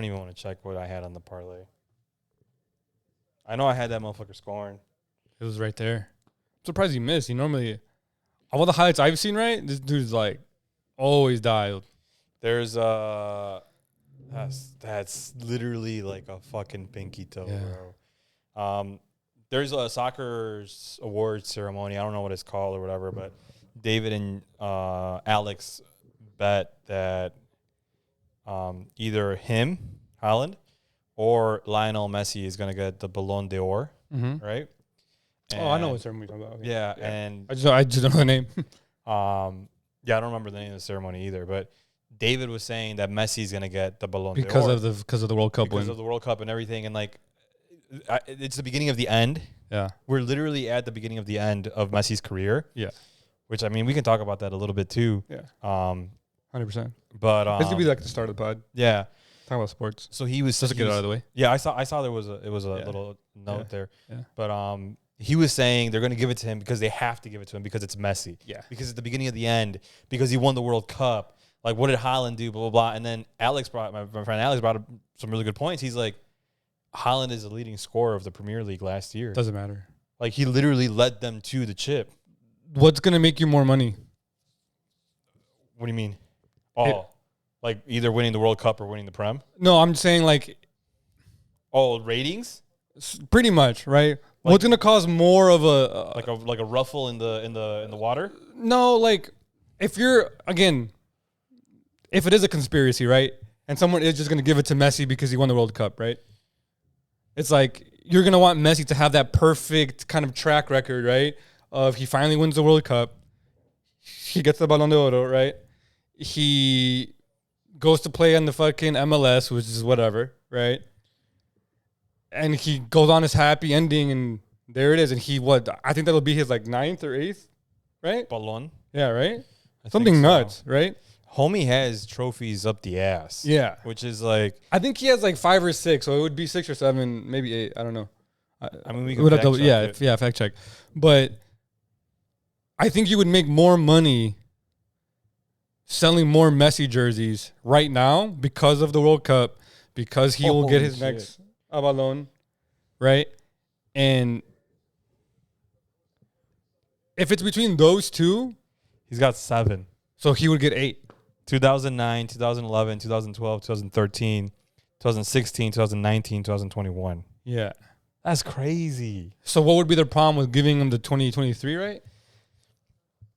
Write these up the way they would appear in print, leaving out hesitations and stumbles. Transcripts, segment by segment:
don't even want to check what I had on the parlay. I know I had that motherfucker scoring. It was right there. I'm surprised he missed. He normally, all the highlights I've seen, right? This dude's like always dialed. There's that's literally like a fucking pinky toe, bro. There's a soccer's awards ceremony. I don't know what it's called or whatever, but David and Alex bet that either him, Haaland, or Lionel Messi is gonna get the Ballon d'Or, right? And I know what ceremony you're talking about. Okay. Yeah, and I just don't know the name. yeah, I don't remember the name of the ceremony either, but David was saying that Messi's gonna get the Ballon d'Or because of the World Cup because win. of the World Cup and everything, and like it's the beginning of the end. Yeah, we're literally at the beginning of the end of Messi's career. Yeah, which I mean we can talk about that a little bit too. Yeah, 100%. But this could be like the start of the pod. Yeah, talk about sports. So he was just to get it out of the way. Yeah, I saw there was a little note there. Yeah, but he was saying they're going to give it to him because they have to give it to him because it's Messi. Yeah. Because it's the beginning of the end, because he won the World Cup. Like, what did Haaland do? Blah, blah, blah. And then my friend Alex brought up some really good points. He's like, Haaland is the leading scorer of the Premier League last year. Doesn't matter. Like, he literally led them to the chip. What's going to make you more money? What do you mean? Oh, like either winning the World Cup or winning the Prem? No, I'm saying like... Oh, ratings? Pretty much, right? Like, what's going to cause more of a like a ruffle in the water? No, like if you're if it is a conspiracy, right? And someone is just going to give it to Messi because he won the World Cup, right? It's like you're going to want Messi to have that perfect kind of track record, right? Of he finally wins the World Cup. He gets the Ballon d'Or, right? He goes to play in the fucking MLS, which is whatever, right? And he goes on his happy ending, and there it is. And I think that'll be his like 9th or 8th, right? Ballon. Yeah, right? Something nuts, right? Homie has trophies up the ass. Yeah. Which is like... I think he has like 5 or 6, so it would be 6 or 7, maybe 8. I don't know. I mean, we can fact check fact check. But I think you would make more money selling more Messi jerseys right now because of the World Cup, because he will get his next Ballon, right? And if it's between those two, he's got 7. So he would get 8. 2009, 2011, 2012, 2013, 2016, 2019, 2021. Yeah. That's crazy. So what would be the problem with giving him the 2023, right?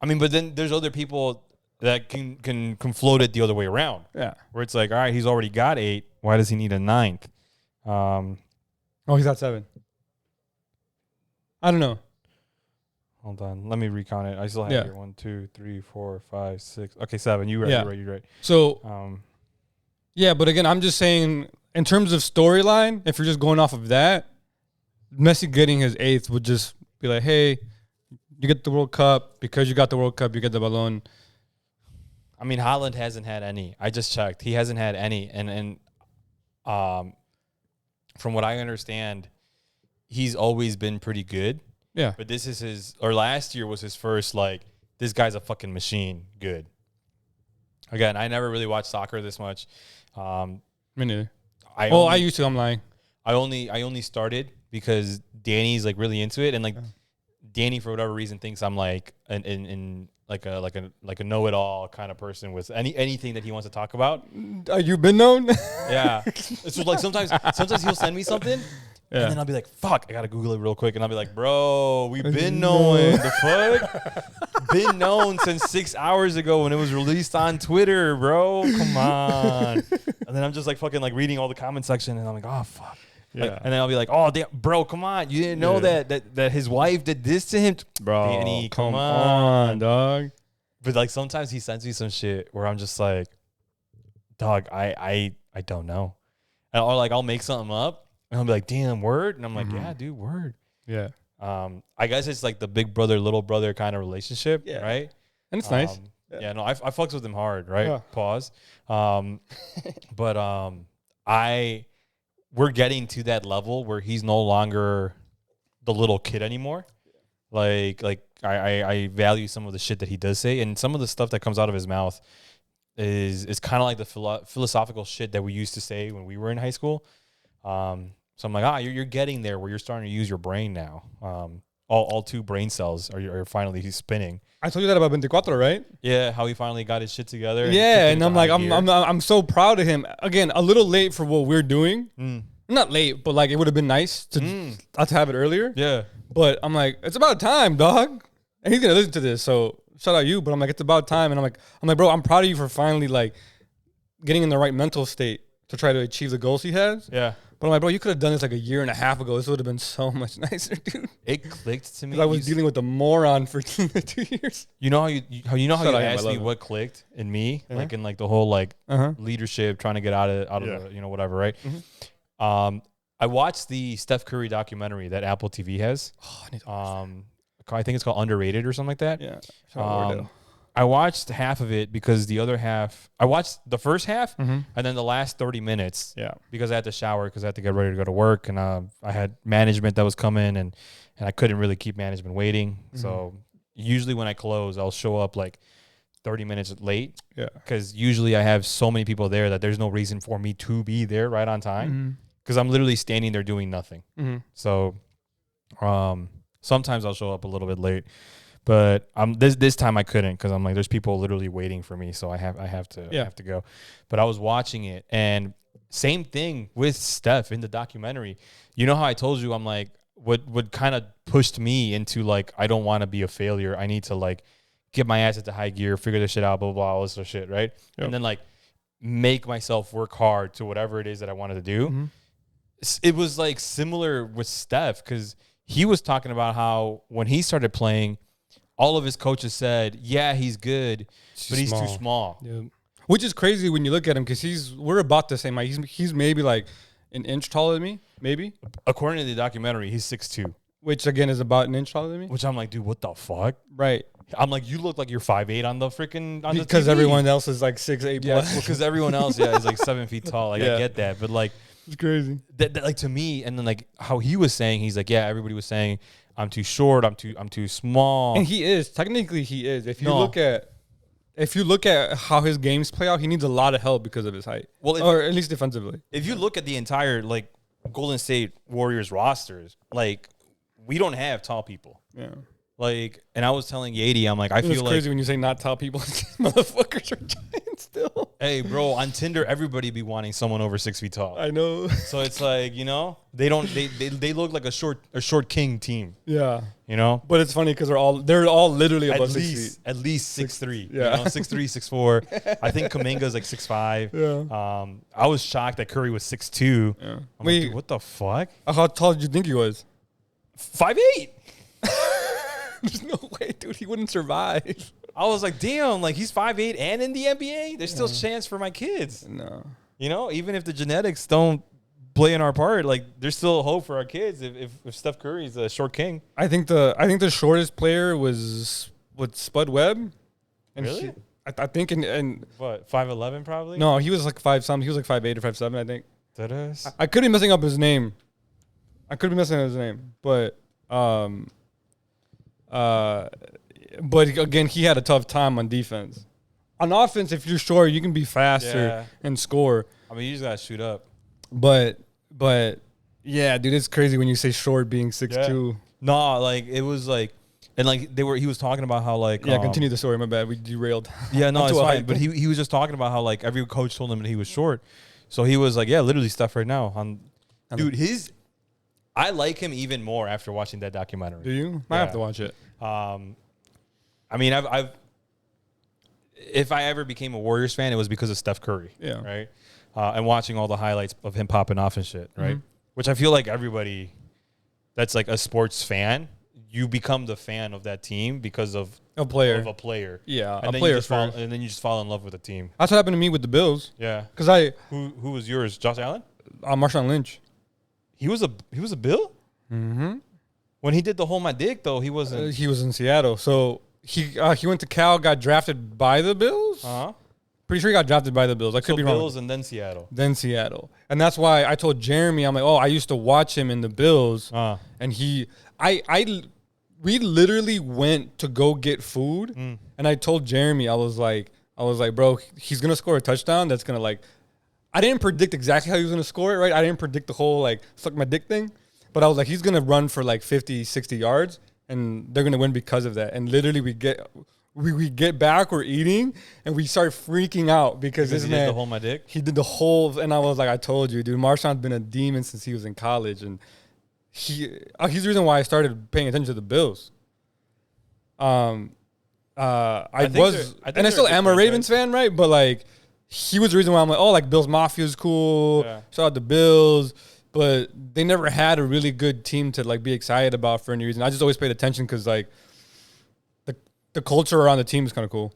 I mean, but then there's other people that can float it the other way around. Yeah. Where it's like, all right, he's already got 8. Why does he need a 9th? He's got 7. I don't know. Hold on. Let me recount it. I still have here 1, 2, 3, 4, 5, 6. Okay, 7. You're right. So, but again, I'm just saying, in terms of storyline, if you're just going off of that, Messi getting his 8th would just be like, hey, you get the World Cup. Because you got the World Cup, you get the Ballon. I mean, Haaland hasn't had any. I just checked. He hasn't had any. And from what I understand, he's always been pretty good. Yeah. But last year was his first, like, this guy's a fucking machine good. Again, I never really watched soccer this much. Me neither. I used to. I'm lying. I only started because Danny's, like, really into it. And, like, Danny, for whatever reason, thinks I'm, like, like a know-it-all kind of person with anything that he wants to talk about. You've been known? Yeah. It's like sometimes he'll send me something. Yeah. And then I'll be like, fuck, I got to Google it real quick. And I'll be like, bro, we've been knowing the fuck. Been known since 6 hours ago when it was released on Twitter, bro. Come on. And then I'm just like fucking like reading all the comment section and I'm like, oh, fuck. Yeah. Like, and then I'll be like, oh, damn, bro, come on. You didn't know that his wife did this to him? Bro, Danny, come on, dog. But like sometimes he sends me some shit where I'm just like, dog, I don't know. Or like I'll make something up. And I'll be like, damn, word? And I'm like, yeah, dude, word. Yeah. I guess it's like the big brother, little brother kind of relationship, right? And it's nice. Yeah, no, I fucks with him hard, right? Yeah. Pause. But we're getting to that level where he's no longer the little kid anymore. Like I value some of the shit that he does say. And some of the stuff that comes out of his mouth is kind of like the philosophical shit that we used to say when we were in high school. So I'm like, you're getting there where you're starting to use your brain now. All two brain cells are finally spinning. I told you that about 24, right? Yeah, how he finally got his shit together. Yeah, and I'm like, I'm so proud of him. Again, a little late for what we're doing. Not late, but like it would have been nice to have it earlier. Yeah, but I'm like, it's about time, dog. And he's gonna listen to this, so shout out you. But I'm like, it's about time, and I'm like, bro, I'm proud of you for finally like getting in the right mental state to try to achieve the goals he has. Yeah. But I'm like, bro, you could have done this like a year and a half ago. This would have been so much nicer, dude. It clicked to me. I was dealing with a moron for 2 years. You know how you asked me what clicked in me, like in like the whole like leadership, trying to get out of the, whatever, right? I watched the Steph Curry documentary that Apple TV has. I think it's called Underrated or something like that. Yeah. I watched half of it because the other half, I watched the first half and then the last 30 minutes because I had to shower because I had to get ready to go to work, and I had management that was coming, and I couldn't really keep management waiting. So usually when I close, I'll show up like 30 minutes late because usually I have so many people there that there's no reason for me to be there right on time because I'm literally standing there doing nothing. So sometimes I'll show up a little bit late. But this time I couldn't because I'm like, there's people literally waiting for me, so I have to go. But I was watching it, and same thing with Steph in the documentary. You know how I told you I'm like, what kind of pushed me into like, I don't want to be a failure. I need to like get my ass into high gear, figure this shit out, blah blah blah, all this other shit, right? Yep. And then like make myself work hard to whatever it is that I wanted to do. It was like similar with Steph because he was talking about how when he started playing, all of his coaches said, yeah, he's good, but he's too small. Yeah. Which is crazy when you look at him because we're about the same height. He's maybe like an inch taller than me, maybe. According to the documentary, he's 6'2". Which, again, is about an inch taller than me. Which I'm like, dude, what the fuck? Right. I'm like, you look like you're 5'8" on the freaking because everyone else is like 6'8". Yeah, because everyone else, is like 7 feet tall. Like, I get that. But like, it's crazy. That like to me, and then like how he was saying, he's like, yeah, everybody was saying, I'm too short, I'm too small. And he is. Technically he is. If you look at how his games play out, he needs a lot of help because of his height. Well, or at least defensively. If you look at the entire like Golden State Warriors rosters, like we don't have tall people. Yeah. Like, and I was telling Yadi, I'm like, I feel like it's crazy when you say not tall people. Motherfuckers are giants still. Hey, bro, on Tinder, everybody be wanting someone over 6 feet tall. I know. So it's like, they look like a short king team. Yeah. But it's funny because they're all literally above 6 feet. At least 6'3". Yeah. 6'3", 6'4". I think Kuminga's like 6'5". Yeah. I was shocked that Curry was 6'2". Yeah. I'm like, dude, what the fuck? How tall did you think he was? 5'8". There's no way, dude. He wouldn't survive. I was like, damn, like he's 5'8" and in the NBA? There's still chance for my kids. No. Even if the genetics don't play in our part, like there's still hope for our kids if Steph Curry's a short king. I think the shortest player was Spud Webb. And really? I think in what, 5'11" probably? No, he was like 5 something. He was like 5'8" or 5'7", I think. That is? I could be messing up his name. But but again, he had a tough time on defense. On offense, if you're short, you can be faster and score. I mean, you just gotta shoot up. But yeah, dude, it's crazy when you say short being 6'2". No, like it was like, and like he was talking about how like continue the story. My bad, we derailed. Yeah, no, it's fine. But he was just talking about how like every coach told him that he was short, so he was like, yeah, literally Steph right now. Dude, I like him even more after watching that documentary. Do you? I have to watch it. I mean, I've if I ever became a Warriors fan, it was because of Steph Curry. Yeah. Right. And watching all the highlights of him popping off and shit. Right. Which I feel like everybody that's like a sports fan, you become the fan of that team because of a player. Yeah. And a player and then you just fall in love with the team. That's what happened to me with the Bills. Yeah. Because who was yours? Josh Allen? Marshawn Lynch. He was a Bill? Mm-hmm. When he did the hold my dick, though, he wasn't. He was in Seattle. So he went to Cal, got drafted by the Bills. Pretty sure he got drafted by the Bills. I could be wrong. Bills and then Seattle. And that's why I told Jeremy, I'm like, I used to watch him in the Bills. And we literally went to go get food. And I told Jeremy, I was like, I was like, bro, he's gonna score a touchdown. That's gonna like, I didn't predict exactly how he was gonna score it, right? I didn't predict the whole like suck my dick thing, but I was like, he's gonna run for like 50, 60 yards, and they're gonna win because of that. And literally, we get back, we're eating, and we start freaking out because this he man did the whole my dick. He did the whole, and I was like, I told you, dude, Marshawn's been a demon since he was in college, and he's the reason why I started paying attention to the Bills. I still am a Ravens fan, right? But like, he was the reason why I'm like, oh, like Bills Mafia is cool. Yeah. Shout out to Bills, but they never had a really good team to like be excited about for any reason. I just always paid attention because like the culture around the team is kind of cool.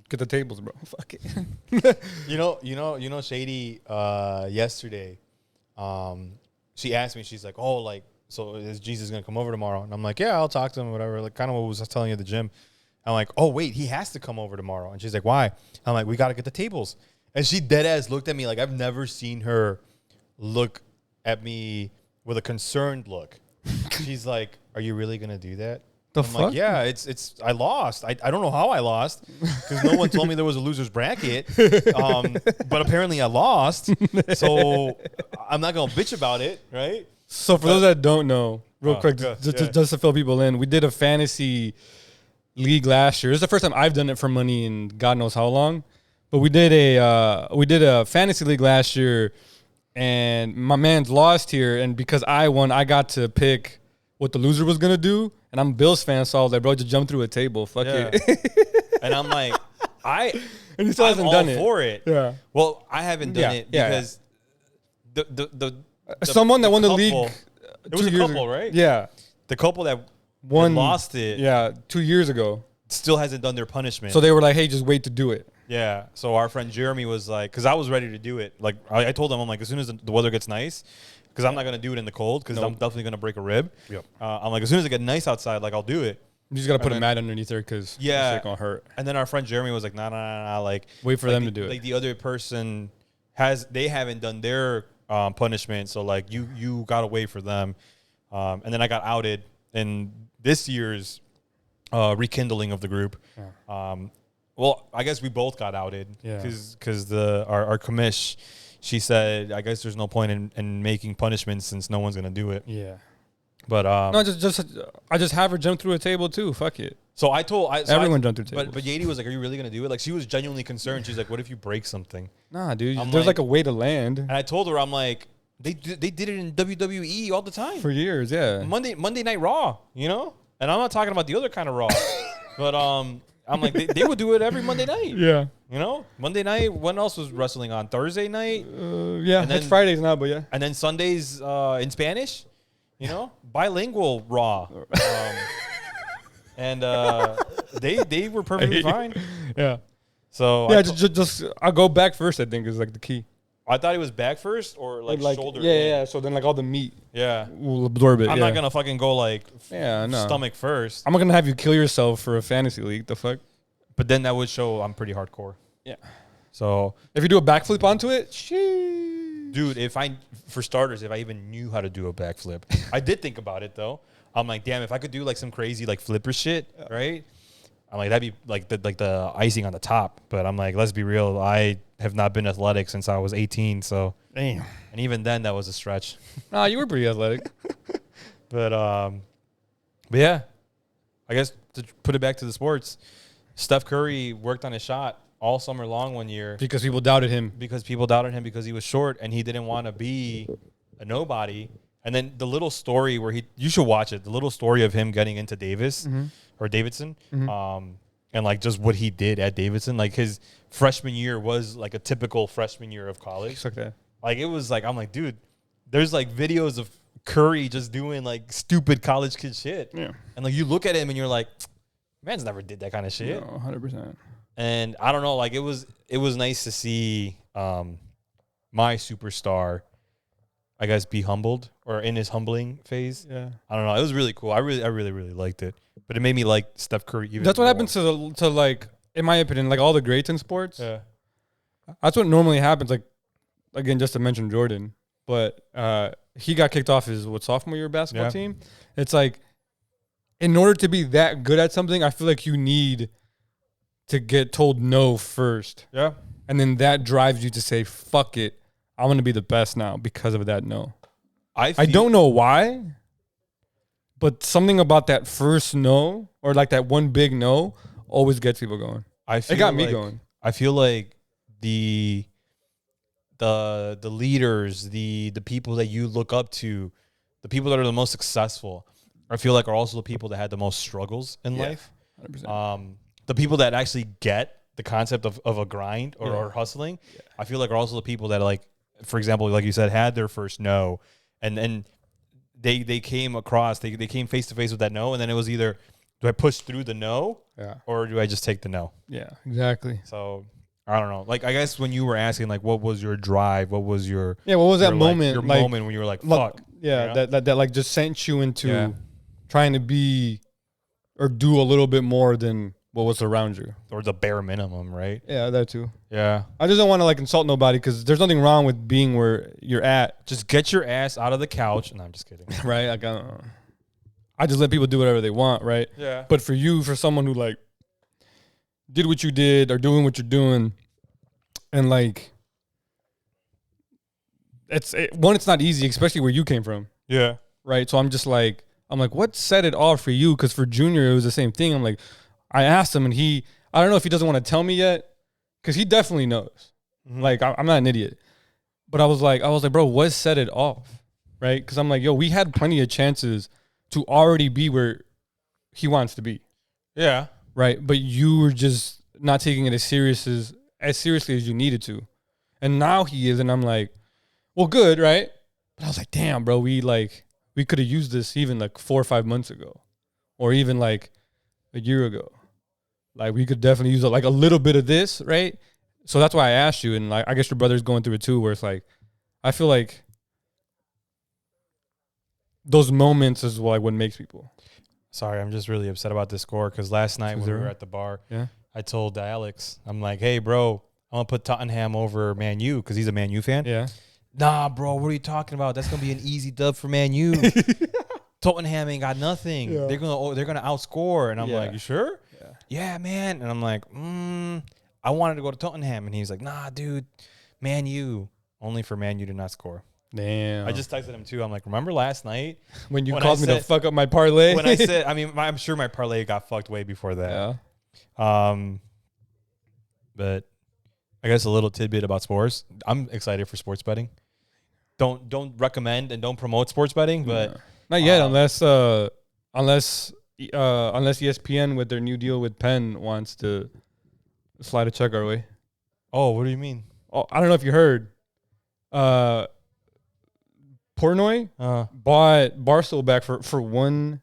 Get the tables, bro. Fuck it. you know, Shady. Yesterday, she asked me. She's like, oh, like. So is Jesus going to come over tomorrow? And I'm like, yeah, I'll talk to him or whatever. Like kind of what I was telling you at the gym. I'm like, oh, wait, he has to come over tomorrow. And she's like, why? I'm like, we got to get the tables. And she dead ass looked at me like I've never seen her look at me with a concerned look. She's like, are you really going to do that? I'm fuck? like, yeah, it's. I lost. I don't know how I lost because no one told me there was a loser's bracket. But apparently I lost. So I'm not going to bitch about it, right? So for those that don't know, real quick, just to fill people in, we did a fantasy league last year. This is the first time I've done it for money in God knows how long. But we did a fantasy league last year, and my man's lost here. And because I won, I got to pick what the loser was gonna do. And I'm a Bills fan, so I was like, bro, just jump through a table. Fuck it. And I'm like, and he still hasn't done it for it. Yeah. Well, I haven't done it because the someone that won the league. It was a couple, right? Yeah. The couple that lost it. Yeah, 2 years ago. Still hasn't done their punishment. So they were like, hey, just wait to do it. Yeah. So our friend Jeremy was like, because I was ready to do it. Like I told him, I'm like, as soon as the weather gets nice, because I'm not going to do it in the cold because I'm definitely going to break a rib. Yep. I'm like, as soon as it gets nice outside, like I'll do it. You just got to put a mat underneath there because it's going to hurt. And then our friend Jeremy was like, nah. Like, wait for them to do it. Like the other person they haven't done their punishment. So like you got to wait for them. And then I got outed in this year's rekindling of the group. Yeah. Well, I guess we both got outed because our commish, she said, I guess there's no point in making punishments since no one's gonna do it. Yeah. But no, I just have her jump through a table too. Fuck it. So everyone jumped through tables. But Yadi was like, "Are you really gonna do it?" Like she was genuinely concerned. She's like, "What if you break something?" Nah, dude. There's like a way to land. And I told her, I'm like, they did it in WWE all the time for years. Yeah. Monday Night Raw, you know. And I'm not talking about the other kind of Raw, but I'm like they would do it every Monday night. Yeah. You know, Monday night. When else was wrestling on Thursday night? Yeah, and then, it's Fridays now, but yeah. And then Sundays in Spanish. You know, bilingual Raw. And they were perfectly fine. Yeah. So yeah, just I'll go back first. I think is like the key. I thought he was back first or like shoulder. Yeah. So then like all the meat. Yeah. Will absorb it. I'm not gonna fucking go like no. stomach first. I'm not gonna have you kill yourself for a fantasy league. The fuck. But then that would show I'm pretty hardcore. Yeah. So if you do a backflip onto it, dude, for starters, if I even knew how to do a backflip, I did think about it though. I'm like, damn, if I could do like some crazy like flipper shit, right? I'm like, that'd be like the icing on the top. But I'm like, let's be real, I have not been athletic since I was 18. So damn, and even then that was a stretch. Nah, you were pretty athletic. but yeah, I guess to put it back to the sports, Steph Curry worked on his shot all summer long one year because people doubted him. Because he was short and he didn't want to be a nobody. And then the little story where you should watch it. The little story of him getting into Davidson, and like just what he did at Davidson. Like his freshman year was like a typical freshman year of college. Okay. Like it was like I'm like, dude, there's like videos of Curry just doing like stupid college kid shit. Yeah. And like you look at him and you're like, man's never did that kind of shit. No, 100%. And I don't know, like it was nice to see my superstar, I guess, be humbled or in his humbling phase. Yeah. I don't know. It was really cool. I really liked it. But it made me like Steph Curry even That's what more. happens to like, in my opinion, like all the greats in sports. Yeah. That's what normally happens. Like, again, just to mention Jordan, but he got kicked off his sophomore year basketball team. It's like, in order to be that good at something, I feel like you need to get told no first. Yeah. And then that drives you to say, fuck it. I'm going to be the best now because of that no. I don't know why, but something about that first no or like that one big no always gets people going. It got me going. I feel like the leaders, the people that you look up to, the people that are the most successful, I feel like are also the people that had the most struggles in life. 100%. The people that actually get the concept of a grind or hustling, I feel like are also the people that, like, for example, like you said, had their first no, and then they came across, they came face to face with that no, and then it was either, do I push through the no, or do I just take the no? Yeah, exactly. So I don't know. Like, I guess when you were asking, like, what was your drive? What was your what was that moment? Your moment when you were like, fuck. Yeah, you know? that like just sent you into trying to be or do a little bit more than what was around you, or the bare minimum, right? Yeah, that too. Yeah, I just don't want to like insult nobody because there's nothing wrong with being where you're at. Just get your ass out of the couch. No, I'm just kidding. Right? Like, I just let people do whatever they want, right? Yeah. But for you, for someone who like did what you did or doing what you're doing, and like it's not easy, especially where you came from. Yeah. Right. So I'm like, what set it off for you? Because for Junior, it was the same thing. I'm like, I asked him, and I don't know if he doesn't want to tell me yet, because he definitely knows. Mm-hmm. Like, I'm not an idiot. But I was like, bro, what set it off? Right? Because I'm like, yo, we had plenty of chances to already be where he wants to be. Yeah. Right? But you were just not taking it as seriously as you needed to. And now he is, and I'm like, well, good, right? But I was like, damn, bro, we could have used this even like 4 or 5 months ago, or even like a year ago. Like, we could definitely use like a little bit of this, right? So that's why I asked you, and like I guess your brother's going through it too, where it's like, I feel like those moments is like what makes people. Sorry, I'm just really upset about this score because last night when we were at the bar, I told Alex, I'm like, hey, bro, I'm going to put Tottenham over Man U because he's a Man U fan. Yeah. Nah, bro, what are you talking about? That's going to be an easy dub for Man U. Tottenham ain't got nothing. Yeah. They're gonna outscore. And I'm like, you sure? Yeah, man. And I'm like, I wanted to go to Tottenham. And he's like, nah, dude, Man U. Only for Man U to not score. Damn. I just texted him too. I'm like, remember last night when you called me to fuck up my parlay? When I said, I mean, I'm sure my parlay got fucked way before that. Yeah. But I guess a little tidbit about sports. I'm excited for sports betting. Don't recommend and don't promote sports betting, but not yet, unless ESPN with their new deal with Penn wants to slide a check our way. Oh, what do you mean? Oh, I don't know if you heard. Portnoy bought Barstool back for $1.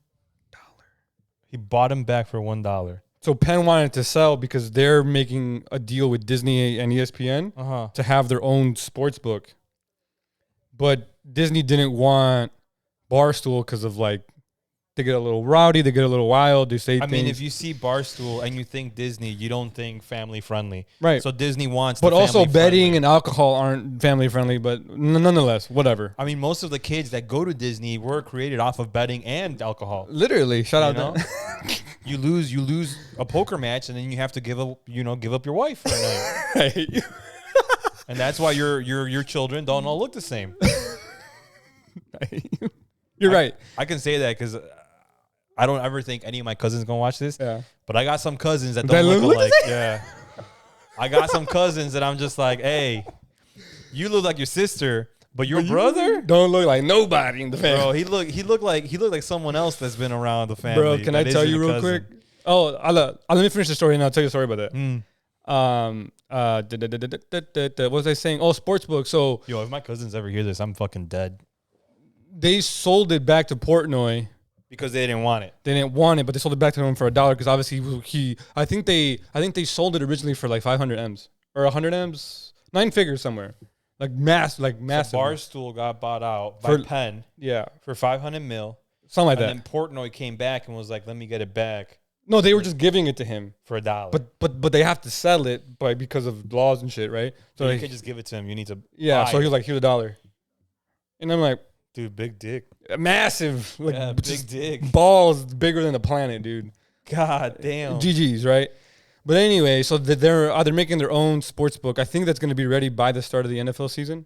He bought him back for $1. So Penn wanted to sell because they're making a deal with Disney and ESPN to have their own sports book. But Disney didn't want Barstool because of like, they get a little rowdy, they get a little wild, they say things. I mean, if you see Barstool and you think Disney, you don't think family friendly. Right. So Disney wants but also betting and alcohol aren't family friendly, but nonetheless, whatever. I mean, most of the kids that go to Disney were created off of betting and alcohol. Literally. Shout out to You lose a poker match and then you have to give up your wife for a night. Right. And that's why your children don't all look the same. You're right. I can say that because I don't ever think any of my cousins gonna watch this. Yeah. But I got some cousins that don't look alike. Yeah. I got some cousins that I'm just like, hey, you look like your sister, but your brother don't look like nobody in the family. Bro, he looked like someone else that's been around the family. Bro, can I tell you real quick? Oh, let me finish the story and I'll tell you a story about that. What was I saying? Oh, sportsbook. So yo, if my cousins ever hear this, I'm fucking dead. They sold it back to Portnoy because they didn't want it. They didn't want it, but they sold it back to him for $1 because obviously I think they sold it originally for like 500 M's or 100 M's, 9 figures somewhere, like massive. So Barstool got bought out by Penn, for 500 mil, something like that. And then Portnoy came back and was like, "Let me get it back." No, they were just giving it to him for $1. But they have to sell it because of laws and shit, right? So you can't just give it to him. You need to. So he was like, "Here's $1," and I'm like, dude, big dick. Massive. Big dick. Balls bigger than the planet, dude. God damn. GG's, right? But anyway, so they're making their own sports book. I think that's going to be ready by the start of the NFL season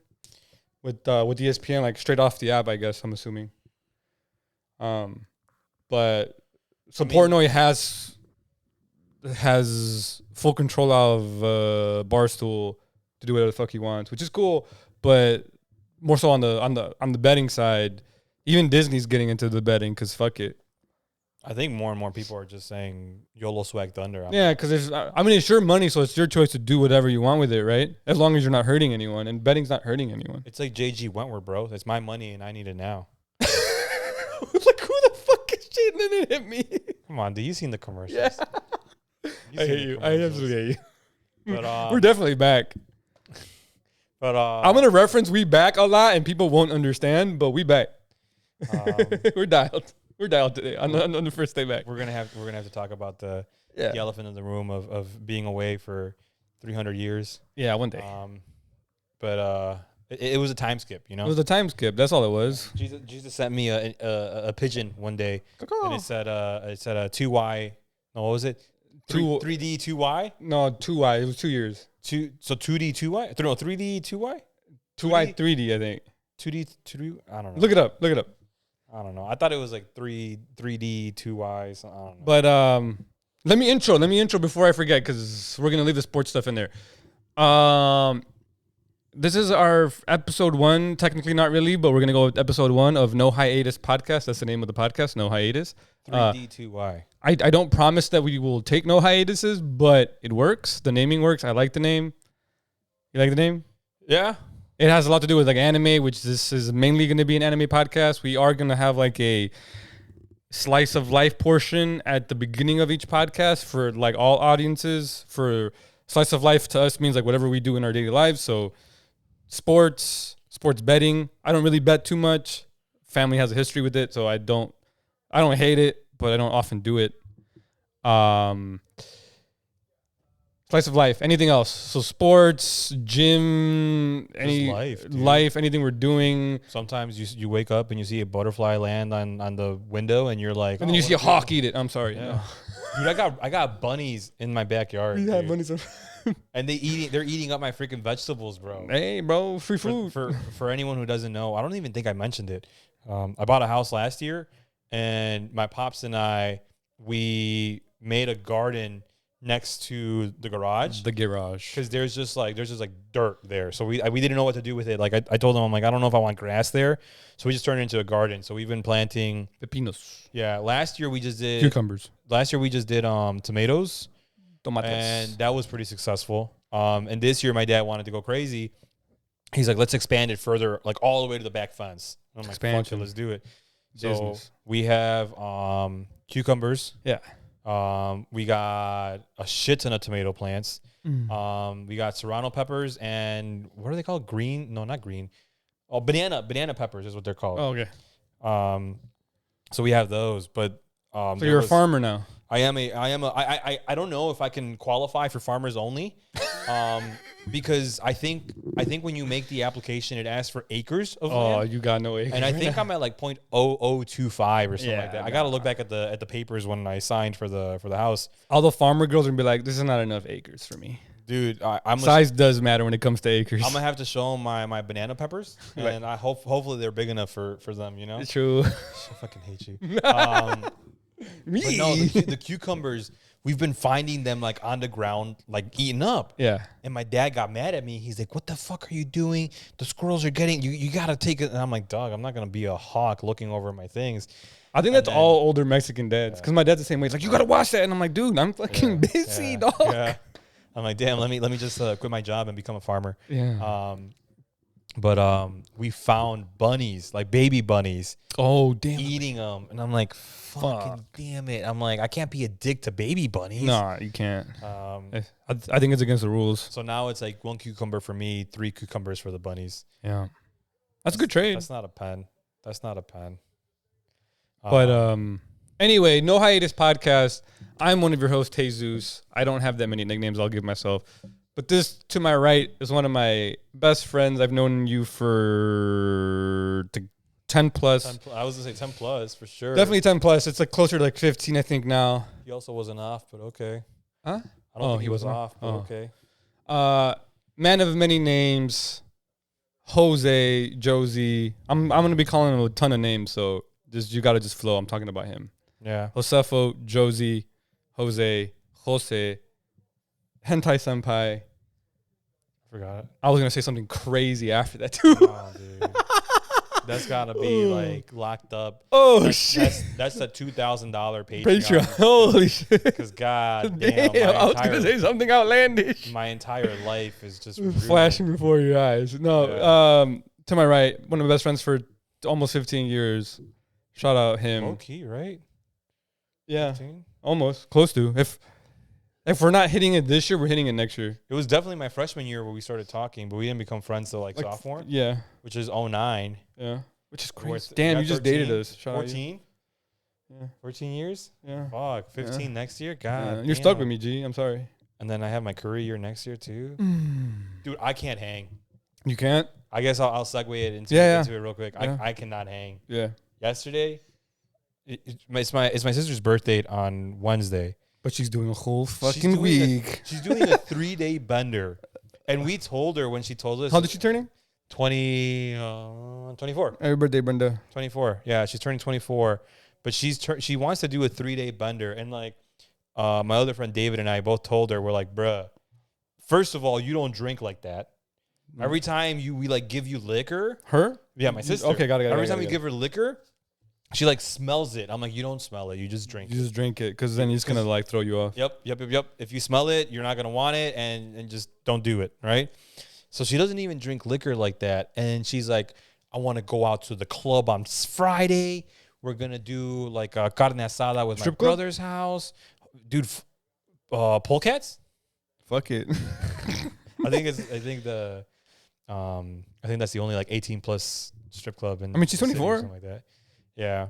with ESPN, like straight off the app, I guess, I'm assuming. But so Portnoy has full control of Barstool to do whatever the fuck he wants, which is cool. But more so on the betting side, even Disney's getting into the betting because fuck it. I think more and more people are just saying YOLO swag thunder. Yeah, because it's your money, so it's your choice to do whatever you want with it, right? As long as you're not hurting anyone, and betting's not hurting anyone. It's like JG Wentworth, bro. It's my money, and I need it now. Like, who the fuck is cheating and it hit me? Come on, dude. You seen the commercials? Yeah. I hate you. I absolutely hate you. But, we're definitely back. But I'm gonna reference we back a lot, and people won't understand, but we back. We're dialed. We're dialed today on the first day back. We're gonna have to talk about the elephant in the room of being away for 300 years. Yeah, one day. But it was a time skip, you know. It was a time skip. That's all it was. Jesus sent me a pigeon one day, and it said a 2Y. No, what was it? 3D 2Y. No, 2Y. It was 2 years. 2D 2Y. No, 3D 2Y. 2Y 3D, I think. 2D. I don't know. Look it up. I don't know. I thought it was like 3D 2Y. So I don't know. But let me intro before I forget, because we're gonna leave the sports stuff in there. This is our episode 1. Technically not really, but we're gonna go with episode 1 of No Hiatus podcast. That's the name of the podcast, No Hiatus. 3D 2Y. I don't promise that we will take no hiatuses, but it works. The naming works. I like the name. You like the name? Yeah. It has a lot to do with like anime, which this is mainly going to be an anime podcast. We are going to have like a slice of life portion at the beginning of each podcast for like all audiences. For slice of life to us means like whatever we do in our daily lives. So sports betting. I don't really bet too much. Family has a history with it, so I don't hate it, but I don't often do it. Slice of life. Anything else? So sports, gym, life, anything we're doing. Sometimes you wake up and you see a butterfly land on the window, and you're like, and then you see a hawk eat it. I'm sorry. Yeah. No. Dude, I got bunnies in my backyard. Yeah, bunnies. And they're eating up my freaking vegetables, bro. Hey, bro, free food. For anyone who doesn't know, I don't even think I mentioned it. I bought a house last year, and my pops and we made a garden next to the garage. Because there's just like dirt there. So we didn't know what to do with it. Like I told them, I'm like, I don't know if I want grass there. So we just turned it into a garden. So we've been planting pepinos. Yeah. Last year we just did cucumbers. Last year we just did tomatoes. Tomates. And that was pretty successful. And this year my dad wanted to go crazy. He's like, let's expand it further, like all the way to the back fence. I'm like, fuck it, let's do it. So we have cucumbers. Yeah. We got a shit ton of tomato plants. We got serrano peppers and what are they called? Green? No, not green. Oh, banana peppers is what they're called. Oh, okay. So we have those, but so you're a farmer now. I don't know if I can qualify for farmers only. Because I think when you make the application, it asks for acres of land. Oh, you got no acres. And I think I'm at like 0.0025 or something like that. I got to look back at the papers when I signed for the house. All the farmer girls are gonna be like, this is not enough acres for me. Dude, size does matter when it comes to acres. I'm gonna have to show them my banana peppers, and I hopefully they're big enough for them. You know, it's true. I fucking hate you. But no, the cucumbers. We've been finding them like on the ground, like eaten up. Yeah. And my dad got mad at me. He's like, "What the fuck are you doing? The squirrels are getting you. You gotta take it." And I'm like, "Dog, I'm not gonna be a hawk looking over my things." I think that's all older Mexican dads. Because my dad's the same way. He's like, "You gotta watch that," and I'm like, "Dude, I'm fucking busy, dog." Yeah. I'm like, "Damn, let me just quit my job and become a farmer." Yeah. But we found bunnies, like baby bunnies. Oh, damn. Eating them. And I'm like, fucking damn it. I'm like, I can't be a dick to baby bunnies. No, you can't. I think it's against the rules. So now it's like 1 cucumber for me, 3 cucumbers for the bunnies. Yeah. That's a good trade. That's not a pen. But anyway, No Hiatus Podcast. I'm one of your hosts, Jesus. I don't have that many nicknames I'll give myself. But this to my right is one of my best friends. I've known you for 10 plus. I was going to say 10 plus for sure. Definitely 10 plus. It's like closer to like 15, I think, now. He also wasn't off, but okay. Huh? I don't think he he was wasn't off. But okay. Man of many names, Jose, Josie. I'm gonna be calling him a ton of names, so you gotta just flow. I'm talking about him. Yeah. Josefo, Josie, Jose, Hentai Senpai. Forgot it. I was gonna say something crazy after that too. Oh, dude. That's gotta be like locked up. Oh shit! That's a $2,000 Patreon. Holy shit! Because god damn, I was gonna say something outlandish. My entire life is just flashing before your eyes. No, Yeah. To my right, one of my best friends for almost 15 years. Shout out him. Low key, right? Yeah, 15? almost close to. If we're not hitting it this year, we're hitting it next year. It was definitely my freshman year where we started talking, but we didn't become friends till like sophomore. Yeah, which is 09. yeah, which is crazy. Worth- Damn, yeah, you just 13, dated us. Shout out you. 14? Yeah, 14 years? yeah. Fuck, 15 Yeah. next year? Yeah. God. You're stuck damn. with me, G. I'm sorry. And then I have my career year next year too. Dude, I can't hang. You can't. I guess I'll segue it into it real quick. Yeah. I cannot hang. Yeah, Yesterday, it's my sister's birthday on Wednesday. but she's doing a whole She's fucking doing week. She's doing a 3-day bender. And we told her when she told us. How did she turning? 24. Happy birthday, Brenda. 24. Yeah, she's turning 24. But she wants to do a 3-day bender. And like my other friend David and I both told her, we're like, bruh, first of all, you don't drink like that. Every time we like give you liquor. Her? Yeah, my sister. Okay, got it. Every time we give her liquor, she like smells it. I'm like, you don't smell it. You just drink You it. just drink it because then it's gonna like throw you off. Yep. If you smell it, you're not gonna want it, and just don't do it, right? So she doesn't even drink liquor like that, and she's like, I want to go out to the club on Friday. We're gonna do like a carne asada with Strip my club? brother's house, dude. Polecats? Fuck it. I think that's the only like 18 plus strip club in. I mean, she's the city or 24. something like that. Yeah.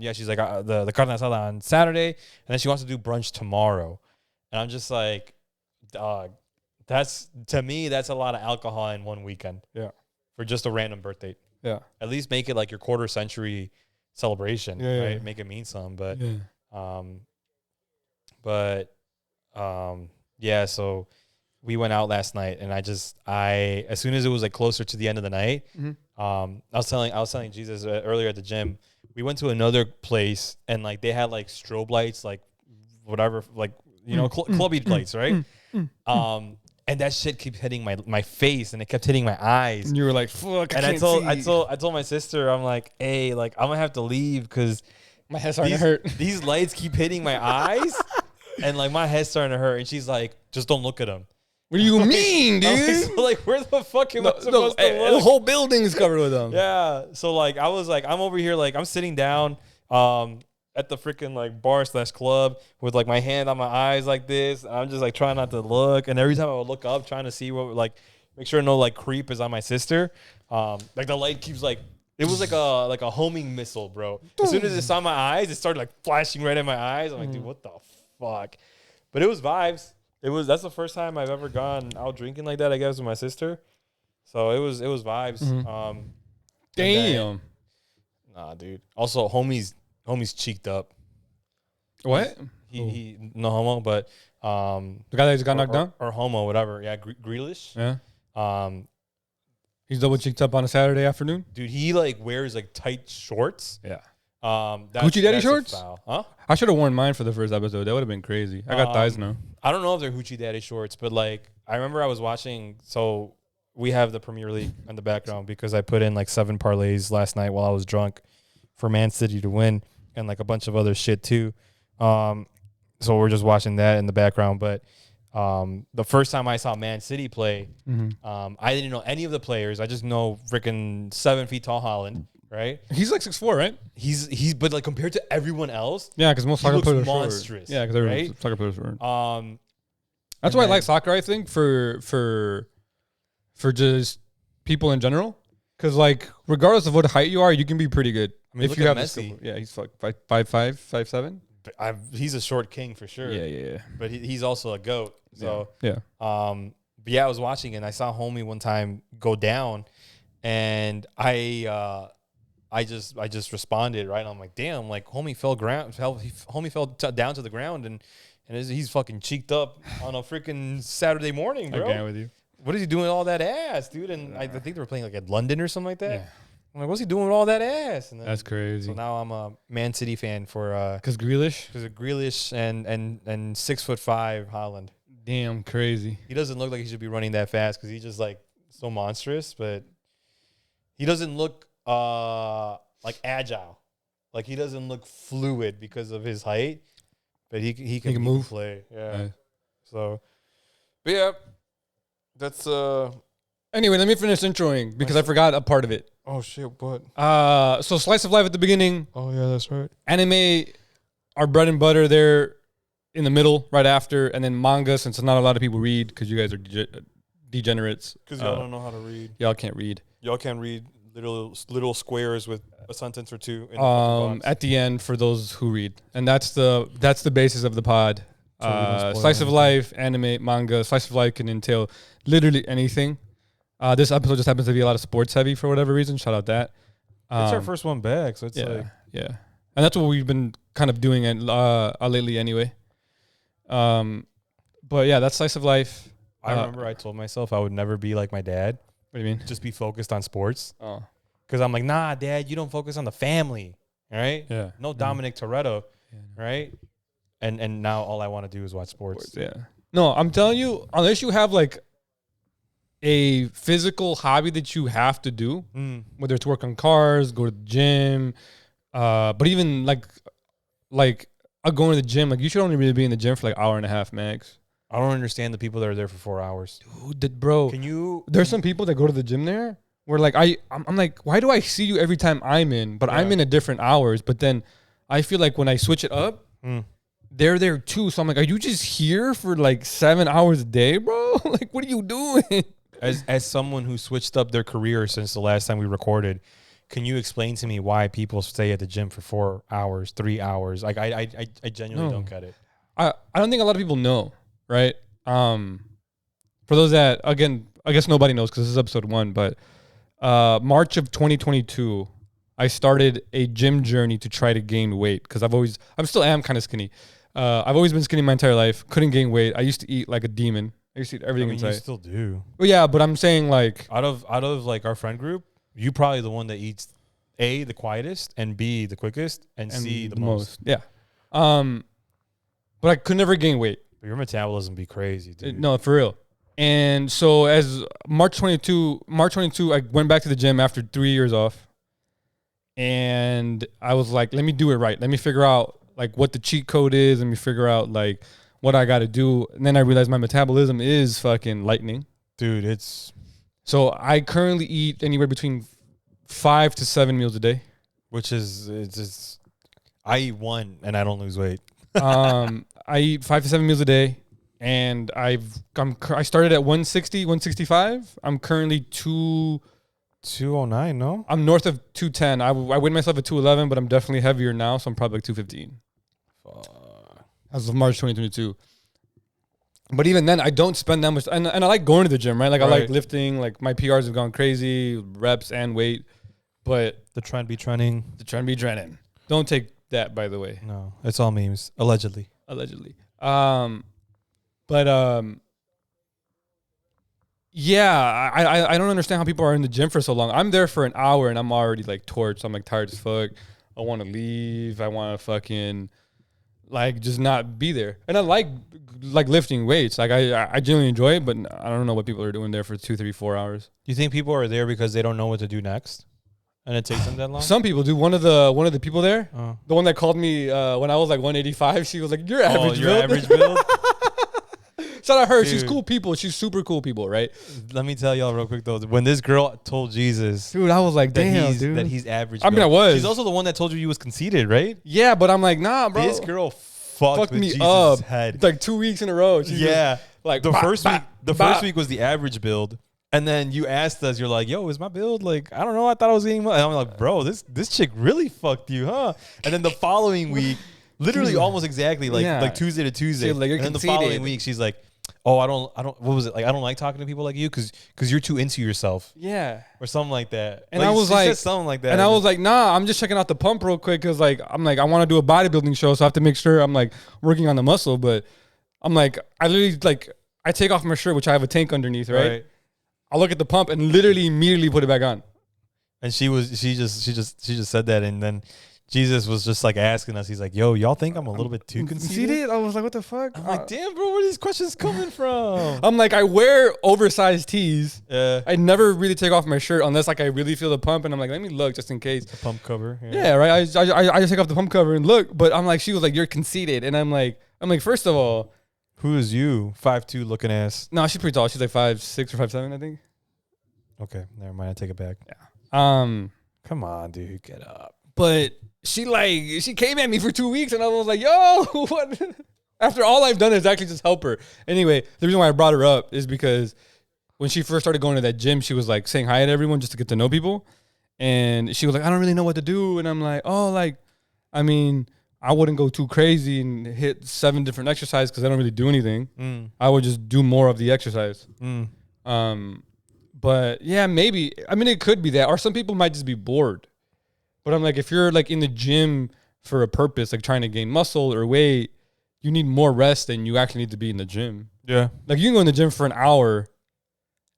Yeah, she's like the carne asada on Saturday, and then she wants to do brunch tomorrow, and I'm just like, dog, that's to me that's a lot of alcohol in one weekend. Yeah. For just a random birthday. Yeah. At least make it like your quarter century celebration, Yeah, right? yeah. Make it mean something, yeah. So we went out last night, and as soon as it was like closer to the end of the night, I was telling Jesus earlier at the gym, we went to another place, and like they had like strobe lights, like whatever, like clubby lights, right? And that shit kept hitting my face, and it kept hitting my eyes. And you were like, "Fuck!" And I told my sister, I'm like, "Hey, like I'm gonna have to leave because my head's starting to hurt." These lights keep hitting my eyes, and like my head's starting to hurt." And she's like, "Just don't look at them." What do you mean, dude? So like, where the fuck am I supposed to look? The whole building is covered with them. Yeah. So like, I was like, I'm over here, like I'm sitting down, at the freaking like bar/club with like my hand on my eyes like this. And I'm just like trying not to look. And every time I would look up, trying to see what, like, make sure no like creep is on my sister. Like the light keeps like, it was like a homing missile, bro. As soon as it saw my eyes, it started like flashing right in my eyes. I'm like, dude, what the fuck? But it was vibes. That's the first time I've ever gone out drinking like that, I guess, with my sister. So it was vibes. Damn. Nah, dude. Also, homie's cheeked up. What? He no homo, but The guy that just got knocked down? or homo, whatever. Yeah, Grealish. Yeah. He's double cheeked up on a Saturday afternoon? Dude, he like wears like tight shorts. Yeah. Gucci Daddy shorts? Huh? I should have worn mine for the first episode. That would have been crazy. I got thighs now. I don't know if they're Hoochie Daddy shorts, but like I remember I was watching. So we have the Premier League in the background because I put in like 7 parlays last night while I was drunk for Man City to win and like a bunch of other shit too. So we're just watching that in the background. But the first time I saw Man City play, I didn't know any of the players. I just know freaking 7 feet tall Holland. Right, he's like 6'4", right? He's but like compared to everyone else, yeah, because most he soccer looks players are monstrous. Short. Yeah, because right? soccer players are short. That's and why I then- like soccer. I think for just people in general, because like regardless of what height you are, you can be pretty good. I mean, if look you at have the Messi. skill. Yeah, he's like 5'5", 5'7". He's a short king for sure. Yeah. But he's also a goat. So yeah. but yeah, I was watching and I saw homie one time go down, and I just responded right. I'm like, damn, like homie fell down to the ground, and and he's fucking cheeked up on a freaking Saturday morning, bro. Again with you. What is he doing with all that ass, dude? And I think they were playing like at London or something like that. Yeah. I'm like, what's he doing with all that ass? And then, That's crazy. So now I'm a Man City fan for Because Grealish? because of Grealish and 6'5" Haaland. Damn, crazy. He doesn't look like he should be running that fast because he's just like so monstrous, but he doesn't look like agile. Like he doesn't look fluid because of his height, but he can move. play. Yeah. Right. So, but yeah, that's Anyway, let me finish introing because I forgot a part of it. Oh shit! What? So slice of life at the beginning. Oh yeah, that's right. Anime, our bread and butter there in the middle, right after, and then manga, since not a lot of people read because you guys are degenerates. Because y'all don't know how to read. Y'all can't read. Y'all can't read little squares with a sentence or two. In the box. At the end for those who read, and that's the basis of the pod. Totally Slice of life, anime, manga. Slice of life can entail literally anything. This episode just happens to be a lot of sports heavy for whatever reason. Shout out that. It's our first one back, so it's yeah, and that's what we've been kind of doing lately anyway. But yeah, that's slice of life. I remember I told myself I would never be like my dad. What do you mean? Just be focused on sports. Oh, because I'm like, nah, Dad, you don't focus on the family, all right? yeah. No Dominic Toretto, right? And now all I want to do is watch sports. Yeah. No, I'm telling you, unless you have like a physical hobby that you have to do, whether it's work on cars, go to the gym, but even like going to the gym, like you should only really be in the gym for like hour and a half max. I don't understand the people that are there for 4 hours. Dude, bro, there's some people that go to the gym there where like I'm like, why do I see you every time I'm in? But I'm in at different hours. But then I feel like when I switch it up, they're there too. So I'm like, are you just here for like 7 hours a day, bro? Like, what are you doing? As someone who switched up their career since the last time we recorded, can you explain to me why people stay at the gym for 4 hours, 3 hours? Like I genuinely don't get it. I don't think a lot of people know, right? For those that, again, I guess nobody knows because this is episode 1, but March of 2022, I started a gym journey to try to gain weight because I still am kind of skinny. I've always been skinny my entire life. Couldn't gain weight. I used to eat like a demon. I used to eat everything inside. You still do. Well, yeah, but I'm saying like out of like our friend group, you probably the one that eats A, the quietest, and B, the quickest, and C, the most. Yeah. But I could never gain weight. Your metabolism be crazy, dude. No, for real. And so as March 22, I went back to the gym after 3 years off. And I was like, let me do it right. Let me figure out like what the cheat code is. Let me figure out like what I got to do. And then I realized my metabolism is fucking lightning. Dude, so I currently eat anywhere between 5 to 7 meals a day. Which is I eat one and I don't lose weight. I eat 5 to 7 meals a day. And I started at 160, 165. I'm currently 209, no? I'm north of 210. I weighed myself at 211, but I'm definitely heavier now, so I'm probably like 215. As of March 2022. But even then, I don't spend that much. And I like going to the gym, right? Like, I like lifting. Like, my PRs have gone crazy, reps and weight. But the trend be trending. Don't take that, by the way. No, it's all memes. Allegedly. Yeah, I don't understand how people are in the gym for so long. I'm there for an hour and I'm already like torched. I'm like tired as fuck. I want to leave. I want to fucking like just not be there. And I like lifting weights. Like I genuinely enjoy it, but I don't know what people are doing there for 2, 3, 4 hours. Do you think people are there because they don't know what to do next? And it takes them that long? Some people do. One of the people there, the one that called me when I was like 185, she was like, "You're average build." Your average build? Shout out her. Dude. She's cool people. She's super cool people, right? Let me tell y'all real quick though. When this girl told Jesus, dude, I was like, damn, dude, that he's average. I mean, I was. She's also the one that told you was conceited, right? Yeah, but I'm like, nah, bro. This girl fucked with me Jesus' up head. like 2 weeks in a row. She's like the first week. The first week was the average build. And then you asked us, you're like, yo, is my build like, I don't know, I thought I was getting, and I'm like, bro, this chick really fucked you, huh? And then the following week, literally almost exactly like Tuesday to Tuesday. Like, and then the following week, she's like, oh, I don't, what was it? Like, I don't like talking to people like you because you're too into yourself Yeah. or something like that. And like, I was she like, said something like that. And I was like, nah, I'm just checking out the pump real quick because like I'm like I want to do a bodybuilding show, so I have to make sure I'm like working on the muscle. But I'm like, I literally like I take off my shirt, which I have a tank underneath, right? I look at the pump and literally immediately put it back on. And she just said that, and then Jesus was just like asking us. He's like, "Yo, y'all think I'm a little bit too conceited?" I was like, what the fuck? I'm like, "Damn, bro, where are these questions coming from?" I'm like, I wear oversized tees. Yeah, I never really take off my shirt unless like I really feel the pump, and I'm like, let me look just in case. the pump cover. Yeah, right. I just take off the pump cover and look, but I'm like, she was like, you're conceited, and I'm like, first of all, who is you, 5'2" looking ass? no, she's pretty tall. She's like 5'6" or 5'7", I think. Okay, never mind. I take it back. Yeah. Come on, dude, get up. But she came at me for 2 weeks, and I was like, yo, what? After all I've done is actually just help her. Anyway, the reason why I brought her up is because when she first started going to that gym, she was like saying hi to everyone just to get to know people. And she was like, I don't really know what to do. And I'm like, oh, like, I mean, I wouldn't go too crazy and hit 7 different exercises because I don't really do anything. I would just do more of the exercise. But yeah, maybe. I mean, it could be that. Or some people might just be bored. But I'm like, if you're like in the gym for a purpose, like trying to gain muscle or weight, you need more rest than you actually need to be in the gym. Yeah. Like you can go in the gym for an hour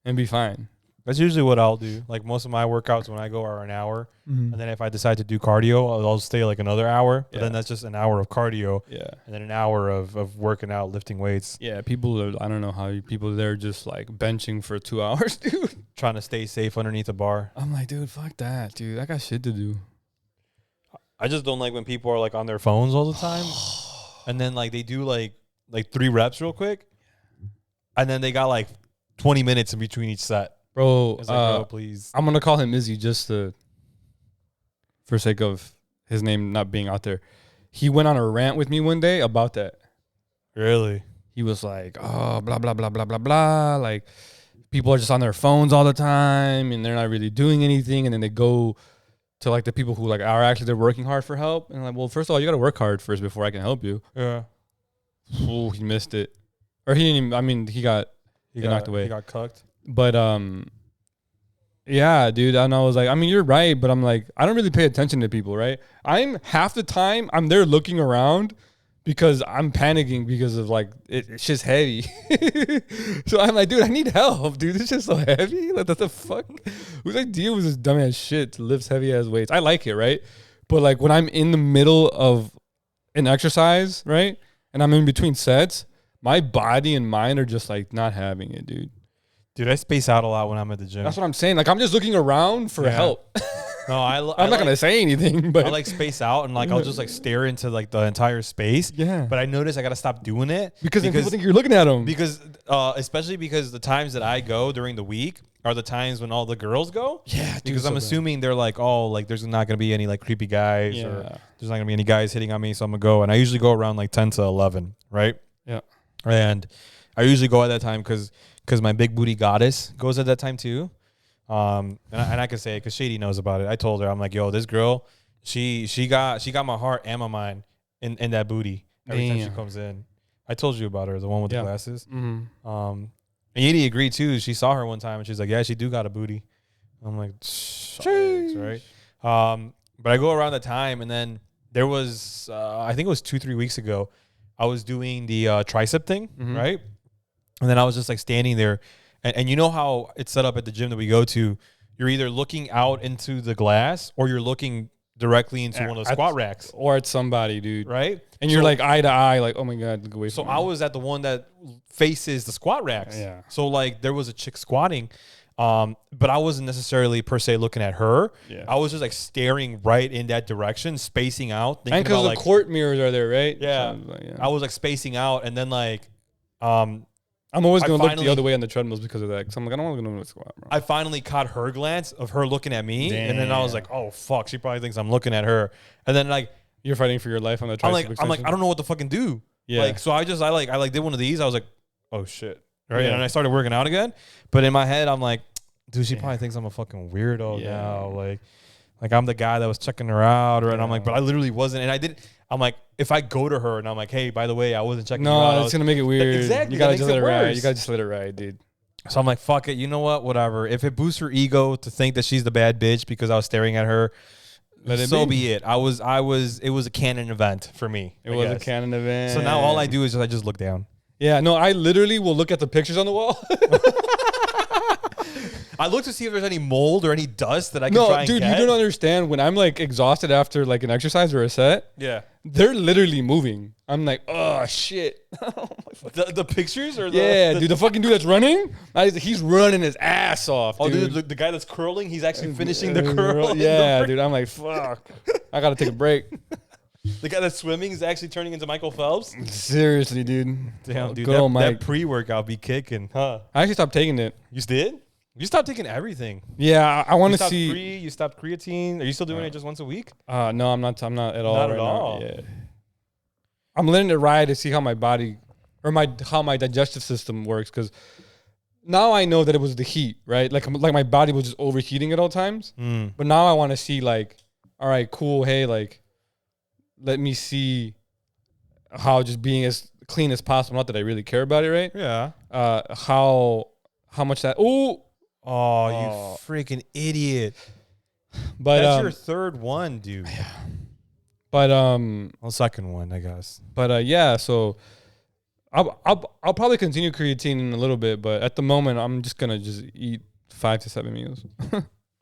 and be fine. That's usually what I'll do. Like most of my workouts when I go are an hour. And then if I decide to do cardio, I'll stay like another hour. But then that's just an hour of cardio. Yeah. And then an hour of working out, lifting weights. Yeah. People are, I don't know how people there just like benching for 2 hours, dude. Trying to stay safe underneath a bar. I'm like, dude, fuck that, dude. I got shit to do. I just don't like when people are like on their phones all the time. And then like they do like 3 reps real quick. And then they got like 20 minutes in between each set. Bro, It's like, bro, please. I'm going to call him Izzy just for sake of his name not being out there. He went on a rant with me one day about that. Really? He was like, oh, blah, blah, blah, blah, blah, blah. Like, people are just on their phones all the time and they're not really doing anything. And then they go to like the people who like are actually they're working hard for help. And I'm like, well, first of all, you got to work hard first before I can help you. Yeah. Ooh, he missed it. Or he didn't even, I mean, he got knocked away. He got cucked. But, yeah, dude. And I was like, I mean, you're right. But I'm like, I don't really pay attention to people, right? I'm half the time I'm there looking around because I'm panicking because of like, it's just heavy. So I'm like, dude, I need help, dude. It's just so heavy. Like, what the fuck? Whose idea was this dumbass shit to lift heavy ass weights? I like it, right? But like when I'm in the middle of an exercise, right? And I'm in between sets, my body and mind are just like not having it, dude. Dude, I space out a lot when I'm at the gym. That's what I'm saying. Like I'm just looking around for help. No, I'm not gonna say anything, but I like space out and like I'll just like stare into like the entire space. Yeah. But I notice I gotta stop doing it because then people think you're looking at them. Because especially because the times that I go during the week are the times when all the girls go. Yeah. Dude, Because I'm assuming they're like, oh, like there's not gonna be any like creepy guys or there's not gonna be any guys hitting on me, so I'm gonna go. And I usually go around like 10 to 11, right? Yeah. And I usually go at that time because my big booty goddess goes at that time too. And I can say it because Shady knows about it. I told her, I'm like, yo, this girl, she got my heart and my mind in that booty every time she comes in. I told you about her, the one with the glasses. Mm-hmm. And Yedi agreed too. She saw her one time and she's like, yeah, she do got a booty. I'm like, right? But I go around the time and then there was, I think it was 2-3 weeks ago, I was doing the tricep thing, right? And then I was just like standing there. And you know how it's set up at the gym that we go to? You're either looking out into the glass or you're looking directly into one of the squat racks. Or at somebody, dude. Right? And you're like eye to eye, like, oh my God, look away So from me. I was at the one that faces the squat racks. Yeah. So like there was a chick squatting, but I wasn't necessarily per se looking at her. Yeah. I was just like staring right in that direction, spacing out. And because the like, court mirrors are there, right? Yeah. So, like, I was like spacing out and then like, I'm always going to look the other way on the treadmills because of that. Because I'm like, I don't want to go to the squat, bro. I finally caught her glance of her looking at me. And then I was like, oh, fuck. She probably thinks I'm looking at her. And then like. You're fighting for your life on the tricep I'm like, I don't know what to fucking do. Yeah. Like, so I did one of these. I was like, oh, shit. Right. Yeah. And I started working out again. But in my head, I'm like, dude, she probably thinks I'm a fucking weirdo now. Like I'm the guy that was checking her out, and I'm like, but I literally wasn't, and I didn't. I'm like, if I go to her and I'm like, hey, by the way, I wasn't checking her out. No, it's gonna make it weird. Exactly. You gotta That just makes let it it ride. worse. You gotta just let it ride, dude. So I'm like, fuck it. You know what? Whatever. If it boosts her ego to think that she's the bad bitch because I was staring at her, so be it. It was a canon event for me. It was a canon event. So now all I do is I just look down. Yeah, no, I literally will look at the pictures on the wall. I look to see if there's any mold or any dust that I can try and dude, get. you don't understand. When I'm like exhausted after like an exercise or a set, Yeah. they're literally moving. I'm like, oh shit. The pictures or dude, the fucking dude that's running, he's running his ass off. Oh, dude, the guy that's curling, he's actually finishing the curl. Yeah, dude, I'm like, fuck. I gotta take a break. The guy that's swimming is actually turning into Michael Phelps. Seriously, dude. Damn, dude, Good old Mike. that pre-workout be kicking, huh? I actually stopped taking it. You did? You stopped taking everything. Yeah, I want to see. You stopped creatine. Are you still doing it just once a week? No, I'm not at all. Not right at all. Now. Yeah. I'm letting it ride to see how my body or how my digestive system works, because now I know that it was the heat, right? Like my body was just overheating at all times. But now I want to see like, all right, cool. Hey, like, let me see how just being as clean as possible. Not that I really care about it, right? Yeah. How much that? Oh, you freaking idiot! But that's your third one, dude. Yeah. But well, second one, I guess. But yeah, so I'll probably continue creatine in a little bit, but at the moment I'm just gonna eat 5 to 7 meals.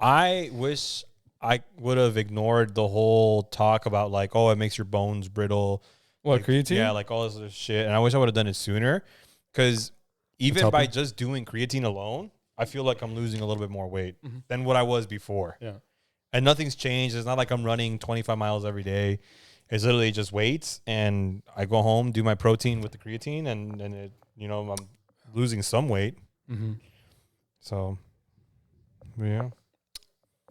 I wish I would have ignored the whole talk about like, oh, it makes your bones brittle. What, like, creatine? Yeah, like all this other shit. And I wish I would have done it sooner, because even by just doing creatine alone, I feel like I'm losing a little bit more weight than what I was before. Yeah. And nothing's changed. It's not like I'm running 25 miles every day. It's literally just weights, and I go home, do my protein with the creatine, and it, I'm losing some weight. So, yeah.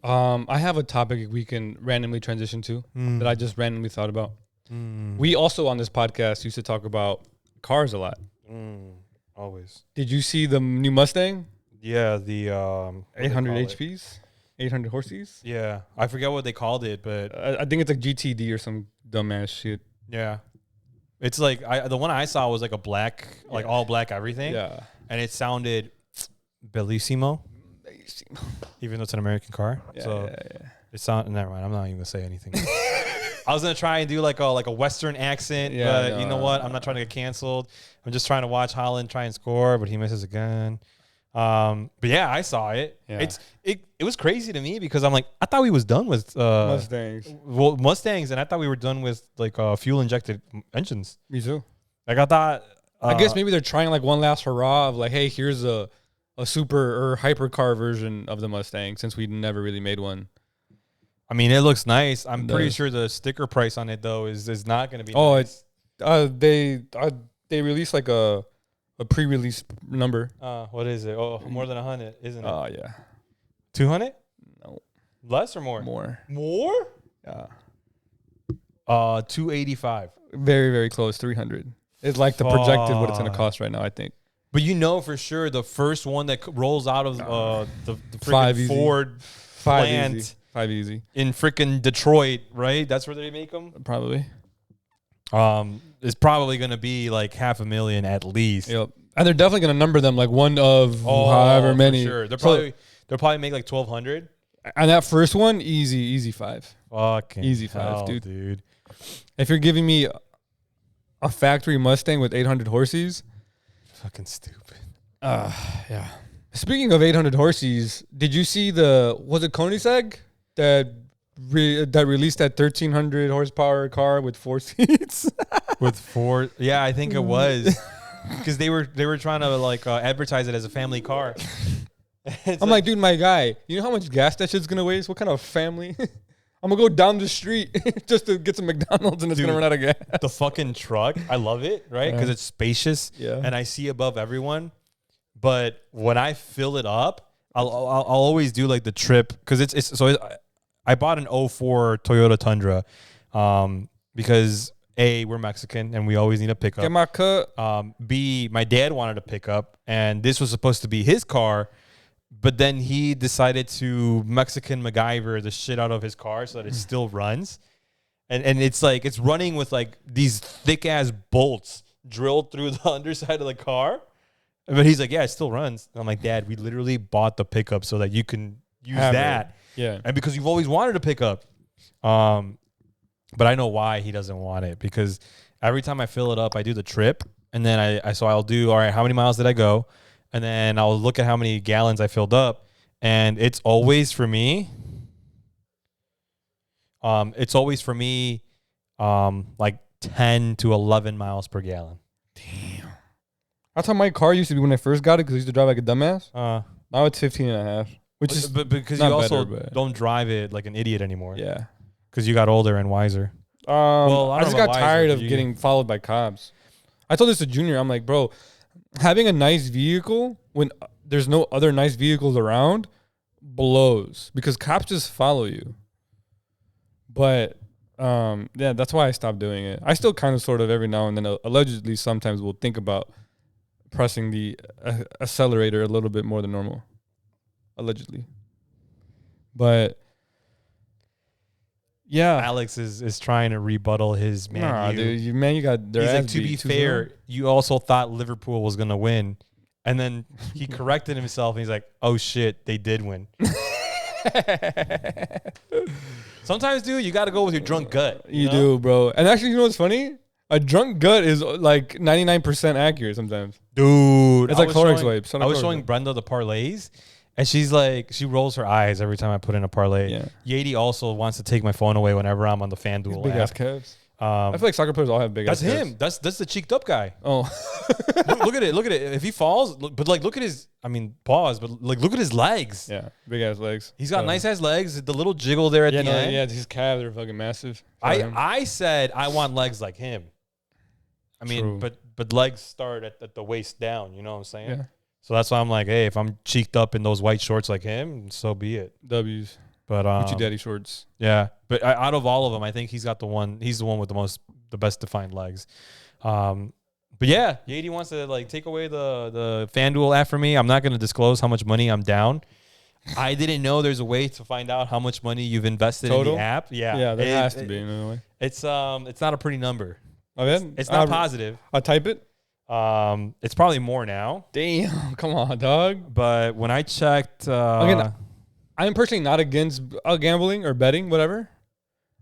I have a topic we can randomly transition to that I just randomly thought about. We also on this podcast used to talk about cars a lot. Always. Did you see the new Mustang? Yeah, the 800 HPs, 800 horses. Yeah, I forget what they called it, but I think it's like GTD or some dumbass shit. Yeah, it's like the one I saw was like a black, like all black everything. Yeah, and it sounded bellissimo, even though it's an American car. Yeah, so it sounded. Never mind. I'm not even gonna say anything. I was gonna try and do like a Western accent, but you know what? I'm not trying to get canceled. I'm just trying to watch Holland try and score, but he misses again. But yeah, I saw it. Yeah. It was crazy to me because I'm like, I thought we was done with Mustangs. Well, Mustangs, and I thought we were done with like fuel injected engines. Me too. Like I thought. I guess maybe they're trying like one last hurrah of like, hey, here's a super or hypercar version of the Mustang, since we never really made one. I mean, it looks nice. I'm pretty sure the sticker price on it though is not going to be. Nice. They released like a pre-release number. What is it? Oh, more than 100, isn't it? Oh yeah. 200? No. Less or more? More? Yeah. 285. Very, very close. 300. It's like the projected what it's going to cost right now, I think. But you know for sure the first one that rolls out of the freaking Ford plant. 5 easy. In freaking Detroit, right? That's where they make them? Probably. Is probably going to be like $500,000 at least. Yep. And they're definitely going to number them like one of however many. For sure. They'll probably make like 1,200. And that first one, easy 5. Fucking easy hell, 5, dude. If you're giving me a factory Mustang with 800 horses, fucking stupid. Yeah. Speaking of 800 horses, did you see was it Koenigsegg that released that 1,300 horsepower car with 4 seats? With 4, yeah, I think it was, because they were trying to like advertise it as a family car. I'm like, dude, my guy, you know how much gas that shit's gonna waste? What kind of family? I'm gonna go down the street just to get some McDonald's, and it's gonna run out of gas. The fucking truck, I love it, right? Because it's spacious, and I see above everyone. But when I fill it up, I'll always do like the trip, because I bought an 04 Toyota Tundra, because A, we're Mexican and we always need a pickup. Get my cut. B, my dad wanted a pickup, and this was supposed to be his car, but then he decided to Mexican MacGyver the shit out of his car so that it still runs. And it's like, it's running with like these thick ass bolts drilled through the underside of the car. But he's like, yeah, it still runs. I'm like, Dad, we literally bought the pickup so that you can use that. Yeah. And because you've always wanted a pickup. But I know why he doesn't want it, because every time I fill it up, I do the trip. And then I'll do, all right, how many miles did I go? And then I'll look at how many gallons I filled up. And it's always for me. Like 10 to 11 miles per gallon. Damn. That's how my car used to be when I first got it, because I used to drive like a dumbass. Now it's 15 and a half, which is but because you also don't drive it like an idiot anymore. Yeah. Because you got older and wiser. Well, I just got tired of getting followed by cops. I told this to Junior. I'm like, bro, having a nice vehicle when there's no other nice vehicles around blows, because cops just follow you. But yeah, that's why I stopped doing it. I still kind of sort of every now and then allegedly sometimes will think about pressing the accelerator a little bit more than normal. Allegedly. But yeah, Alex is trying to rebuttal his man. Nah, dude, you got their He's ass like, to be fair, you also thought Liverpool was gonna win. And then he corrected himself and he's like, oh shit, they did win. Sometimes, dude, you got to go with your drunk gut. You do, bro. And actually, you know what's funny? A drunk gut is like 99% accurate sometimes. Dude. It's like Clorox wipes. I was showing Brenda the parlays, and she's like, she rolls her eyes every time I put in a parlay. Yeah. Yadi also wants to take my phone away whenever I'm on the FanDuel big ass app. calves. I feel like soccer players all have big ass calves. That's him. That's the cheeked up guy. Oh. look at it. Look at it. If he falls, but like, look at his, I mean, pause, but like, look at his legs. Yeah. Big ass legs. He's got nice ass legs. The little jiggle there at the end. Yeah, his calves are fucking massive. I said I want legs like him. I mean, True. but legs start at the waist down. You know what I'm saying? Yeah. So that's why I'm like, hey, if I'm cheeked up in those white shorts like him, so be it. W's. But Gucci daddy shorts. Yeah, but out of all of them, I think he's the one with the best defined legs. But yeah, Yadi wants to like take away the FanDuel app for me. I'm not going to disclose how much money I'm down. I didn't know there's a way to find out how much money you've invested in the app. Yeah, there has to be in a way. It's not a pretty number. Oh, yeah? It's not positive. I'll type it. It's probably more now. Damn, come on, dog. But when I checked, again, I'm personally not against gambling or betting, whatever.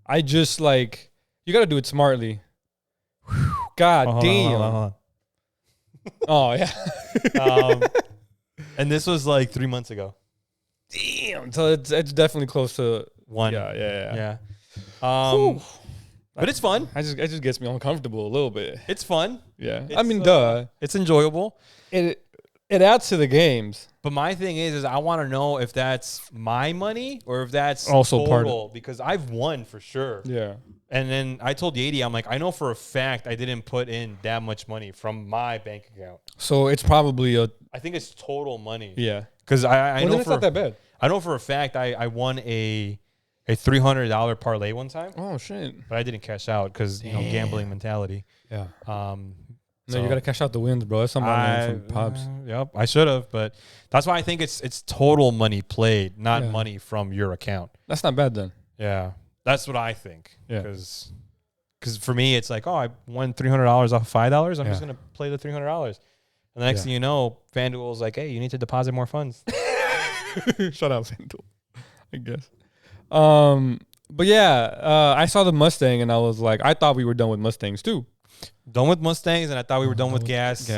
I just like, you got to do it smartly. God damn. Hold on. Oh yeah. And this was like 3 months ago. Damn. So it's definitely close to one. Yeah. But it's fun. It just gets me uncomfortable a little bit. It's fun. Yeah. I mean, duh. It's enjoyable. It adds to the games. But my thing is I want to know if that's my money or if that's also total, part of, because I've won for sure. Yeah. And then I told Yadi, I'm like, I know for a fact I didn't put in that much money from my bank account. So it's probably I think it's total money. Yeah. Because I know it's not that bad. I know for a fact I won a $300 parlay one time. Oh shit! But I didn't cash out because gambling mentality. Yeah. So you gotta cash out the wins, bro. That's something I learned from Pops. Yep, I should have, but that's why I think it's total money played, not money from your account. That's not bad then. Yeah, that's what I think. Yeah. Because for me, it's like, oh, I won $300 off $5. I'm just gonna play the $300. And the next thing you know, FanDuel's like, hey, you need to deposit more funds. Shut up, FanDuel. I guess. But yeah, I saw the Mustang and I was like, I thought we were done with Mustangs too. Done with Mustangs, and I thought we were done with gas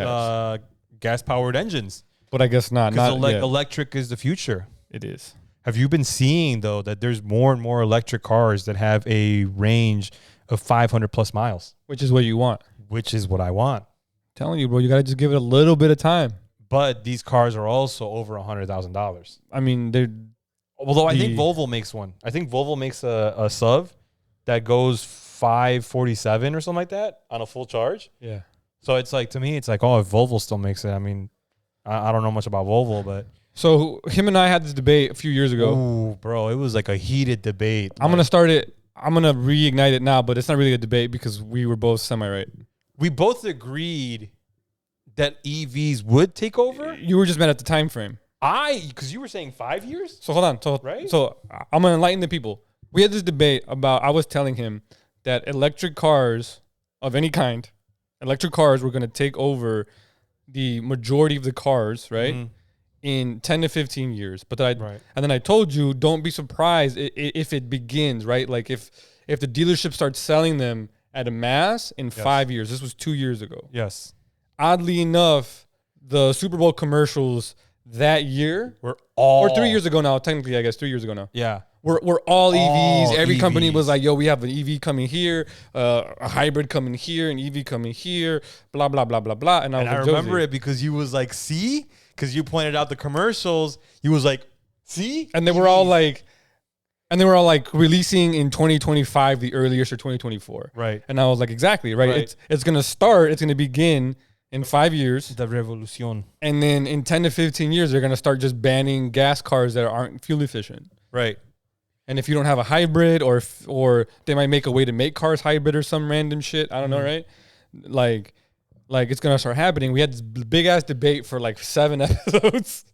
powered engines. But I guess not. Because electric is the future. It is. Have you been seeing though that there's more and more electric cars that have a range of 500 plus miles? Which is what you want. Which is what I want. I'm telling you, bro, you gotta just give it a little bit of time. But these cars are also over $100,000. I mean, they're. Although I think Volvo makes one. I think Volvo makes a SUV that goes 547 or something like that on a full charge. Yeah. So it's like, to me, it's like, oh, if Volvo still makes it. I mean, I don't know much about Volvo, but. So him and I had this debate a few years ago. Ooh, bro, it was like a heated debate. I'm going to start it. I'm going to reignite it now, but it's not really a debate because we were both semi-right. We both agreed that EVs would take over. You were just mad at the time frame. Because you were saying 5 years. So hold on. So I'm gonna enlighten the people. We had this debate about. I was telling him that electric cars of any kind, electric cars were gonna take over the majority of the cars, right? Mm-hmm. In 10 to 15 years. But then Right. and then I told you, don't be surprised if it begins, right? Like if the dealership starts selling them at a mass in 5 years. This was 2 years ago. Yes. Oddly enough, the Super Bowl commercials that year We're all or 3 years ago now, technically, I guess 3 years ago now. Yeah. We're all EVs. Every company EVs. was like, yo, we have an EV coming here, a hybrid coming here, an EV coming here, blah, blah, blah, blah, blah. And I was And I like, remember Josie. it because you was like, see? Because you pointed out the commercials. You was like, see? And they were all like, releasing in 2025, the earliest, or 2024. Right. And I was like, exactly, right? Right. It's going to start, it's going to begin in 5 years. The revolution. And then in 10 to 15 years, they're going to start just banning gas cars that aren't fuel efficient. Right. And if you don't have a hybrid, or they might make a way to make cars hybrid or some random shit. I don't know, right? Like it's going to start happening. We had this big ass debate for like 7 episodes.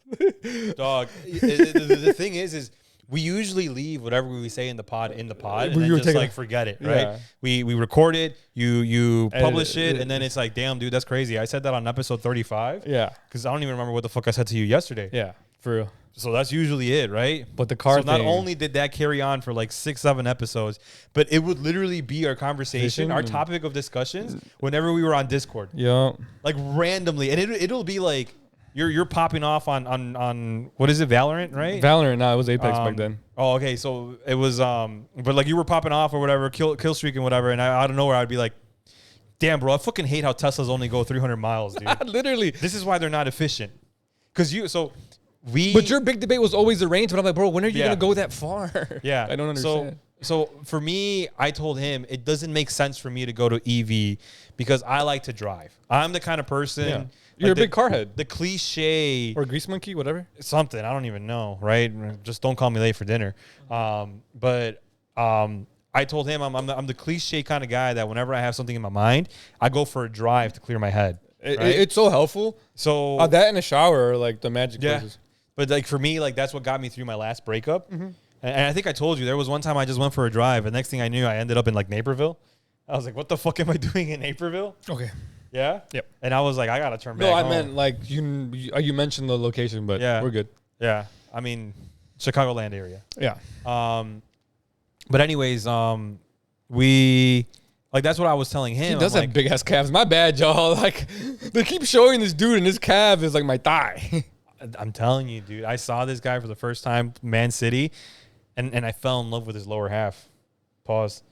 Dog. The thing is we usually leave whatever we say in the pod and then just like forget it, right? Yeah. We record it, you publish Edit it, and then it's like, damn, dude, that's crazy. I said that on episode 35. Yeah. Because I don't even remember what the fuck I said to you yesterday. Yeah, for real. So that's usually it, right? But the car So not thing, only did that carry on for like 6-7 episodes, but it would literally be our conversation, our topic of discussions whenever we were on Discord. yeah, Like randomly. And it'll be like you're popping off on what is it, Valorant, right? Valorant. No, it was Apex back then. Oh, okay. So it was but like you were popping off or whatever, kill streak and whatever, and out of nowhere I'd be like, damn, bro, I fucking hate how Teslas only go 300 miles, dude. Literally. This is why they're not efficient. But your big debate was always the range. But I'm like, bro, when are you Yeah. gonna go that far? Yeah. I don't understand. So for me, I told him it doesn't make sense for me to go to EV because I like to drive. I'm the kind of person. Yeah. You're a big car head. The cliche Or grease monkey, whatever. something, I don't even know, right? Just don't call me late for dinner. But I told him I'm the cliche kind of guy that whenever I have something in my mind, I go for a drive to clear my head. Right? It's so helpful. So That in a shower are like the magic yeah. places. But like for me, like that's what got me through my last breakup. And I think I told you there was one time I just went for a drive, and next thing I knew, I ended up in like Naperville. I was like, "What the fuck am I doing in Naperville?" Okay. Yeah. Yep. And I was like, "I gotta turn back." No, I home. meant like you mentioned the location, but Yeah. we're good. Yeah. I mean, Chicagoland area. Yeah. But anyways, we like that's what I was telling him. He does I'm have like, big ass calves. My bad, y'all. Like they keep showing this dude, and his calf is like my thigh. I'm telling you, dude. I saw this guy for the first time, Man City, and I fell in love with his lower half. Pause.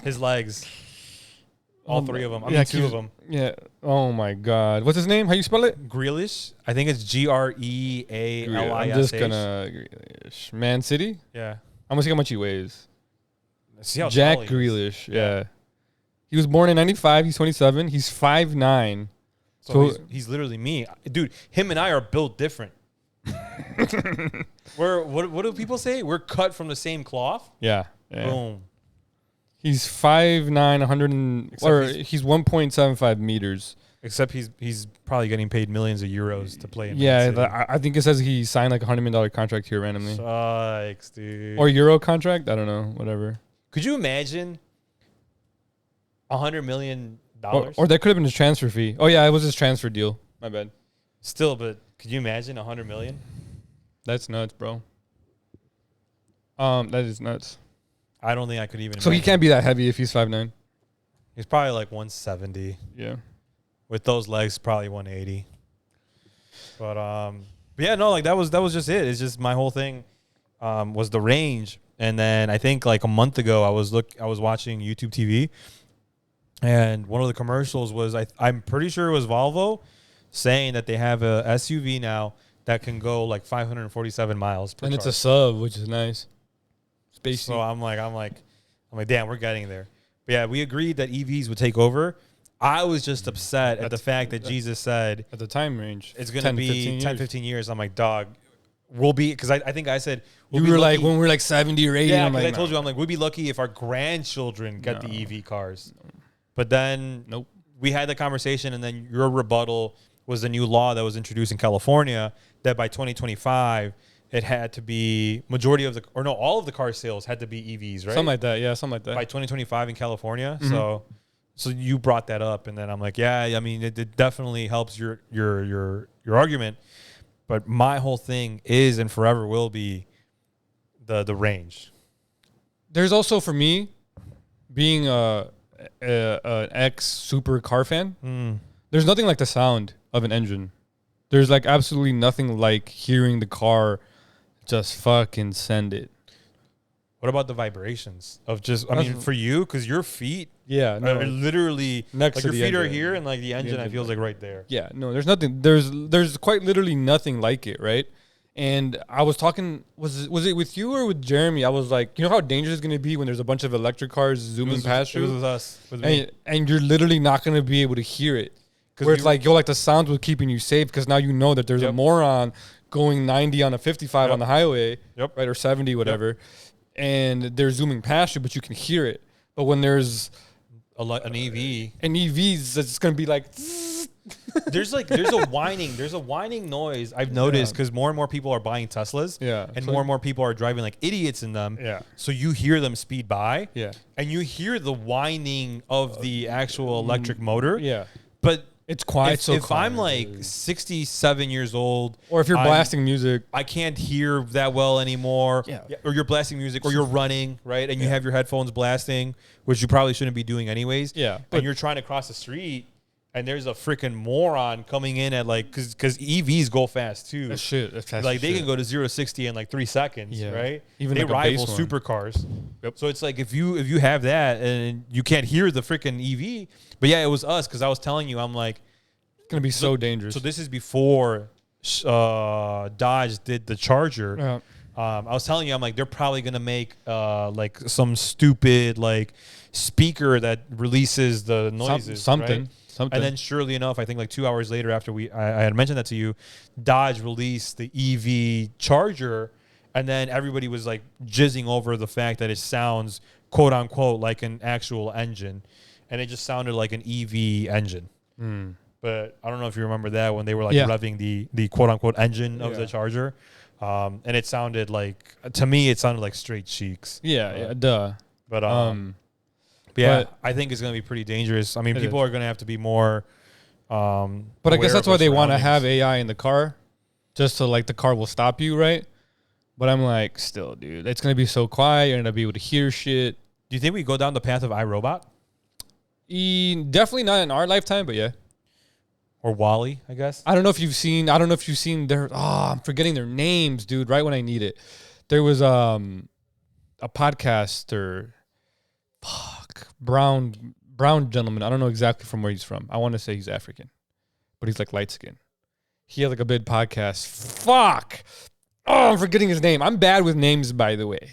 His legs. All three of them. I mean, two of them. Yeah. Oh my God. What's his name? How you spell it? Grealish. I think it's Grealish. I'm just gonna Man City. Yeah. I'm gonna see how much he weighs. See how Jack tall he is. Grealish. Yeah. He was born in '95. He's 27. He's 5'9". So he's literally me, dude. Him and I are built different. What do people say? We're cut from the same cloth. Yeah. Boom. He's 5'9", 100, or Except he's 1.75 meters. Except he's probably getting paid millions of euros to play in Man Yeah, City. I think it says he signed like $100 million contract here randomly. Sucks, dude. Or Euro contract. I don't know. Whatever. Could you imagine $100 million? Or that could have been his transfer fee. Oh yeah, it was his transfer deal. My bad. Still, but could you imagine $100 million? That's nuts, bro. That is nuts. I don't think I could even. So he imagine. can't be that heavy if he's 5'9". He's probably like 170. Yeah. With those legs, probably 180. But yeah, no, like that was just it. It's just my whole thing was the range. And then I think like a month ago I was watching YouTube TV, and one of the commercials was I'm pretty sure it was Volvo saying that they have a SUV now that can go like 547 miles per And charge. it's a sub, which is nice. Spacey. So I'm like, damn, we're getting there. But yeah, we agreed that EVs would take over. I was just upset at the fact that Jesus said at the time range, it's going to be 10, 15 years. I'm like, dog, we'll be, because I think I said, we'll you be were lucky. like, when we're like 70 or 80. Yeah, I'm because like, I told you, I'm like, we'd be lucky if our grandchildren got the EV cars. But then Nope. we had the conversation, and then your rebuttal was the new law that was introduced in California that by 2025 it had to be all of the car sales had to be EVs, right? Something like that. Yeah, something like that. By 2025 in California. So you brought that up, and then I'm like, yeah, I mean, it definitely helps your argument. But my whole thing is and forever will be the range. There's also, for me, being an ex super car fan, there's nothing like the sound of an engine. There's like absolutely nothing like hearing the car just fucking send it. What about the vibrations of just, I mean, for you, because your feet are literally, next like to your the feet are engine. here, and like the engine, I feels like right there. Yeah, no, there's nothing. There's quite literally nothing like it, right? And I was talking, was it with you or with Jeremy? I was like, you know how dangerous it's going to be when there's a bunch of electric cars zooming past you? It was with us. With me. And you're literally not going to be able to hear it. Where it's like, the sounds were keeping you safe because now you know that there's a moron going 90 on a 55 on the highway, right, or 70, whatever, and they're zooming past you, but you can hear it. But when there's an EV, it's going to be like... there's a whining noise I've noticed because more and more people are buying Teslas, and more and more people are driving like idiots in them. So you hear them speed by, and you hear the whining of the actual electric motor. But it's quiet. If I'm like 67 years old, or if you're blasting music, I can't hear that well anymore. Or you're blasting music, or you're running, right? And you have your headphones blasting, which you probably shouldn't be doing anyways. And you're trying to cross the street, and there's a freaking moron coming in at like, because EVs go fast too. That's fast. Like they can go to 0-60 in like 3 seconds, right? Even they like rival supercars. So it's like if you have that and you can't hear the freaking EV, but yeah, it was us because I was telling you, I'm like, it's gonna be so dangerous. So this is before Dodge did the Charger. I was telling you, I'm like, they're probably gonna make like some stupid like speaker that releases the noises, something. Right? And then surely enough, I think like 2 hours later after I had mentioned that to you, Dodge released the EV Charger, and then everybody was like jizzing over the fact that it sounds quote unquote like an actual engine, and it just sounded like an EV engine. But I don't know if you remember that when they were like revving the quote unquote engine of the Charger, and it sounded like, to me, it sounded like straight cheeks. But I think it's going to be pretty dangerous. I mean, people are going to have to be more. But I guess that's why they want to have AI in the car, just so like the car will stop you, right? But I'm like, still, dude, it's going to be so quiet. You're going to be able to hear shit. Do you think we go down the path of iRobot? Definitely not in our lifetime, but yeah. Or Wall-E, I guess. I don't know if you've seen their. I'm forgetting their names, dude. Right when I need it, there was a podcaster. Brown gentleman. I don't know exactly from where he's from. I want to say he's African, but he's like light skinned. He had like a big podcast. I'm forgetting his name. I'm bad with names, by the way.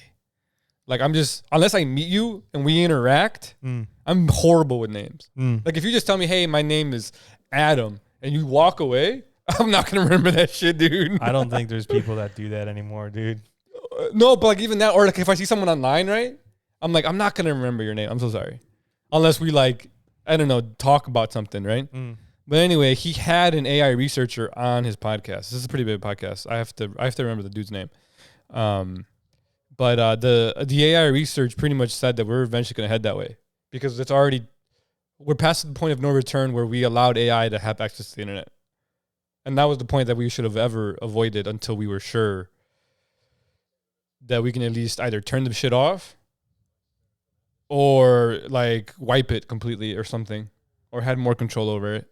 Like unless I meet you and we interact, I'm horrible with names. Like if you just tell me, hey, my name is Adam, and you walk away, I'm not going to remember that shit, dude. I don't think there's people that do that anymore, dude. No, but like even that, or like if I see someone online, right? I'm like, I'm not going to remember your name. I'm so sorry. Unless we like, I don't know, talk about something, right? But anyway, he had an AI researcher on his podcast. This is a pretty big podcast. I have to remember the dude's name. But the AI research pretty much said that we're eventually going to head that way because we're past the point of no return where we allowed AI to have access to the internet. And that was the point that we should have ever avoided until we were sure that we can at least either turn the shit off or like wipe it completely or something, or had more control over it.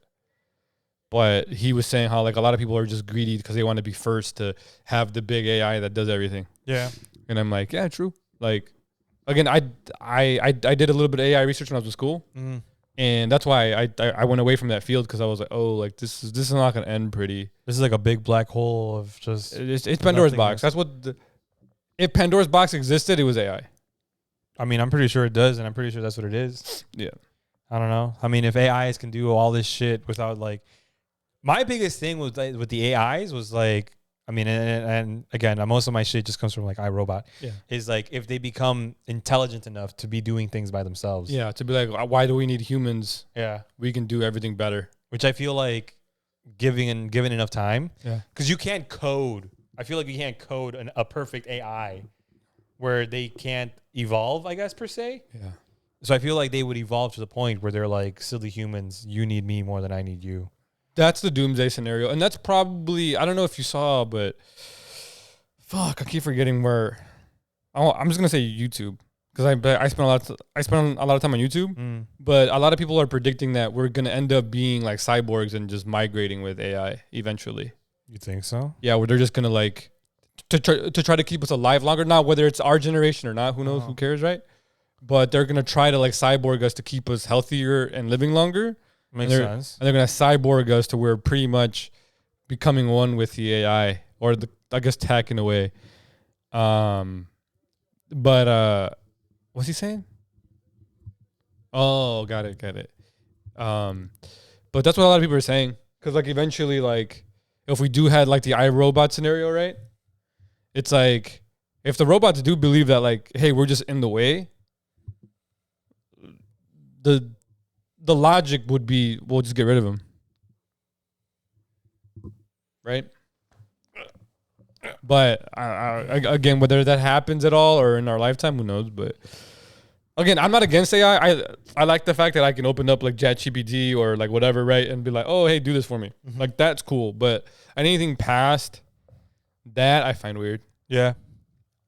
But he was saying how like a lot of people are just greedy because they want to be first to have the big AI that does everything. Yeah. And I'm like, yeah, true. Like, again, I did a little bit of AI research when I was in school, and that's why I went away from that field because I was like, oh, like this is not gonna end pretty. This is like a big black hole of just. It's Pandora's box. That's what. If Pandora's box existed, it was AI. I mean, I'm pretty sure it does, and I'm pretty sure that's what it is. Yeah. I don't know. I mean, if AIs can do all this shit without like, my biggest thing with the AIs was like, I mean, and again, most of my shit just comes from like iRobot. Yeah. Is like if they become intelligent enough to be doing things by themselves. Yeah. To be like, why do we need humans? Yeah. We can do everything better. Which I feel like given enough time. Yeah. Because you can't code. I feel like you can't code a perfect AI where they can't evolve, I guess, per se. Yeah. So I feel like they would evolve to the point where they're like, silly humans, you need me more than I need you. That's the doomsday scenario. And that's probably, I don't know if you saw, but fuck, I keep forgetting where. I'm just going to say YouTube. Because I spent a lot of time on YouTube, but a lot of people are predicting that we're gonna end up being like cyborgs and just migrating with AI eventually. You think so? Yeah, where they're just gonna like to try to keep us alive longer. Not whether it's our generation or not, who knows? Who cares, right? But they're gonna try to like cyborg us to keep us healthier and living longer. Makes sense. And they're gonna cyborg us to where pretty much becoming one with the AI or I guess tech in a way. What's he saying? Oh, got it. But that's what a lot of people are saying. Because, like, eventually, like, if we do have, like, the iRobot scenario, right? It's like, if the robots do believe that, like, hey, we're just in the way, the logic would be, we'll just get rid of them. Right? But again, whether that happens at all or in our lifetime, who knows? But again, I'm not against AI. I like the fact that I can open up like ChatGPT or like whatever, right, and be like, oh, hey, do this for me. Like that's cool. But anything past that, I find weird. Yeah,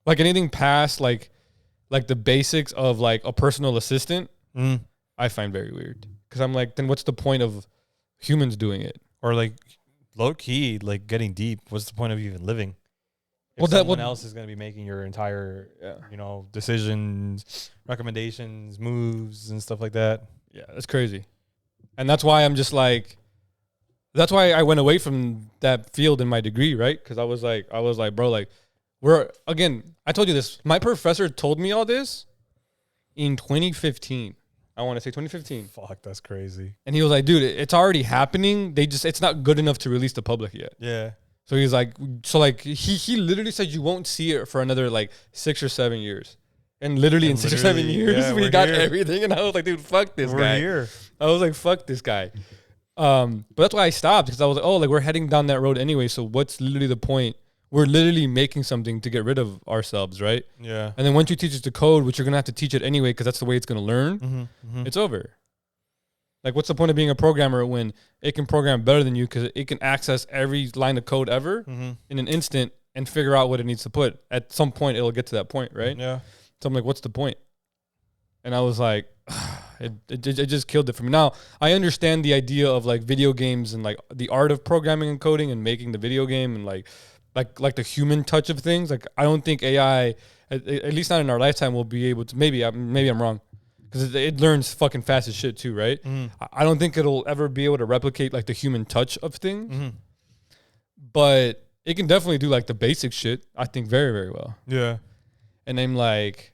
like anything past like the basics of like a personal assistant, I find very weird. Because I'm like, then what's the point of humans doing it? Or like low key, like getting deep. What's the point of even living? If Well, someone else is going to be making your entire, decisions, recommendations, moves, and stuff like that. Yeah, that's crazy. And that's why I'm just like, that's why I went away from that field in my degree, right? Because I was like, bro, like, I told you this. My professor told me all this in 2015. I want to say 2015. Fuck, that's crazy. And he was like, dude, it's already happening. It's not good enough to release to public yet. Yeah. So he's like, he literally said you won't see it for another like 6 or 7 years. And literally in 6 or 7 years, we got everything. And I was like, dude, fuck this guy. We're here. I was like, fuck this guy. But that's why I stopped, because I was like, oh, like we're heading down that road anyway. So what's literally the point? We're literally making something to get rid of ourselves, right? Yeah. And then once you teach it to code, which you're going to have to teach it anyway, because that's the way it's going to learn, it's over. Like, what's the point of being a programmer when it can program better than you because it can access every line of code ever in an instant and figure out what it needs to put? At some point, it'll get to that point, right? Yeah. So I'm like, what's the point? And I was like, it just killed it for me. Now, I understand the idea of, like, video games and, like, the art of programming and coding and making the video game and, like the human touch of things. Like, I don't think AI, at least not in our lifetime, will be able to. Maybe I'm wrong. Because it learns fucking fast as shit too, right? I don't think it'll ever be able to replicate like the human touch of things, but it can definitely do like the basic shit, I think, very, very well. Yeah. And I'm like,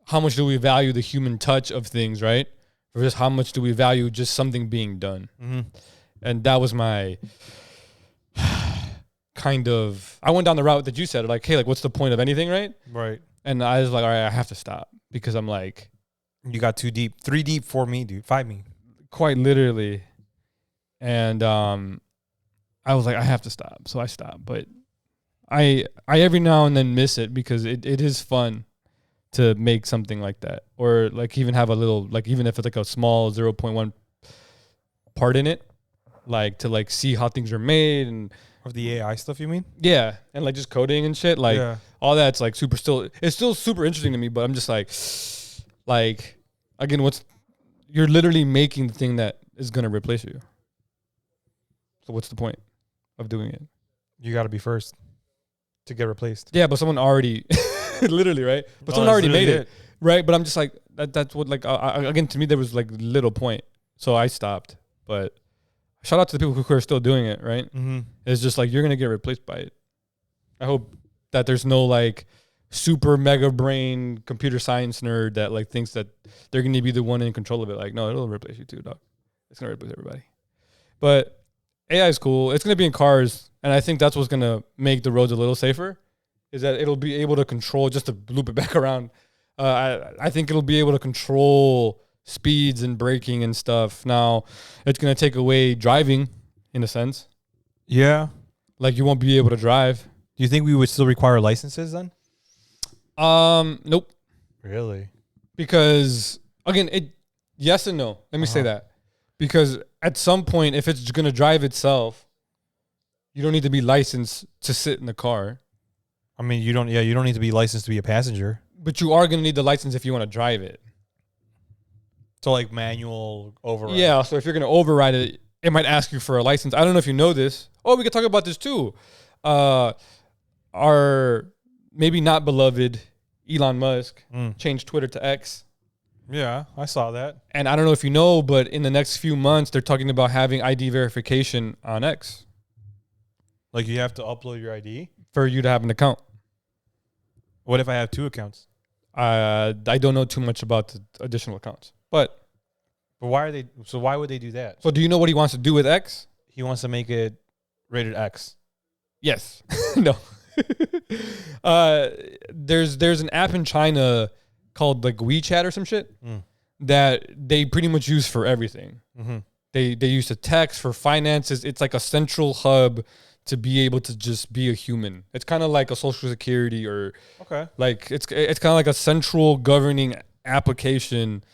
how much do we value the human touch of things, right? Versus how much do we value just something being done? And that was my kind of, I went down the route that you said, like, hey, like, what's the point of anything, right? Right. And I was like, all right, I have to stop, because I'm like, you got 2 deep, 3 deep, 4 me, dude, 5 me. Quite literally. And I was like, I have to stop. So I stopped. But I every now and then miss it, because it is fun to make something like that. Or like even have a little, like even if it's like a small 0.1 part in it, like to like see how things are made and Of the AI stuff, you mean? yeah, and like just coding and shit, like all that's like it's still super interesting to me, but I'm just like again, you're literally making the thing that is gonna replace you. So what's the point of doing it? You got to be first to get replaced. Yeah, but someone already, literally, right? But someone already made it, right? But I'm just like that's what like again, to me there was like little point, so I stopped. But shout out to the people who are still doing it, right? It's just like you're gonna get replaced by it. I hope that there's no like super mega brain computer science nerd that like thinks that they're gonna be the one in control of it. Like, no, it'll replace you too, dog. It's gonna replace everybody. But AI is cool. It's gonna be in cars, and I think that's what's gonna make the roads a little safer. Is that it'll be able to control, just to loop it back around. I think it'll be able to control speeds and braking and stuff. Now, it's gonna take away driving in a sense, Yeah. Like you won't be able to drive. Do you think we would still require licenses then? Nope. Really? Because again, yes and no. Let me say that. Because at some point, if it's going to drive itself, you don't need to be licensed to sit in the car. I mean, you don't need to be licensed to be a passenger. But you are going to need the license if you want to drive it. So like manual override. Yeah, so if you're going to override it, it might ask you for a license. I don't know if you know this. Oh, we could talk about this too. Our maybe not beloved Elon Musk changed Twitter to X. Yeah, I saw that. And I don't know if you know, but in the next few months, they're talking about having ID verification on X. Like you have to upload your ID? For you to have an account. What if I have 2 accounts? I don't know too much about the additional accounts. But why would they do that? So do you know what he wants to do with X? He wants to make it rated X. Yes. No. There's an app in China called like WeChat or some shit that they pretty much use for everything. Mm-hmm. They use to text for finances. It's like a central hub to be able to just be a human. It's kind of like a social security or like it's kind of like a central governing application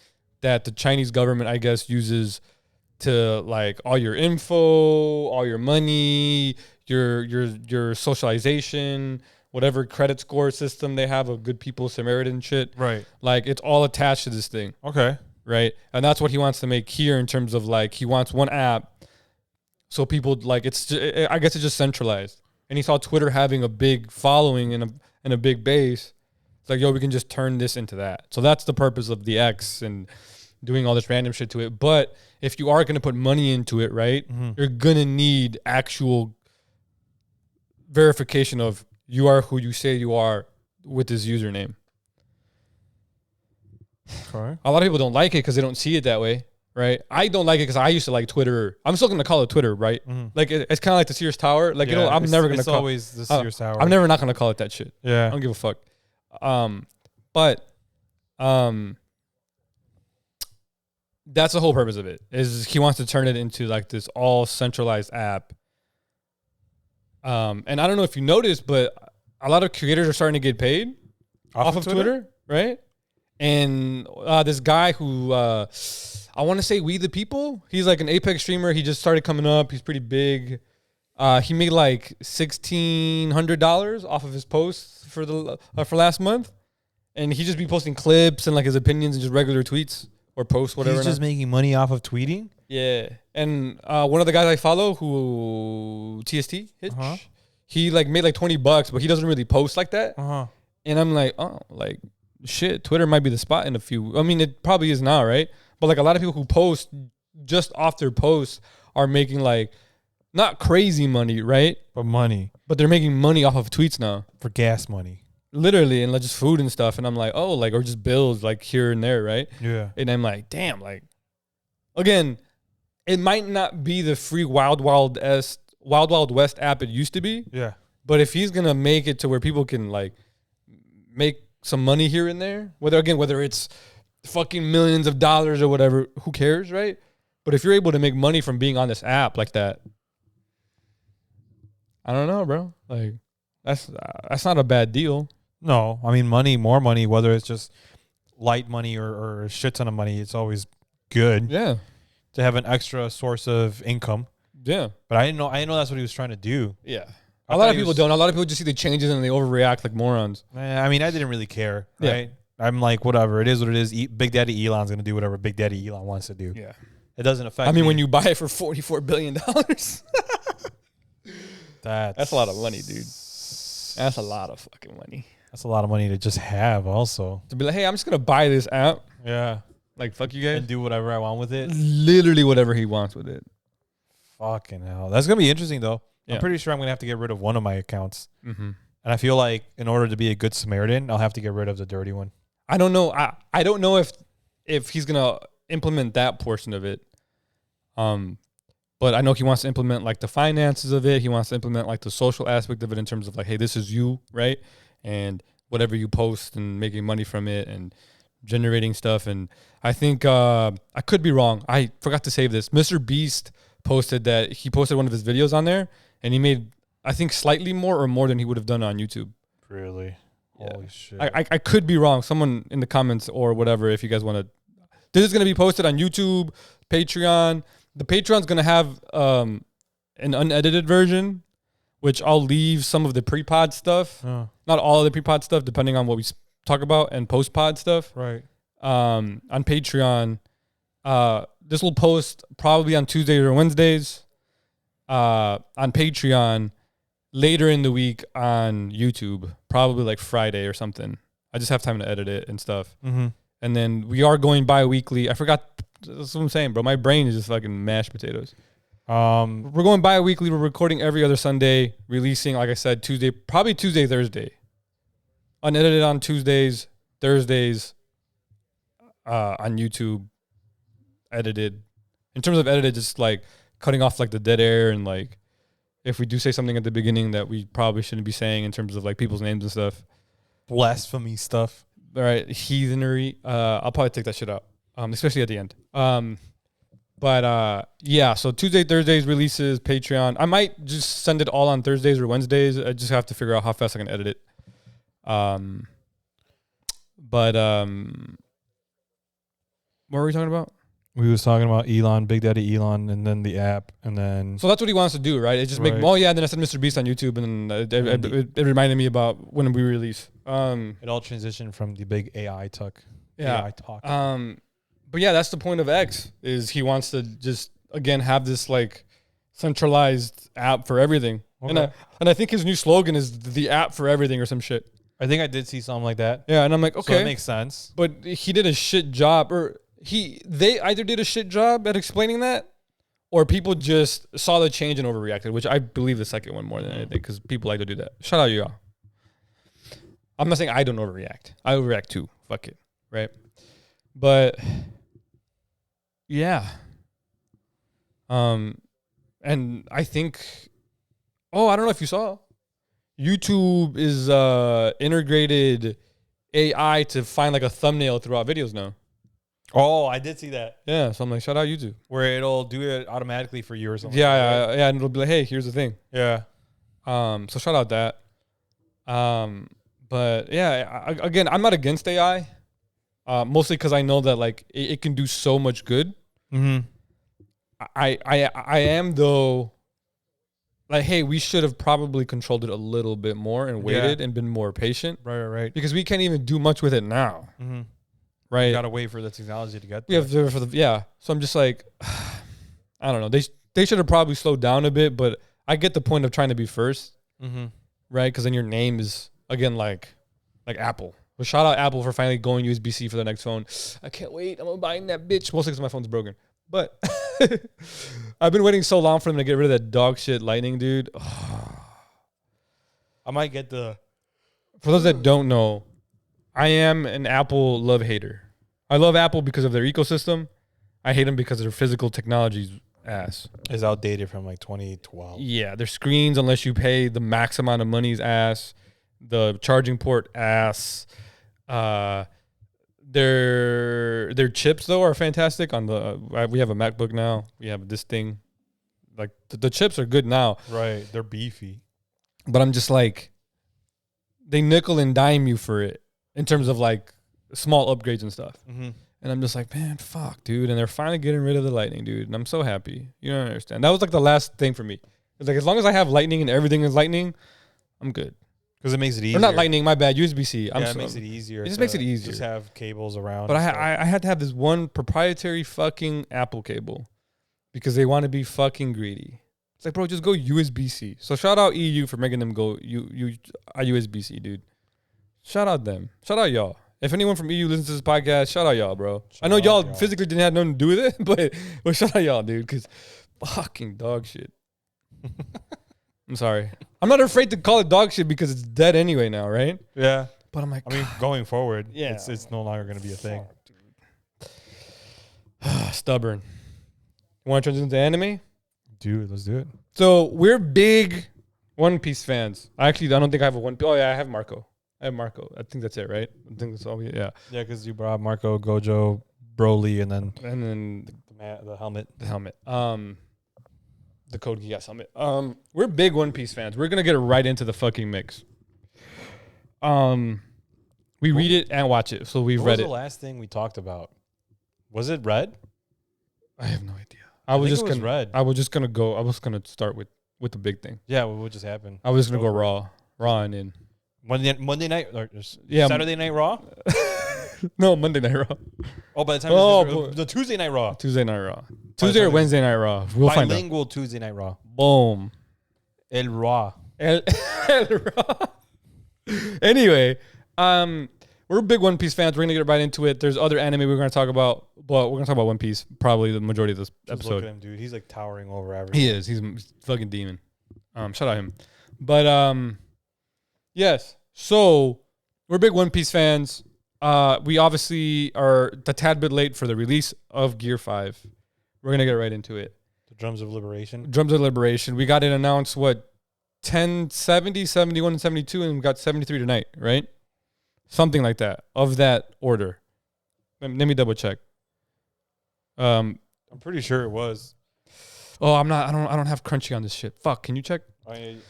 that the Chinese government, I guess, uses to like all your info, all your money, your socialization, whatever credit score system they have of good people, Samaritan shit. Right. Like it's all attached to this thing. Okay. Right. And that's what he wants to make here in terms of like he wants one app. So people like I guess it's just centralized. And he saw Twitter having a big following and a big base. It's like, yo, we can just turn this into that. So that's the purpose of the X and doing all this random shit to it. But if you are going to put money into it, right, you're going to need actual verification of you are who you say you are with this username. Okay. A lot of people don't like it because they don't see it that way. Right, I don't like it because I used to like Twitter. I'm still gonna call it Twitter, right? Like it's kind of like the Sears Tower. Like I'm never gonna. It's always the Sears Tower. I'm never not gonna call it that shit. Yeah, I don't give a fuck. But that's the whole purpose of it. Is he wants to turn it into like this all centralized app. And I don't know if you noticed, but a lot of creators are starting to get paid off of Twitter, right? And this guy who. I want to say We the People. He's like an Apex streamer. He just started coming up. He's pretty big. He made like $1,600 off of his posts for last month, and he just be posting clips and like his opinions and just regular tweets or posts, whatever. He's just making money off of tweeting. Yeah, and one of the guys I follow who TST Hitch, he like made like $20, but he doesn't really post like that. And I'm like, oh, like shit, Twitter might be the spot in a few. I mean, it probably is now, right? But like a lot of people who post just off their posts are making like not crazy money, right? But they're making money off of tweets now. For gas money. Literally, and like just food and stuff. And I'm like, oh, like, or just bills like here and there, right? Yeah. And I'm like, damn, like, again, it might not be the free Wild Wild West app it used to be. Yeah. But if he's gonna make it to where people can like make some money here and there, whether it's fucking millions of dollars or whatever, who cares, right? But if you're able to make money from being on this app like that, I don't know, bro. Like that's not a bad deal. No, I mean more money, whether it's just light money or a shit ton of money, it's always good. Yeah, to have an extra source of income. Yeah, but I didn't know that's what he was trying to do. Yeah, a lot of people don't. A lot of people just see the changes and they overreact like morons. I mean, I didn't really care. Right. Yeah. I'm like, whatever. It is what it is. Big Daddy Elon's going to do whatever Big Daddy Elon wants to do. Yeah. It doesn't affect me. When you buy it for $44 billion, that's a lot of money, dude. That's a lot of fucking money. That's a lot of money to just have also. To be like, hey, I'm just going to buy this app. Yeah. Like, fuck you guys. And do whatever I want with it. Literally whatever he wants with it. Fucking hell. That's going to be interesting, though. Yeah. I'm pretty sure I'm going to have to get rid of one of my accounts. Mm-hmm. And I feel like in order to be a good Samaritan, I'll have to get rid of the dirty one. I don't know. I don't know if he's gonna implement that portion of it. But I know he wants to implement like the finances of it. He wants to implement like the social aspect of it in terms of like, hey, this is you, right? And whatever you post and making money from it and generating stuff. And I think I could be wrong. I forgot to save this. Mr. Beast posted that he posted one of his videos on there, and he made, I think, slightly more or more than he would have done on YouTube. Really? Yeah. Holy shit. I could be wrong. Someone in the comments or whatever, if you guys want to. This is going to be posted on YouTube, Patreon. The Patreon's going to have an unedited version, which I'll leave some of the pre-pod stuff. Not all of the pre-pod stuff, depending on what we talk about, and post-pod stuff. Right. On Patreon. This will post probably on Tuesdays or Wednesdays. On Patreon, later in the week on YouTube, probably like Friday or something. I just have time to edit it and stuff. Mm-hmm. And then we are going bi-weekly. I forgot. That's what I'm saying, bro. My brain is just fucking mashed potatoes. We're going bi-weekly. We're recording every other Sunday, releasing, like I said, Tuesday, probably Tuesday, Thursday. Unedited on Tuesdays, Thursdays, on YouTube, edited. In terms of edited, just like cutting off like the dead air and like if we do say something at the beginning that we probably shouldn't be saying in terms of like people's names and stuff. Blasphemy stuff. All right, heathenry. I'll probably take that shit out, especially at the end. But yeah, so Tuesday, Thursdays releases, Patreon. I might just send it all on Thursdays or Wednesdays. I just have to figure out how fast I can edit it. But what were we talking about? We was talking about Elon, Big Daddy Elon, and then the app, and then... So that's what he wants to do, right? It just make... Oh, yeah, and then I said Mr. Beast on YouTube, and then it reminded me about when we release. It all transitioned from the big AI talk. Yeah. AI talk. But yeah, that's the point of X, is he wants to just, again, have this, like, centralized app for everything. Okay. And I think his new slogan is the app for everything or some shit. I think I did see something like that. Yeah, and I'm like, okay. So that makes sense. But he did a shit job, or... They either did a shit job at explaining that, or people just saw the change and overreacted, which I believe the second one more than anything, because people like to do that. Shout out y'all. I'm not saying I don't overreact. I overreact too. Fuck it. Right? But yeah. And I think, I don't know if you saw, YouTube is integrated AI to find like a thumbnail throughout videos now. Oh, I did see that. Yeah, so I'm like, shout out YouTube. Where it'll do it automatically for you or something. Yeah, and it'll be like, hey, here's the thing. Yeah. So shout out that. But yeah, again, I'm not against AI. Mostly because I know that like it can do so much good. Mm-hmm. I am though. Like, hey, we should have probably controlled it a little bit more and waited and been more patient. Right. Because we can't even do much with it now. Mm-hmm. Right. You gotta wait for the technology to get there. We have to, So I'm just like, I don't know. They should have probably slowed down a bit, but I get the point of trying to be first. Mm-hmm. Right? Because then your name is, again, like Apple. Well, shout out Apple for finally going USB-C for the next phone. I can't wait. I'm buying that bitch. Mostly because my phone's broken. But I've been waiting so long for them to get rid of that dog shit Lightning, dude. I might get the... For those that don't know, I am an Apple love hater. I love Apple because of their ecosystem. I hate them because their physical technology's ass. Is outdated from like 2012. Yeah, their screens, unless you pay the max amount of money, is ass. The charging port, ass. Their chips though are fantastic. On the we have a MacBook now. We have this thing. Like the chips are good now. Right, they're beefy. But I'm just like, they nickel and dime you for it. In terms of like small upgrades and stuff. Mm-hmm. And I'm just like, man, fuck, dude. And they're finally getting rid of the Lightning, dude. And I'm so happy. You don't understand. That was like the last thing for me. It's like, as long as I have Lightning and everything is Lightning, I'm good. Because it makes it easier. Or not Lightning, my bad. USB-C. It makes it easier. It just makes it easier. Just have cables around. But I had to have this one proprietary fucking Apple cable because they want to be fucking greedy. It's like, bro, just go USB-C. So shout out EU for making them go USB-C, dude. Shout out them. Shout out y'all. If anyone from EU listens to this podcast, shout out y'all, bro. I know y'all physically didn't have nothing to do with it, but shout out y'all, dude, because fucking dog shit. I'm sorry. I'm not afraid to call it dog shit because it's dead anyway now, right? Yeah. But I'm like, I mean, going forward, yeah, it's no longer going to be a thing. Stubborn. You want to transition to anime? Dude, let's do it. So we're big One Piece fans. I don't think I have a One Piece. Oh, yeah, I have Marco. I think that's it, right? I think that's all yeah. Yeah, because you brought Marco, Gojo, Broly, and then the helmet. The helmet. the Code Geass Summit. We're big One Piece fans. We're gonna get right into the fucking mix. We read it and watch it, so we've What read was it. the last thing we talked about? Was it Red? I have no idea. I was just Red. I was just gonna go. I was gonna start with the big thing. Yeah, what just happened? I was just gonna go Raw and in. Monday night or Yeah. Saturday Night Raw? No, Monday Night Raw. Oh, by the time the Tuesday Night Raw. Tuesday Night Raw. Tuesday or Wednesday Night Raw. We'll find out. Bilingual Tuesday Night Raw. Boom. El Raw. El Raw. Anyway, we're big One Piece fans. We're gonna get right into it. There's other anime we're gonna talk about, but we're gonna talk about One Piece probably the majority of this episode. Look at him, dude. He's like towering over everything. He is. He's a fucking demon. Shout out him. But yes. So we're big One Piece fans. We obviously are a tad bit late for the release of Gear 5. We're gonna get right into it. The Drums of Liberation. Drums of Liberation. We got it announced 10, 70, 71, and 72, and we got 73 tonight, right? Something like that, of that order. Let me double check. I'm pretty sure it was. Oh, I don't have Crunchy on this shit. Fuck, can you check? I'm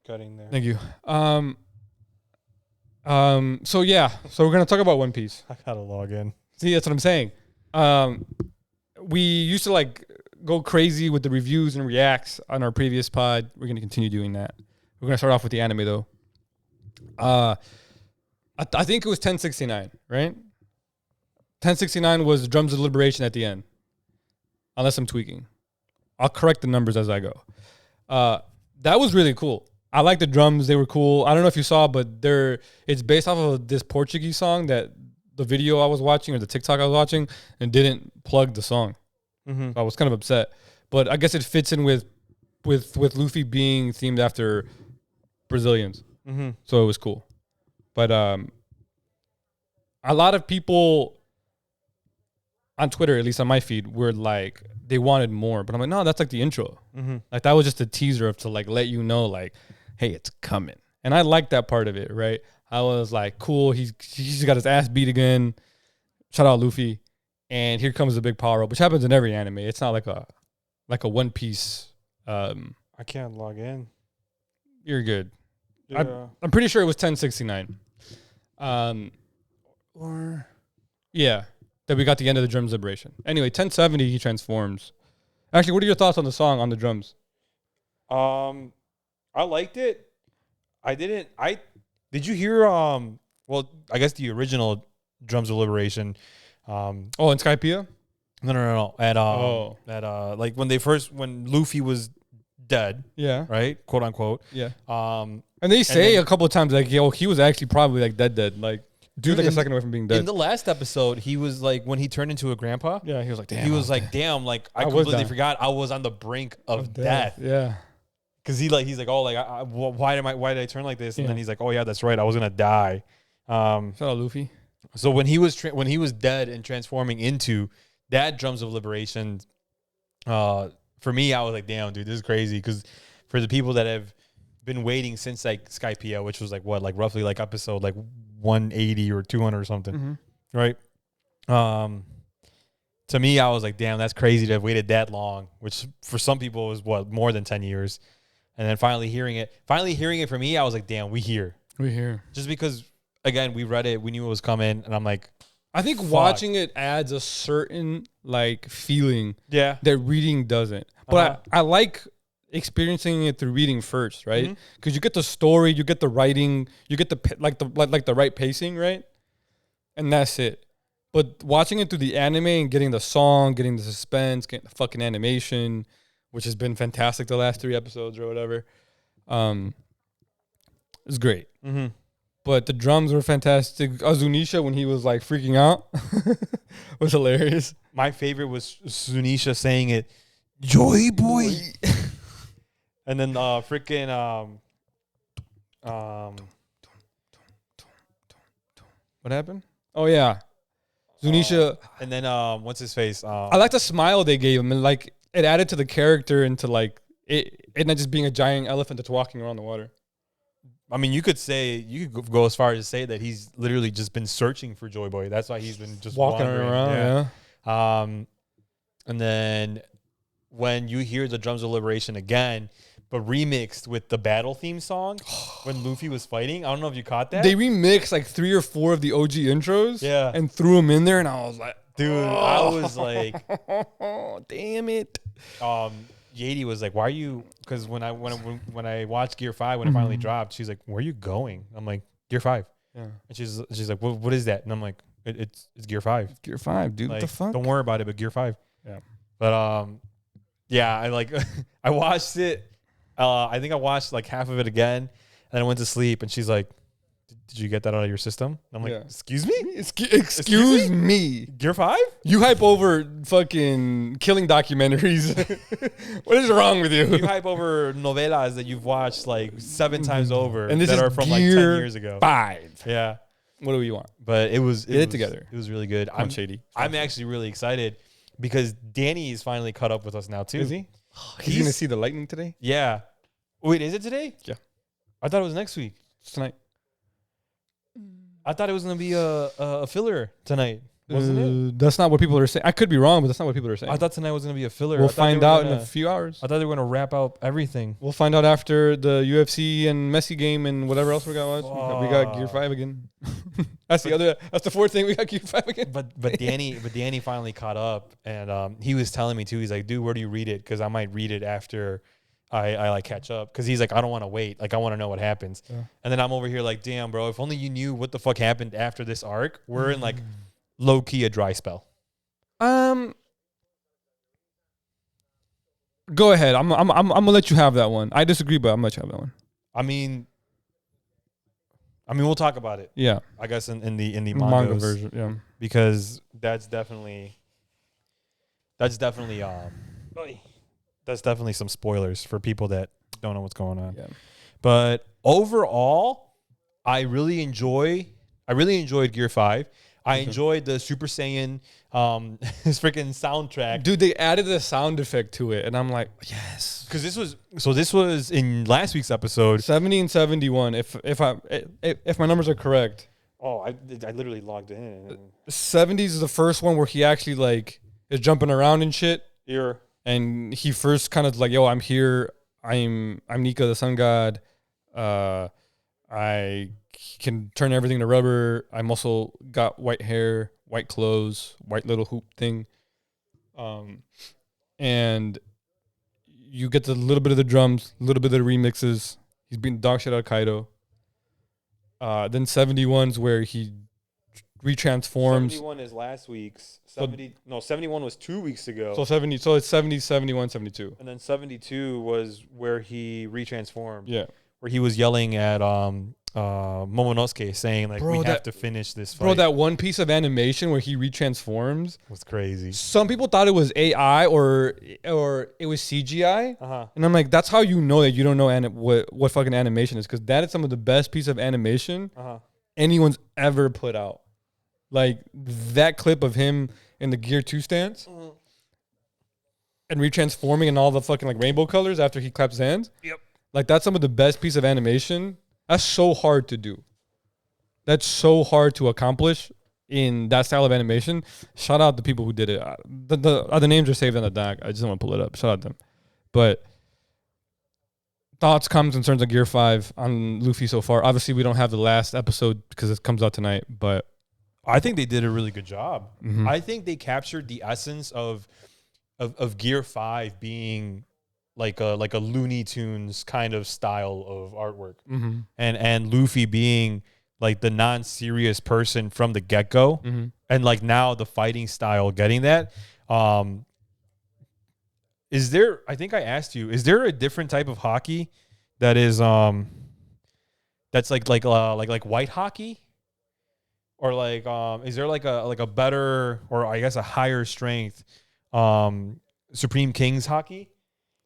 cutting there. Thank you. So yeah, so we're gonna talk about One Piece. I gotta log in. See, that's what I'm saying. We used to like go crazy with the reviews and reacts on our previous pod. We're gonna continue doing that. We're gonna start off with the anime though. I think it was 1069, right? 1069 was Drums of Liberation at the end, unless I'm tweaking. I'll correct the numbers as I go. That was really cool. I like the drums; they were cool. I don't know if you saw, but it's based off of this Portuguese song that the video I was watching or the TikTok I was watching and didn't plug the song. Mm-hmm. I was kind of upset, but I guess it fits in with Luffy being themed after Brazilians, so it was cool. But a lot of people on Twitter, at least on my feed, were like they wanted more, but I'm like, no, that's like the intro. Like that was just a teaser to like let you know, like, hey, it's coming. And I like that part of it, right? I was like, cool. He's got his ass beat again. Shout out Luffy. And here comes the big power up, which happens in every anime. It's not like a One Piece. I can't log in. You're good. Yeah. I'm pretty sure it was 1069. Yeah, that we got the end of the Drums Liberation. Anyway, 1070 he transforms. Actually, what are your thoughts on the song on the drums? I liked it. Did you hear well, I guess the original Drums of Liberation. In Skypiea? No. At like when Luffy was dead. Yeah. Right? Quote unquote. Yeah. And they say a couple of times like, yo, he was actually probably like dead. Like dude, like a second away from being dead. In the last episode, he was like when he turned into a grandpa. Yeah, he was like, damn. He was like, damn, like I completely forgot I was on the brink of death. Yeah. Cause he's like, oh, like why did I turn like this? And then he's like, oh yeah, that's right, I was gonna die. Shout out Luffy. So when he was dead and transforming into that Drums of Liberation, for me, I was like, damn, dude, this is crazy. Because for the people that have been waiting since like Skypiea, which was like what, like roughly like episode like 180 or 200 or something, right? To me, I was like, damn, that's crazy to have waited that long. Which for some people was what, more than 10 years. And then finally hearing it for me, I was like, damn, we here. Just because, again, we read it, we knew it was coming, and I'm like, I think watching it adds a certain like feeling that reading doesn't. But I like experiencing it through reading first, right? Because you get the story, you get the writing, you get the right pacing, right? And that's it. But watching it through the anime and getting the song, getting the suspense, getting the fucking animation, which has been fantastic the last 3 episodes or whatever, it's great. But the drums were fantastic. Zunisha, when he was like freaking out, was hilarious. My favorite was Zunisha saying it, "Joy boy," and then freaking what happened? Oh yeah, Zunisha. And then what's his face? I like the smile they gave him, and like it added to the character and to like it not just being a giant elephant that's walking around the water. I mean, you could go as far as to say that he's literally just been searching for Joy Boy. That's why he's been just walking around. Yeah. And then when you hear the Drums of Liberation again, but remixed with the battle theme song when Luffy was fighting. I don't know if you caught that. They remixed like 3 or 4 of the OG intros, and threw them in there, and I was like, dude, I was like, damn it. Yadi was like, why are you? Because when I watched Gear 5 when it finally dropped, she's like, where are you going? I'm like, Gear 5. Yeah. And she's like, what is that? And I'm like, it's Gear 5. Gear 5, dude. Like, what the fuck? Don't worry about it, but Gear 5. Yeah. But yeah, I like I watched it. I think I watched like half of it again, and then I went to sleep. And she's like, "Did you get that out of your system?" And I'm like, "Excuse me, excuse me, Gear 5? You hype over fucking killing documentaries. What is wrong with you? You hype over novelas that you've watched like 7 times over, and this that is are from like 10 years ago. 5. Yeah. What do you want? But it was together. It was really good. I'm shady. I'm actually really excited because Danny is finally caught up with us now too. Is he? He's gonna see the lightning today. Yeah. Wait, is it today? Yeah. I thought it was next week. It's tonight. I thought it was gonna be a filler tonight. Wasn't it? That's not what people are saying. I could be wrong, but that's not what people are saying. I thought tonight was gonna be a filler. We'll find out in a few hours. I thought they were gonna wrap out everything. We'll find out after the UFC and Messi game and whatever else we got. We got Gear 5 again. That's the fourth thing. We got Gear 5 again. But Danny finally caught up, and he was telling me too. He's like, dude, where do you read it? Because I might read it after I like catch up. Because he's like, I don't want to wait. Like I want to know what happens. Yeah. And then I'm over here like, damn, bro. If only you knew what the fuck happened after this arc. We're in like low key a dry spell. Go ahead. I'm gonna let you have that one. I disagree, but I'm gonna let you have that one. I mean, we'll talk about it. Yeah, I guess in the manga version. Yeah, because that's definitely some spoilers for people that don't know what's going on. Yeah. But overall, I really enjoyed Gear 5. I enjoyed the Super Saiyan his freaking soundtrack. Dude, they added a sound effect to it, and I'm like, yes. Because this was in last week's episode. 70 and 71, if my numbers are correct. Oh, I literally logged in. 70s is the first one where he actually like is jumping around and shit. Yeah. And he first kind of like, yo, I'm here. I'm Nika, the sun god. I can turn everything to rubber. I'm also got white hair, white clothes, white little hoop thing. And you get the little bit of the drums, a little bit of the remixes. He's beating dog shit out of Kaido. Then 71's where he retransforms. 71 is last week's. 71 was 2 weeks ago. So it's 70, 71, 72. And then 72 was where he retransformed. Yeah. Where he was yelling at Momonosuke saying like, we have to finish this fight. Bro, that one piece of animation where he retransforms was crazy. Some people thought it was AI or it was CGI. Uh-huh. And I'm like, that's how you know that you don't know what fucking animation is, because that is some of the best piece of animation anyone's ever put out. Like that clip of him in the Gear 2 stance and retransforming in all the fucking like rainbow colors after he claps his hands. Yep. Like that's some of the best piece of animation. That's so hard to do. That's so hard to accomplish in that style of animation. Shout out the people who did it. The other names are saved on the doc. I just don't want to pull it up. Shout out them. But thoughts, comments, concerns on Gear 5 on Luffy so far. Obviously, we don't have the last episode because it comes out tonight, but I think they did a really good job. Mm-hmm. I think they captured the essence of Gear 5 being like a Looney Tunes kind of style of artwork. Mm-hmm. And Luffy being like the non-serious person from the get-go. Mm-hmm. And like now the fighting style getting that. Is there, I think I asked you, is there a different type of hockey that is that's like white hockey? Or like is there like a better, or I guess a higher strength Supreme Kings hockey?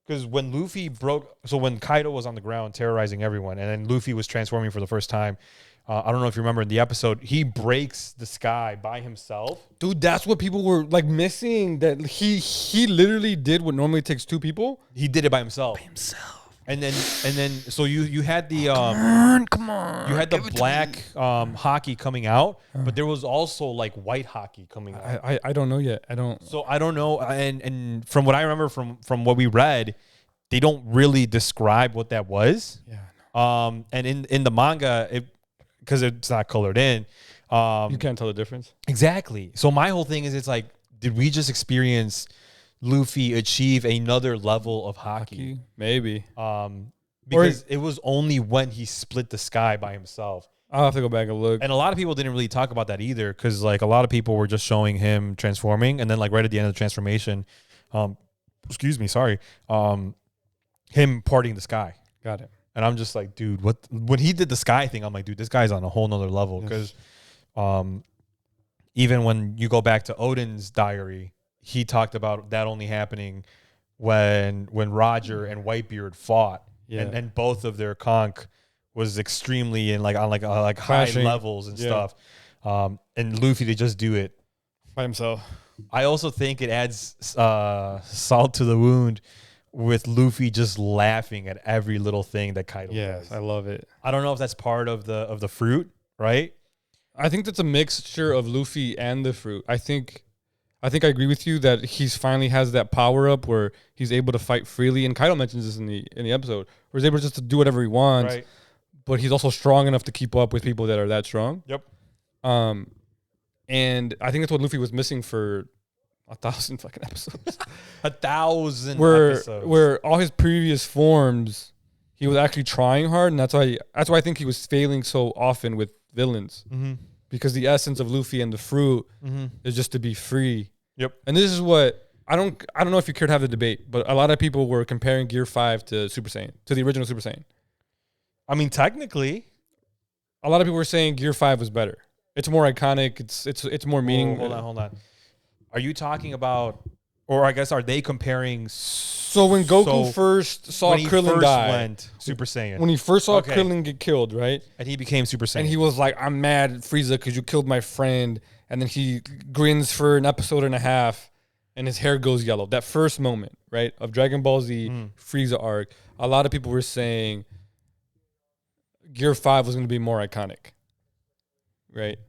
Because when when Kaido was on the ground terrorizing everyone, and then Luffy was transforming for the first time, I don't know if you remember in the episode, he breaks the sky by himself. Dude, that's what people were like missing. That he literally did what normally takes two people. He did it by himself. And then so you had the come on, you had the black hockey coming out, but there was also like white hockey coming out. I don't know yet. I don't. So I don't know, and from what I remember from what we read, they don't really describe what that was. Yeah. And in the manga, because it's not colored in, You can't tell the difference. exactly. So my whole thing is, it's like, did we just experience Luffy achieve another level of hockey? Maybe. Because it was only when he split the sky by himself. I'll have to go back and look. And a lot of people didn't really talk about that either, because like a lot of people were just showing him transforming, and then like right at the end of the transformation, him parting the sky. Got it. And I'm just like, dude, what? When he did the sky thing, I'm like, dude, this guy's on a whole nother level. Because even when you go back to Odin's diary, he talked about that only happening when Roger and Whitebeard fought, and both of their conch was extremely in on high levels and stuff. And Luffy to just do it By himself. I also think it adds salt to the wound with Luffy just laughing at every little thing that Kaido does. I love it. I don't know if that's part of the fruit, right? I think that's a mixture of Luffy and the fruit. I think I agree with you that he's finally has that power up where he's able to fight freely. And Kaido mentions this in the episode, where he's able just to do whatever he wants. Right. But he's also strong enough to keep up with people that are that strong. Yep. And I think that's what Luffy was missing for 1,000 fucking episodes. 1,000 episodes. Where all his previous forms, he was actually trying hard, and that's why I think he was failing so often with villains. Mm-hmm. Because the essence of Luffy and the fruit is just to be free. Yep. And this is what I don't know if you care to have the debate, but a lot of people were comparing Gear 5 to Super Saiyan, to the original Super Saiyan. I mean, technically, a lot of people were saying Gear 5 was better. It's more iconic. It's more meaningful. Hold on. Are you talking about, or I guess, are they comparing? So when Goku first saw Krillin die, went Super Saiyan. When he first saw Krillin get killed, right? And he became Super Saiyan. And he was like, I'm mad, Frieza, because you killed my friend. And then he grins for an episode and a half, and his hair goes yellow. That first moment, right, of Dragon Ball Z Frieza arc, a lot of people were saying Gear 5 was going to be more iconic, right?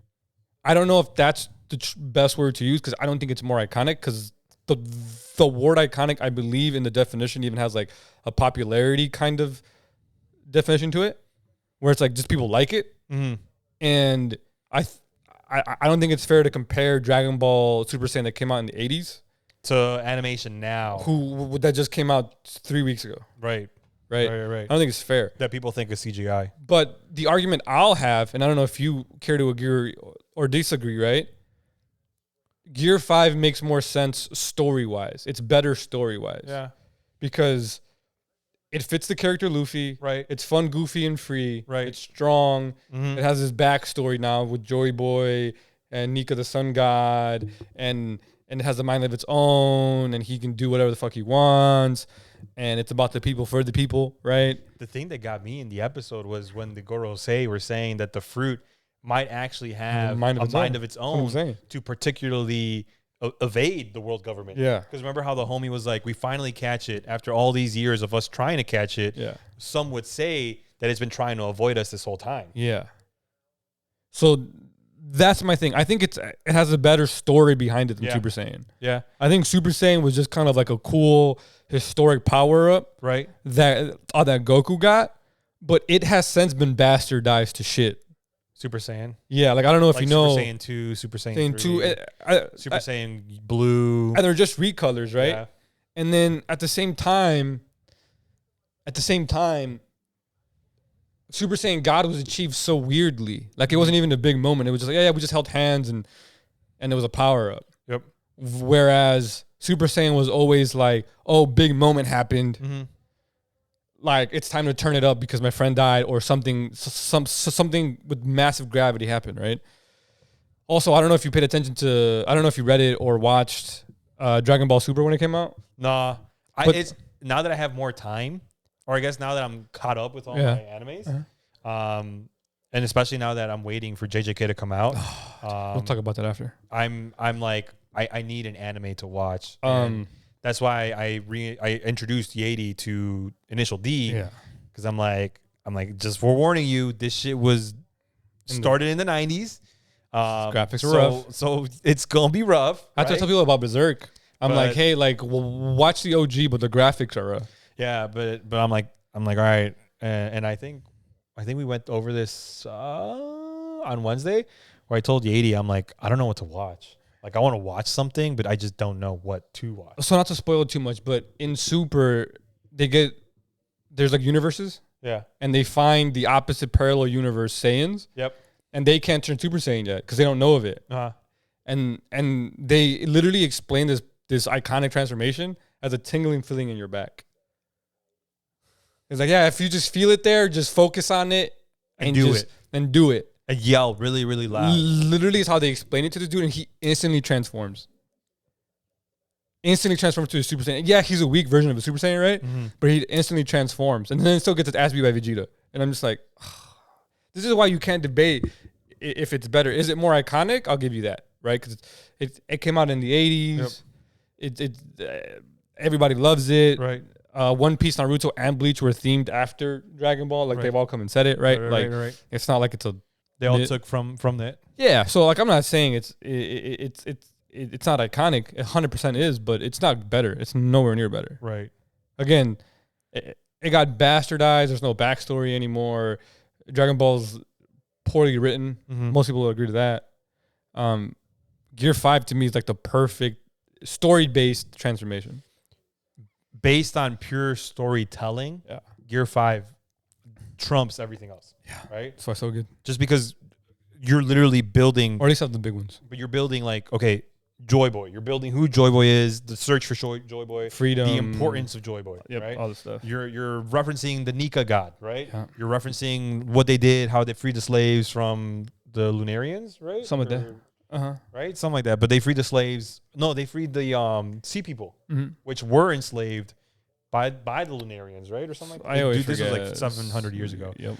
I don't know if that's the best word to use, because I don't think it's more iconic, because the word iconic, I believe, in the definition even has like a popularity kind of definition to it, where it's like just people like it. Mm-hmm. And I don't think it's fair to compare Dragon Ball Super Saiyan that came out in the 80s to animation now, that just came out 3 weeks ago. Right. I don't think it's fair that people think is CGI. But the argument I'll have, and I don't know if you care to agree or disagree, right? Gear 5 makes more sense story-wise. It's better story-wise. Yeah. Because it fits the character Luffy. Right. It's fun, goofy, and free. Right. It's strong. Mm-hmm. It has this backstory now with Joy Boy and Nika the Sun God, and it has a mind of its own, and he can do whatever the fuck he wants. And it's about the people for the people, right? The thing that got me in the episode was when the Gorosei were saying that the fruit might actually have a mind of its own to particularly evade the world government. Yeah. Because remember how the homie was like, we finally catch it after all these years of us trying to catch it. Yeah. Some would say that it's been trying to avoid us this whole time. Yeah. So that's my thing. I think it has a better story behind it than Super Saiyan. Yeah. I think Super Saiyan was just kind of like a cool historic power up, right? That Goku got, but it has since been bastardized to shit. Super Saiyan, yeah. Like I don't know if you know Super Saiyan 2, Super Saiyan 3, Super Saiyan Blue, and they're just recolors, right? Yeah. And then at the same time, Super Saiyan God was achieved so weirdly. Like it wasn't even a big moment. It was just like, we just held hands and there was a power up. Yep. Whereas Super Saiyan was always like, oh, big moment happened. Mm-hmm. Like it's time to turn it up because my friend died or something with massive gravity happened, right? Also, I don't know if you paid attention to, I don't know if you read it or watched Dragon Ball Super when it came out. Nah. It's now that I have more time, or I guess now that I'm caught up with all my animes, and especially now that I'm waiting for JJK to come out. We'll talk about that after. I'm like, I need an anime to watch. That's why I introduced Yeti to Initial D. Yeah. Because I'm like, just forewarning you, this shit was started in the 90s. Graphics are rough. So it's going to be rough. I have to tell people about Berserk. I'm like, hey, like, watch the OG, but the graphics are rough. Yeah, but I'm like, all right. And I think we went over this on Wednesday where I told Yeti, I'm like, I don't know what to watch. Like, I want to watch something, but I just don't know what to watch. So not to spoil it too much, but in Super, there's like universes. Yeah. And they find the opposite parallel universe Saiyans. Yep. And they can't turn Super Saiyan yet because they don't know of it. Uh-huh. And they literally explain this iconic transformation as a tingling feeling in your back. It's like, yeah, if you just feel it there, just focus on it and do it. And do it. And yell really, really loud. Literally is how they explain it to the dude, and he instantly transforms. Instantly transforms to a Super Saiyan. Yeah, he's a weak version of a Super Saiyan, right? Mm-hmm. But he instantly transforms. And then it still gets his ass beat by Vegeta. And I'm just like, this is why you can't debate if it's better. Is it more iconic? I'll give you that, right? Because it came out in the 80s. Yep. Everybody loves it. Right. One Piece, Naruto, and Bleach were themed after Dragon Ball. Like, they've all come and said it, right? Right. It's not like it's a... They all took from that. Yeah, so like I'm not saying it's not iconic. 100% is, but it's not better. It's nowhere near better. Right. Again, it got bastardized. There's no backstory anymore. Dragon Ball's poorly written. Mm-hmm. Most people will agree to that. Gear 5 to me is like the perfect story-based transformation. Based on pure storytelling, yeah. Gear 5 trumps everything else. Yeah. Right? That's why it's so good. Just because you're literally building... Or at least have the big ones. But you're building like, okay, Joy Boy. You're building who Joy Boy is, the search for Joy Boy. Freedom. The importance of Joy Boy. Yep, right? all this stuff. You're referencing the Nika god, right? Yeah. You're referencing what they did, how they freed the slaves from the Lunarians, right? Some of that. Uh-huh. Right? Something like that. But they freed the slaves. No, they freed the sea people, mm-hmm. which were enslaved by the Lunarians, right? Or something like that. I always forget. This was like 700 years ago. Yep.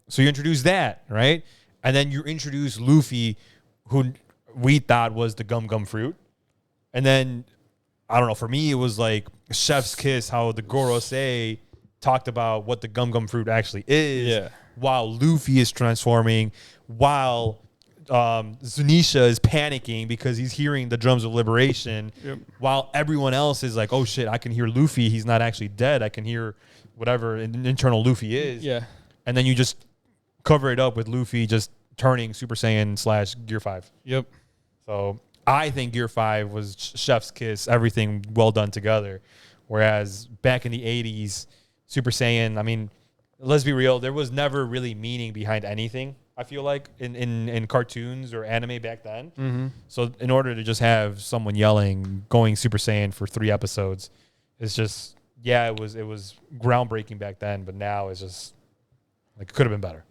So you introduce that, right? And then you introduce Luffy, who we thought was the gum fruit. And then, I don't know, for me, it was like chef's kiss, how the Gorosei talked about what the gum fruit actually is. Yeah. While Luffy is transforming, while Zunisha is panicking because he's hearing the drums of liberation, yep. while everyone else is like, oh shit, I can hear Luffy. He's not actually dead. I can hear whatever internal Luffy is. Yeah. And then you just cover it up with Luffy just turning Super Saiyan / Gear 5. Yep. So I think Gear 5 was chef's kiss, everything well done together. Whereas back in the 80s, Super Saiyan, I mean, let's be real, there was never really meaning behind anything, I feel like, in cartoons or anime back then. Mm-hmm. So in order to just have someone yelling, going Super Saiyan for 3 episodes, it's just, yeah, it was groundbreaking back then, but now it's just, like, it could have been better.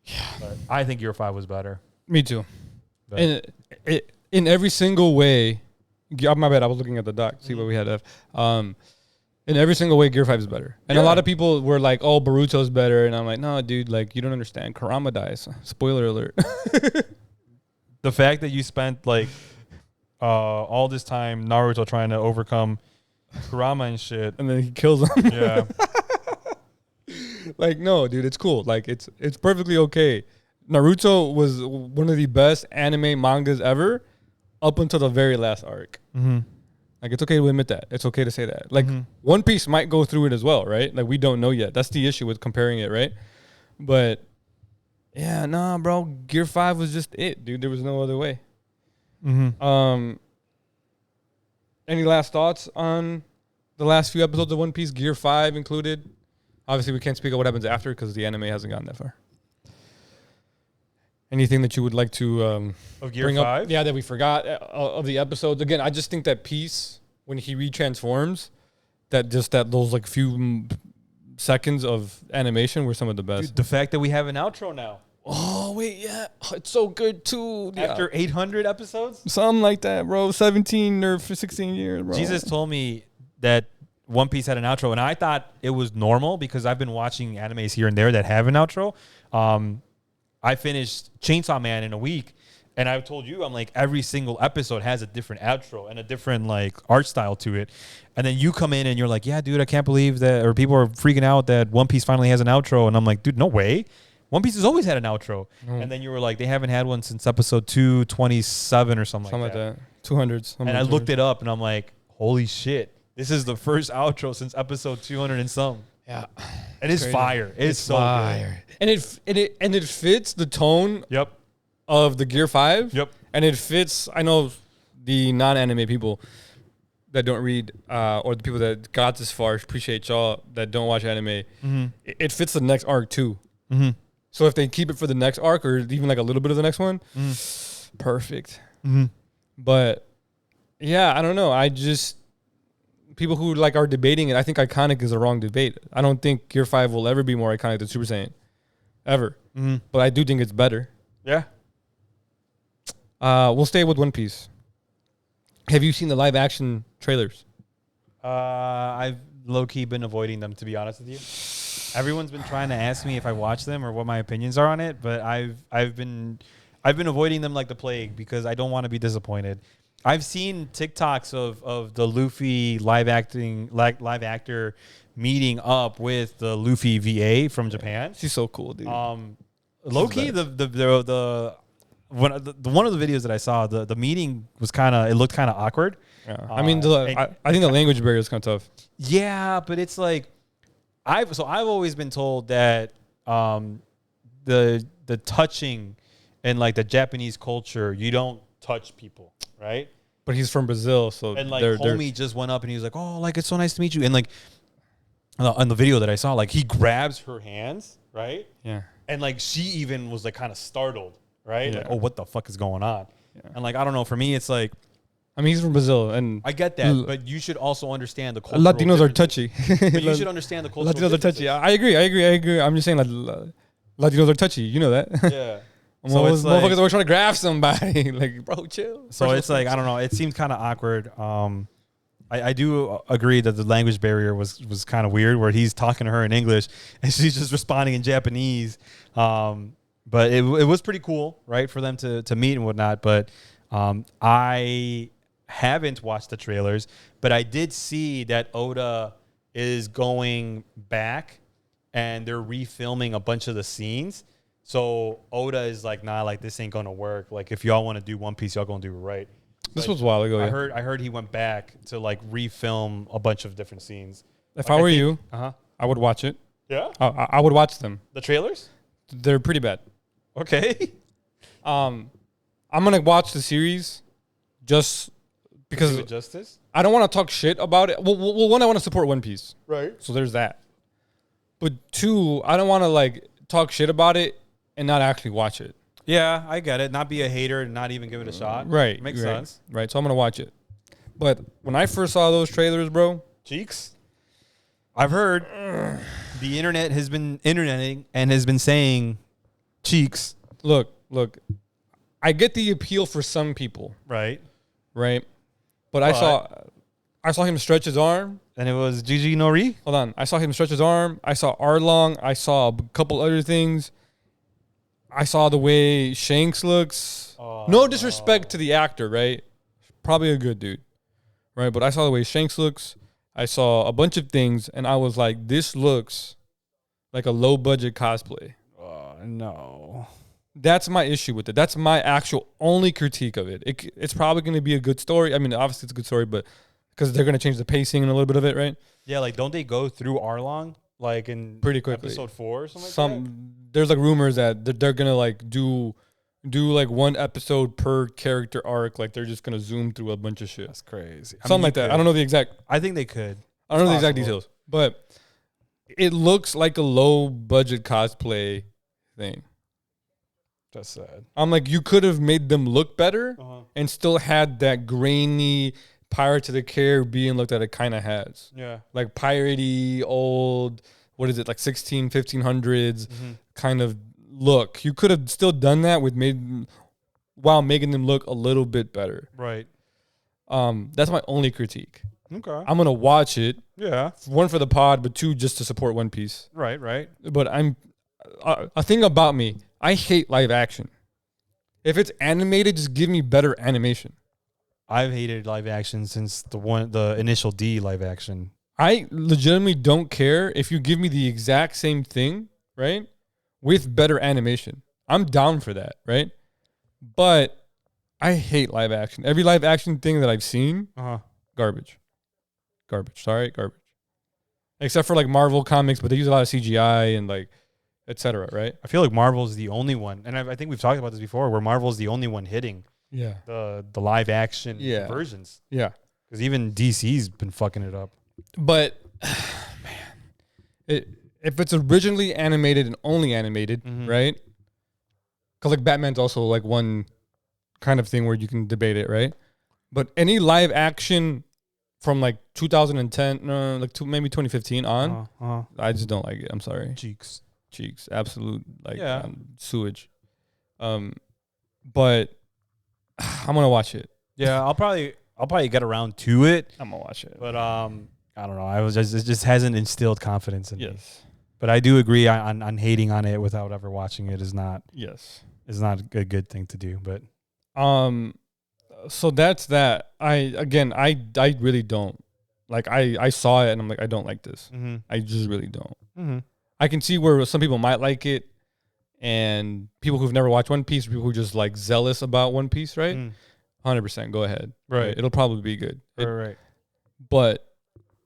Yeah. But I think Gear 5 was better. Me too. But And in every single way, my bad, I was looking at the doc, see what we had to have. In every single way, Gear 5 is better. And a lot of people were like, oh, Boruto's better. And I'm like, no, dude, like, you don't understand. Kurama dies. Spoiler alert. The fact that you spent, like, all this time, Naruto trying to overcome Kurama and shit. And then he kills him. Yeah. Like, no, dude, it's cool. Like, it's perfectly okay. Naruto was one of the best anime mangas ever up until the very last arc. Mm-hmm. Like, it's okay to admit that. It's okay to say that. Like, mm-hmm. One Piece might go through it as well, right? Like, we don't know yet. That's the issue with comparing it, right? But, yeah, nah, bro. Gear 5 was just it, dude. There was no other way. Mm-hmm. Any last thoughts on the last few episodes of One Piece, Gear 5 included? Obviously, we can't speak of what happens after because the anime hasn't gotten that far. Anything that you would like to of Gear bring 5? up? Yeah, that we forgot of the episodes. Again, I just think that piece, when he retransforms, those like few seconds of animation were some of the best. Dude, the fact that we have an outro now. Oh, wait, yeah. Oh, it's so good, too. After 800 episodes? Something like that, bro. 17 or 16 years, bro. Jesus told me that One Piece had an outro, and I thought it was normal because I've been watching animes here and there that have an outro. I finished Chainsaw Man in a week, And I've told you, I'm like, every single episode has a different outro and a different like art style to it. And then you come in and you're like, yeah, dude, I can't believe that, or people are freaking out that One Piece finally has an outro. And I'm like, dude, no way. One Piece has always had an outro. And then you were like, they haven't had one since episode 227 or something like that. 200s. And I looked it up and I'm like, holy shit. This is the first outro since episode 200 and some. Yeah. And it's fire. It's so fire. Good. And it fits the tone Yep. of the Gear 5. Yep. And it fits, I know the non-anime people that don't read, or the people that got this far, appreciate y'all that don't watch anime. Mm-hmm. It fits the next arc too. Mm-hmm. So if they keep it for the next arc or even like a little bit of the next one, perfect. Mm-hmm. But yeah, I don't know. I just, people who like are debating it, I think iconic is a wrong debate. I don't think Gear 5 will ever be more iconic than Super Saiyan. Ever. Mm-hmm. But I do think it's better. Yeah. We'll stay with One Piece. Have you seen the live action trailers? I've low-key been avoiding them, to be honest with you. Everyone's been trying to ask me if I watch them or what my opinions are on it, but I've been avoiding them like the plague because I don't want to be disappointed. I've seen TikToks of the Luffy live actor meeting up with the Luffy VA from Japan. She's so cool, dude. Low-key, one of the videos that I saw, the meeting was it looked kind of awkward. Yeah. I mean, I think the language barrier is kind of tough. Yeah, but it's like I've always been told that the touching in like the Japanese culture, you don't touch people, right? But he's from Brazil, so and like homie just went up and he was like, "Oh, like it's so nice to meet you." And like on the video that I saw, like he grabs her hands, right? Yeah. And like she even was like kind of startled, right? Yeah. Like, oh, what the fuck is going on? Yeah. And like I don't know. For me, it's like, I mean, he's from Brazil, and I get that, but you should also understand the culture. Latinos are touchy. But you should understand the culture. Latinos are touchy. I agree. I'm just saying, like, Latinos are touchy. You know that. Yeah. So it's like, motherfuckers always trying to grab somebody. Like, bro, chill. So it's like, I don't know. It seemed kind of awkward. I do agree that the language barrier was kind of weird, where he's talking to her in English and she's just responding in Japanese. But it was pretty cool, right, for them to meet and whatnot. But I haven't watched the trailers, but I did see that Oda is going back and they're refilming a bunch of the scenes. So Oda is like, nah, like this ain't gonna work. Like if y'all want to do One Piece, y'all gonna do it right. This was a while ago. I heard he went back to like refilm a bunch of different scenes. If I were you, I would watch it. Yeah, I would watch them. The trailers? They're pretty bad. Okay. I'm gonna watch the series just because justice. I don't want to talk shit about it. Well, one, I want to support One Piece, right? So there's that. But two, I don't want to like talk shit about it and not actually watch it. Yeah, I get it. Not be a hater and not even give it a shot. Right. Makes sense. Right. So I'm going to watch it. But when I first saw those trailers, bro. Cheeks. I've heard the internet has been interneting and has been saying cheeks. Look. I get the appeal for some people. Right. But I saw him stretch his arm. And it was Gigi Nori? Hold on. I saw him stretch his arm. I saw Arlong. I saw a couple other things. I saw the way Shanks looks. No disrespect to the actor, right? Probably a good dude, right? But I saw the way Shanks looks. I saw a bunch of things, and I was like, this looks like a low-budget cosplay. No. That's my issue with it. That's my actual only critique of it. It's probably going to be a good story. I mean, obviously it's a good story, but because they're going to change the pacing and a little bit of it, right? Yeah, like don't they go through Arlong like in pretty quickly episode 4 or something like that? There's like rumors that they're going to like do like one episode per character arc. Like they're just going to zoom through a bunch of shit. That's crazy. Something like that. I don't know the exact. I think they could. I don't know the exact details, but it looks like a low budget cosplay thing. That's sad. I'm like, you could have made them look better and still had that grainy Pirates of the Caribbean look that it kind of has. Yeah. Like piratey, old, what is it, like 1500s kind of look. You could have still done that while making them look a little bit better. Right. That's my only critique. Okay. I'm going to watch it. Yeah. One, for the pod, but two, just to support One Piece. Right. But a thing about me, I hate live action. If it's animated, just give me better animation. I've hated live action since the initial D live action. I legitimately don't care if you give me the exact same thing, right? With better animation. I'm down for that, right? But I hate live action. Every live action thing that I've seen, garbage. Garbage. Sorry, garbage. Except for like Marvel comics, but they use a lot of CGI and like etc. Right? I feel like Marvel is the only one, and I think we've talked about this before, where Marvel is the only one hitting the live action versions. Yeah. Because even DC's been fucking it up. But man, if it's originally animated and only animated, right? Because like Batman's also like one kind of thing where you can debate it, right? But any live action from like 2010, maybe 2015 on, I just don't like it. I'm sorry. Cheeks, absolute like sewage. But I'm gonna watch it. Yeah, I'll probably get around to it. I'm gonna watch it. But I don't know. It just hasn't instilled confidence in me. Yes. But I do agree on hating on it without ever watching it is not a good thing to do. But so that's that. I really don't like. I saw it and I'm like, I don't like this. I just really don't. I can see where some people might like it, and people who've never watched One Piece, or people who are just like zealous about One Piece, right? 100%, go ahead. Right. It'll probably be good. Right. But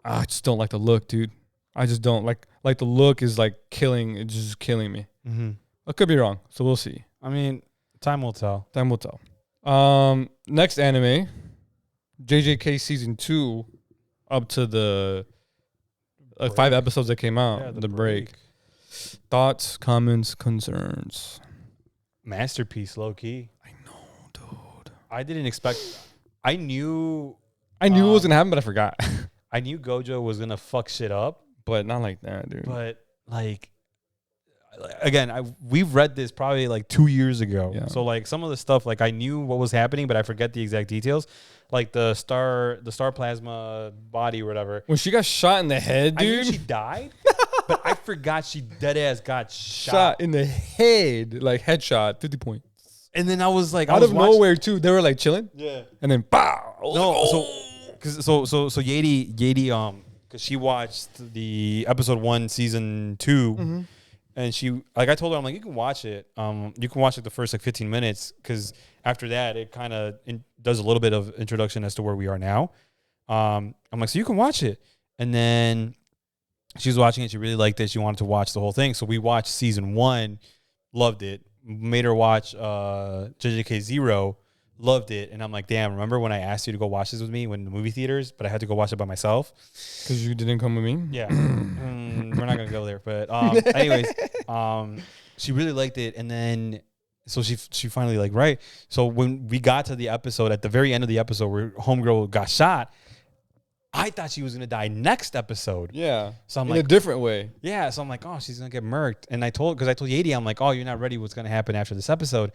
I just don't like the look, dude. I just don't like the look is like killing. It's just killing me. I could be wrong, so we'll see. I mean, time will tell. Time will tell. Next anime, JJK season 2, up to the 5 episodes that came out. Yeah, the break. Thoughts, comments, concerns. Masterpiece, low key. I know, dude. I didn't expect. I knew it was gonna happen, but I forgot. I knew Gojo was gonna fuck shit up, but not like that, dude. But like, again, we've read this probably like 2 years ago. Yeah. So like some of the stuff, like I knew what was happening, but I forget the exact details. Like the star plasma body or whatever. When she got shot in the head, dude. I knew she died, but I forgot she dead ass got shot in the head, like headshot, 50 points. And then I was like, out of nowhere too. They were like chilling. Yeah. And then pow. So Yadi, because she watched the episode 1, season 2, and she, like, I told her, I'm like, you can watch it. You can watch like the first like 15 minutes, because after that it kind of does a little bit of introduction as to where we are now. I'm like, so you can watch it. And then she was watching it. She really liked it. She wanted to watch the whole thing. So we watched season 1, loved it. Made her watch JJK 0. Loved it. And I'm like, damn, remember when I asked you to go watch this with me when the movie theaters, but I had to go watch it by myself? Because you didn't come with me? Yeah. We're not going to go there. But anyways, she really liked it. And then, so she finally like, right. So when we got to the episode, at the very end of the episode where homegirl got shot, I thought she was going to die next episode. Yeah. So I'm in like, a different way. Yeah. So I'm like, oh, she's going to get murked. And I told Yadi, I'm like, oh, you're not ready. What's going to happen after this episode?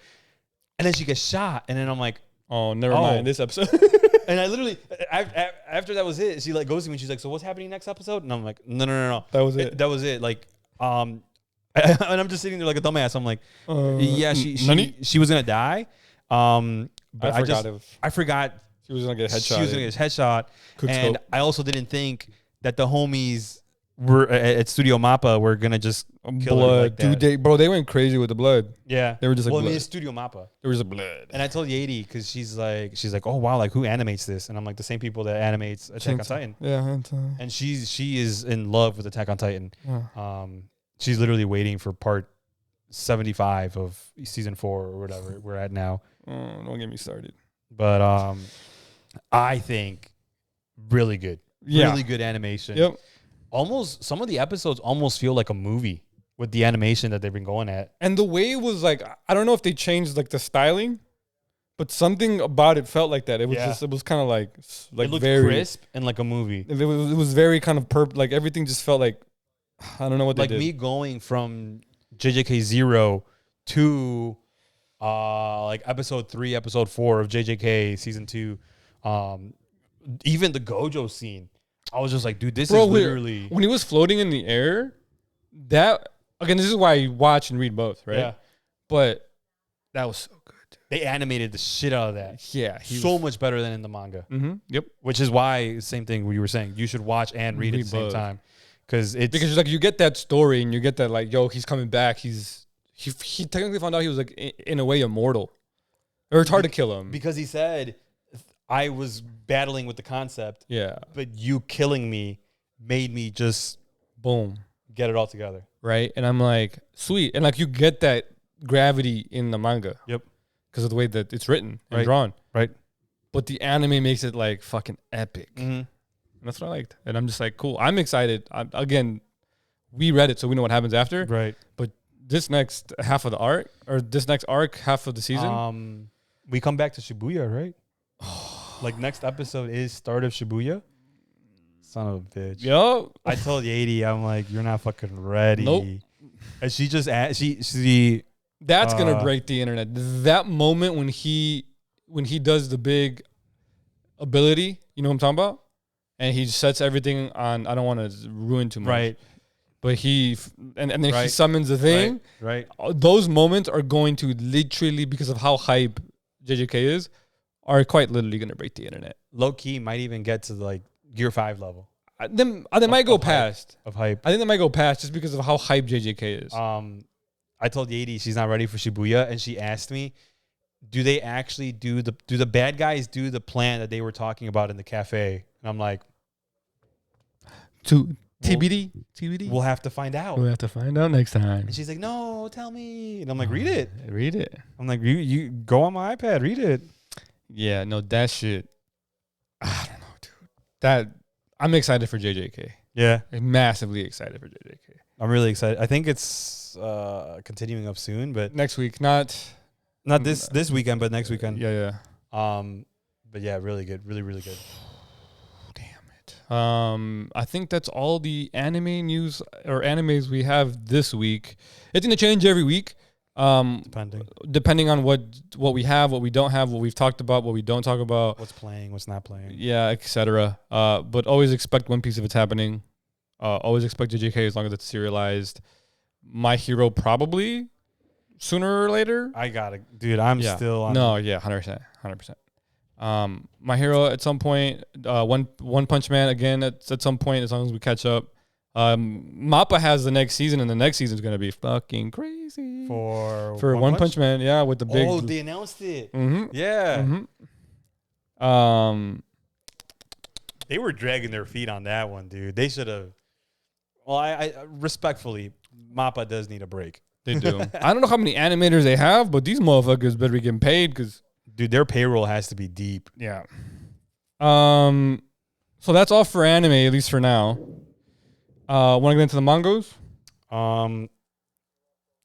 And then she gets shot. And then I'm like, oh, never mind this episode. And I literally, after that was it, she like goes to me and she's like, so what's happening next episode? And I'm like, no. That was it. That was it. Like, and I'm just sitting there like a dumbass. I'm like, yeah, she was going to die. But I forgot. She was going to get a headshot. She was going to get a headshot. And I also didn't think that the homies were at Studio Mappa were going to just kill blood. Her like that. Dude, they went crazy with the blood. Yeah. They were just like, well, blood. I mean, it's Studio Mappa. There was a blood. And I told Yadi, because she's like, oh, wow, like who animates this? And I'm like, the same people that animates Attack on Titan. Yeah. And she is in love with Attack on Titan. Yeah. She's literally waiting for part 75 of season 4 or whatever we're at now. Oh, don't get me started. But I think really good. Yeah. Really good animation. Yep. Almost, some of the episodes almost feel like a movie with the animation that they've been going at. And the way it was like, I don't know if they changed like the styling, but something about it felt like that. It was just, it was kind of like it looked very crisp and like a movie. It was very kind of like everything just felt like, I don't know what they did. Like me going from JJK 0 to like episode 3, episode 4 of JJK season 2. Even the Gojo scene, I was just like, dude, this is literally when he was floating in the air. That again, this is why you watch and read both, right? Yeah. But that was so good, dude. They animated the shit out of that. Yeah, So much better than in the manga. Yep. Which is why, same thing we were saying, you should watch and read at the same time. Because like you get that story and you get that like, yo, he's coming back. He technically found out he was like in a way immortal, or it's hard to kill him because he said, I was battling with the concept. Yeah, but you killing me made me just boom get it all together. Right, and I'm like, sweet, and like you get that gravity in the manga. Yep. Because of the way that it's written and drawn. Right. But the anime makes it like fucking epic. Mm-hmm. And that's what I liked. And I'm just like, cool. I'm excited. Again, we read it, so we know what happens after. Right. But this next half of the arc, or this next arc, half of the season. We come back to Shibuya, right? Like next episode is start of Shibuya. Son of a bitch. Yo. I told Yadi, I'm like, you're not fucking ready. Nope. And she just asked, she that's gonna break the internet. That moment when he does the big ability, you know what I'm talking about, and he sets everything on. I don't want to ruin too much, right? But he then he summons the thing. Right. Those moments are going to literally, because of how hype JJK is, are quite literally gonna break the internet. Low key might even get to like Gear 5 level. They might go past hype. I think they might go past just because of how hype JJK is. I told Yadi she's not ready for Shibuya, and she asked me, do they actually do the bad guys do the plan that they were talking about in the cafe? And I'm like, TBD. We'll have to find out. We'll have to find out next time. And she's like, no, tell me. And I'm like, read it. Read it. I'm like, you go on my iPad, read it. Yeah, no, that shit. I don't know, dude. I'm excited for JJK. Yeah. I'm massively excited for JJK. I'm really excited. I think it's continuing up soon, but next week, not this weekend, but next weekend. Yeah. But yeah, really good, really good. Damn it. I think that's all the anime news or animes we have this week. It's gonna change every week. Depending on what we have, what we don't have, what we've talked about, what we don't talk about, what's playing, what's not playing, yeah, etc. But always expect One Piece if it's happening. Always expect JJK as long as it's serialized. My Hero probably sooner or later. I got it, dude. I'm still on. No, yeah, 100%. My Hero at some point. One Punch Man again at some point, as long as we catch up. Mappa has the next season, and the next season is going to be fucking crazy for One Punch Man. Yeah, with the big. Oh, they announced it. Mm-hmm. Yeah. Mm-hmm. They were dragging their feet on that one, dude. They should have. Well, I respectfully, Mappa does need a break. They do. I don't know how many animators they have, but these motherfuckers better be getting paid because, dude, their payroll has to be deep. Yeah. So that's all for anime, at least for now. Want to get into the mangas? I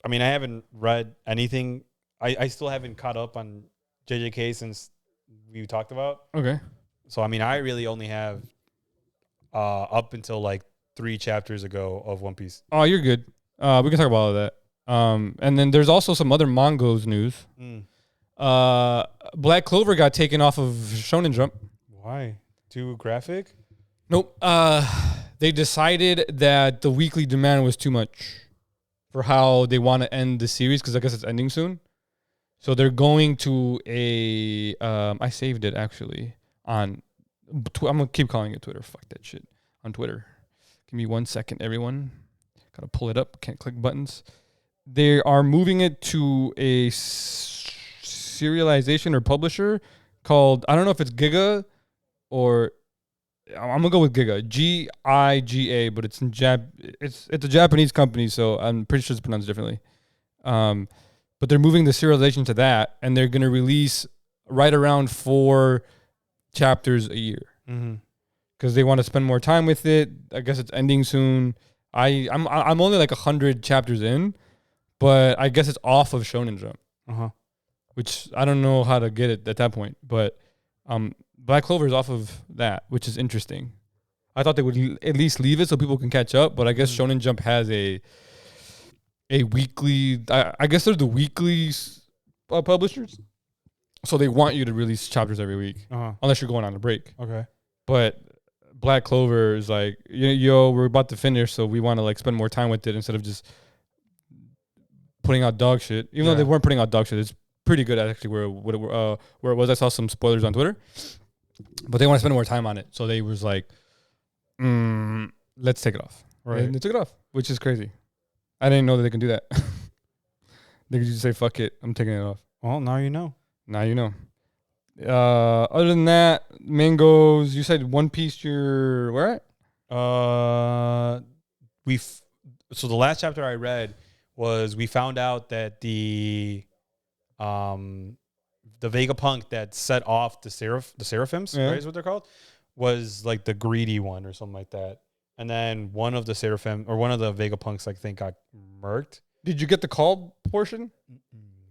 mean, I haven't read anything. I still haven't caught up on JJK since we talked about. Okay. So, I mean, I really only have up until like 3 chapters ago of One Piece. Oh, you're good. We can talk about all of that. And then there's also some other mangas news. Black Clover got taken off of Shonen Jump. Why? Too graphic? Nope. They decided that the weekly demand was too much for how they want to end the series, because I guess it's ending soon. So they're going to a. I saved it actually on. I'm gonna keep calling it Twitter. Fuck that shit on Twitter. Give me 1 second, everyone. Gotta pull it up. Can't click buttons. They are moving it to a serialization or publisher called, I don't know if it's Giga or I'm gonna go with Giga, Giga, but it's in it's a Japanese company, so I'm pretty sure it's pronounced differently. But they're moving the serialization to that, and they're gonna release right around 4 chapters a year. Mm-hmm. Because they want to spend more time with it. I guess it's ending soon. I'm only like 100 chapters in, but I guess it's off of Shonen Jump, which I don't know how to get it at that point. But Black Clover is off of that, which is interesting. I thought they would at least leave it so people can catch up, but I guess Shonen Jump has a weekly. I guess they're the weekly publishers, so they want you to release chapters every week, unless you're going on a break. Okay, but Black Clover is like, yo, we're about to finish, so we want to like spend more time with it instead of just putting out dog shit. Even though they weren't putting out dog shit, it's pretty good actually where it was. I saw some spoilers on Twitter, but they want to spend more time on it, so they was like, let's take it off. Right. And they took it off, which is crazy. I didn't know that they can do that. They could just say, fuck it, I'm taking it off. Well, now you know. Now you know. Other than that, mangoes, you said One Piece, you're where at? So the last chapter I read was we found out that the Vegapunk that set off the Seraphims, right, is what they're called, was like the greedy one or something like that. And then one of the Seraphim or one of the Vegapunks, I think, got murked. Did you get the call portion?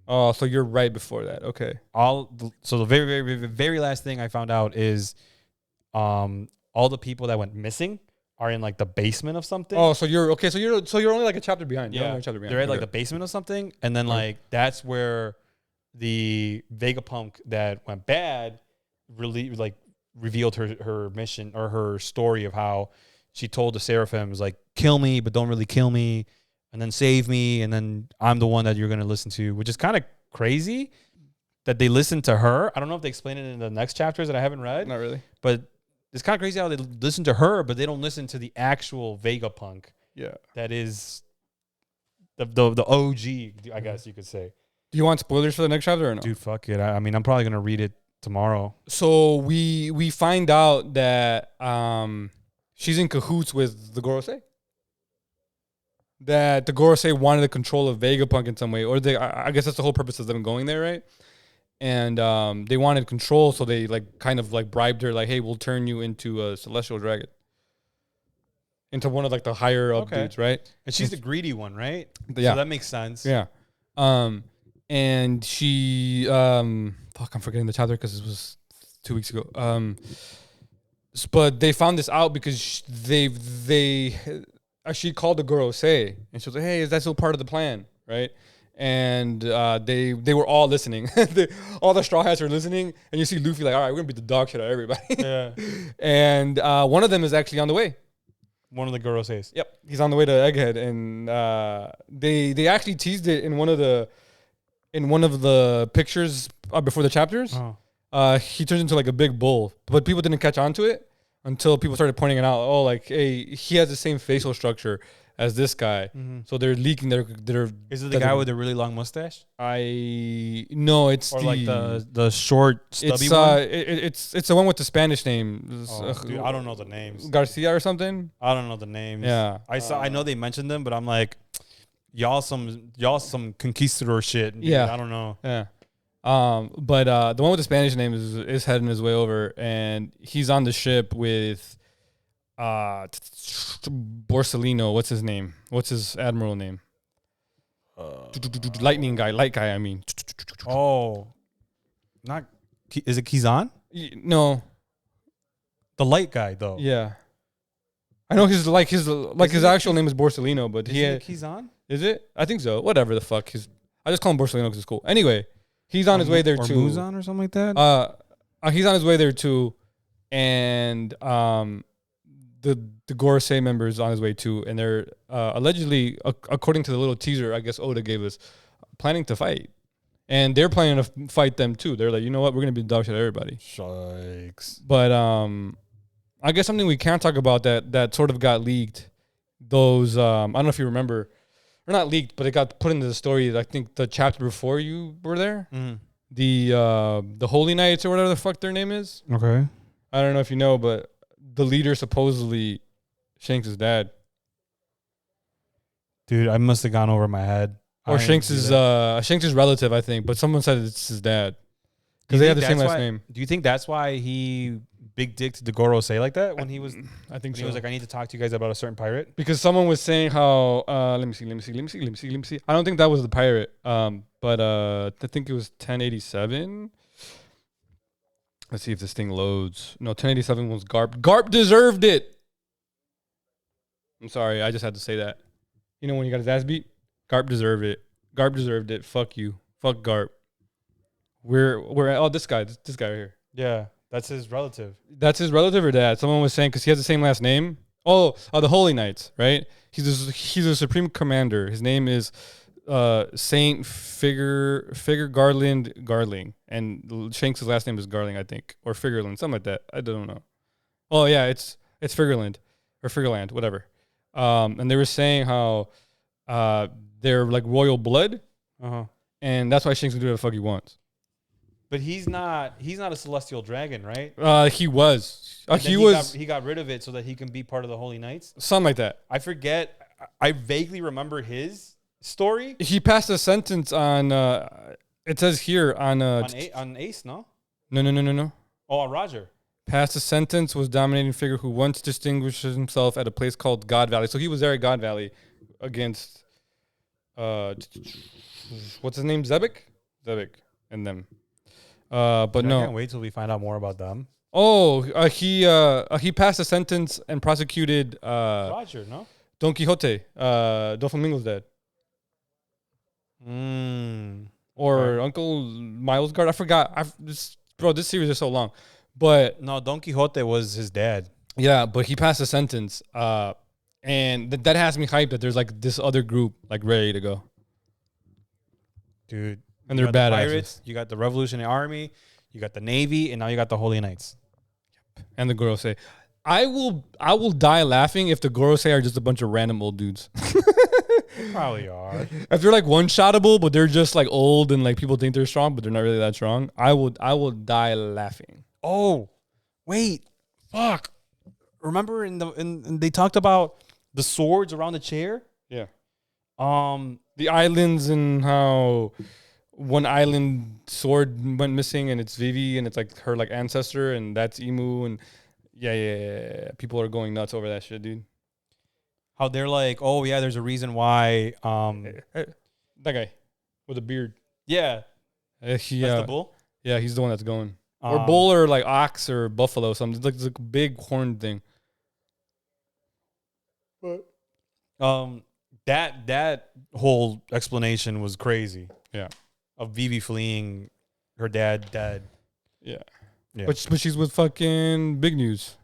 Oh, so you're right before that. Okay. So the very, very, very, very last thing I found out is all the people that went missing are in like the basement of something. Oh, so you're okay. So you're only like a chapter behind. Yeah, they're at like the basement of something, and then like that's where the Vegapunk that went bad really like revealed her mission or her story of how she told the Seraphims like, kill me, but don't really kill me, and then save me, and then I'm the one that you're gonna listen to, which is kind of crazy that they listened to her. I don't know if they explain it in the next chapters that I haven't read. Not really, but it's kind of crazy how they listen to her, but they don't listen to the actual Vegapunk. Yeah, that is the OG, I guess you could say. Do you want spoilers for the next chapter or no? Dude, fuck it. I mean, I'm probably gonna read it tomorrow. So we find out that she's in cahoots with the Gorosei. That the Gorosei wanted the control of Vegapunk in some way, or I guess that's the whole purpose of them going there, right? And they wanted control, so they like kind of like bribed her, like, "Hey, we'll turn you into a celestial dragon, into one of like the higher up dudes, right?" And she's the greedy one, right? Yeah, so that makes sense. Yeah. And she, fuck, I'm forgetting the chapter because it was 2 weeks ago. But they found this out because she called the Gorosei and she was like, "Hey, is that still part of the plan?" Right? And they were all listening. All the Straw Hats were listening, and you see Luffy like, "All right, we're gonna beat the dog shit out of everybody." Yeah. And one of them is actually on the way. One of the Goroseis. Yep, he's on the way to Egghead, and they actually teased it in one of the pictures before the chapters. He turns into like a big bull, but people didn't catch on to it until people started pointing it out. Oh, like, hey, he has the same facial structure as this guy. Mm-hmm. So they're leaking their Is it the guy with the really long mustache? No, it's like the short stubby one. It's the one with the Spanish name. Dude, I don't know the names. Garcia or something. I don't know the names. Yeah, I know they mentioned them, but I'm like, y'all some conquistador shit. Dude. Yeah, I don't know. Yeah. But the one with the Spanish name is heading his way over, and he's on the ship with Borsellino. What's his name? What's his admiral name? Light guy. I mean. Oh, not is it Kizan? No, the light guy though. Yeah, I know his actual name is Borsellino, but is it Kizan? Is it? I think so. Whatever the fuck. I just call him Borsellino because it's cool. Anyway. He's on his way there too. Muzan or something like that. He's on his way there too, and the Gorosei member is on his way too, and they're allegedly, according to the little teaser I guess Oda gave us, planning to fight, and they're planning to fight them too. They're like, you know what, we're gonna be the dog shit at everybody. Shikes. But I guess something we can't talk about that sort of got leaked. Those I don't know if you remember. Or not leaked, but it got put into the story. I think the chapter before you were there, the Holy Knights or whatever the fuck their name is. Okay, I don't know if you know, but the leader supposedly Shanks' dad. Dude, I must have gone over my head. Or Shanks' relative, I think, but someone said it's his dad because they have the same last name. Do you think that's why he big dick to the Gorosei like that when he was? I think so. He was like, I need to talk to you guys about a certain pirate. Because someone was saying how let me see. I don't think that was the pirate. But I think it was 1087. Let's see if this thing loads. No, 1087 was Garp. Garp deserved it. I'm sorry, I just had to say that. You know when you got his ass beat? Garp deserved it. Garp deserved it. Fuck you. Fuck Garp. We're this guy right here. Yeah. That's his relative. That's his relative or dad? Someone was saying because he has the same last name. Oh, the Holy Knights, right? He's a supreme commander. His name is Saint Figure Garling, and Shanks' last name is Garling, I think, or Figureland, something like that. I don't know. Oh yeah, it's Figureland or Figureland, whatever. And they were saying how they're like royal blood, and that's why Shanks can do whatever the fuck he wants. But he's not a celestial dragon, right? He was. He got rid of it so that he can be part of the Holy Knights. Something like that. I forget. I vaguely remember his story. He passed a sentence on. It says here on Ace, no? No. Oh, on Roger. Passed a sentence, was dominating figure who once distinguished himself at a place called God Valley. So he was there at God Valley against what's his name? Zebek and them. But no. I can't wait till we find out more about them. Oh, he passed a sentence and prosecuted Roger, no? Don Quixote, Doflamingo's dad. Or Uncle Miles Guard. I forgot. This series is so long. But no, Don Quixote was his dad. Yeah, but he passed a sentence. And that has me hyped that there's like this other group like ready to go. Dude. And they're badass. Pirates, you got the Revolutionary Army, you got the Navy, and now you got the Holy Knights. And the Gorosei. I will die laughing if the Gorosei are just a bunch of random old dudes. They probably are. If they're like one-shottable, but they're just like old and like people think they're strong, but they're not really that strong, I will die laughing. Oh, wait, fuck! Remember in they talked about the swords around the chair? Yeah. The islands and how one island sword went missing and it's Vivi and it's like her like ancestor and that's Emu and yeah. People are going nuts over that shit, dude. How they're like, oh yeah, there's a reason why. That guy with a beard. Yeah. That's the bull. Yeah, he's the one that's going. Or bull or like ox or buffalo, something. It's like a big horn thing. But that whole explanation was crazy. Yeah. Of Vivi fleeing her dad. Yeah. But she's with fucking Big News.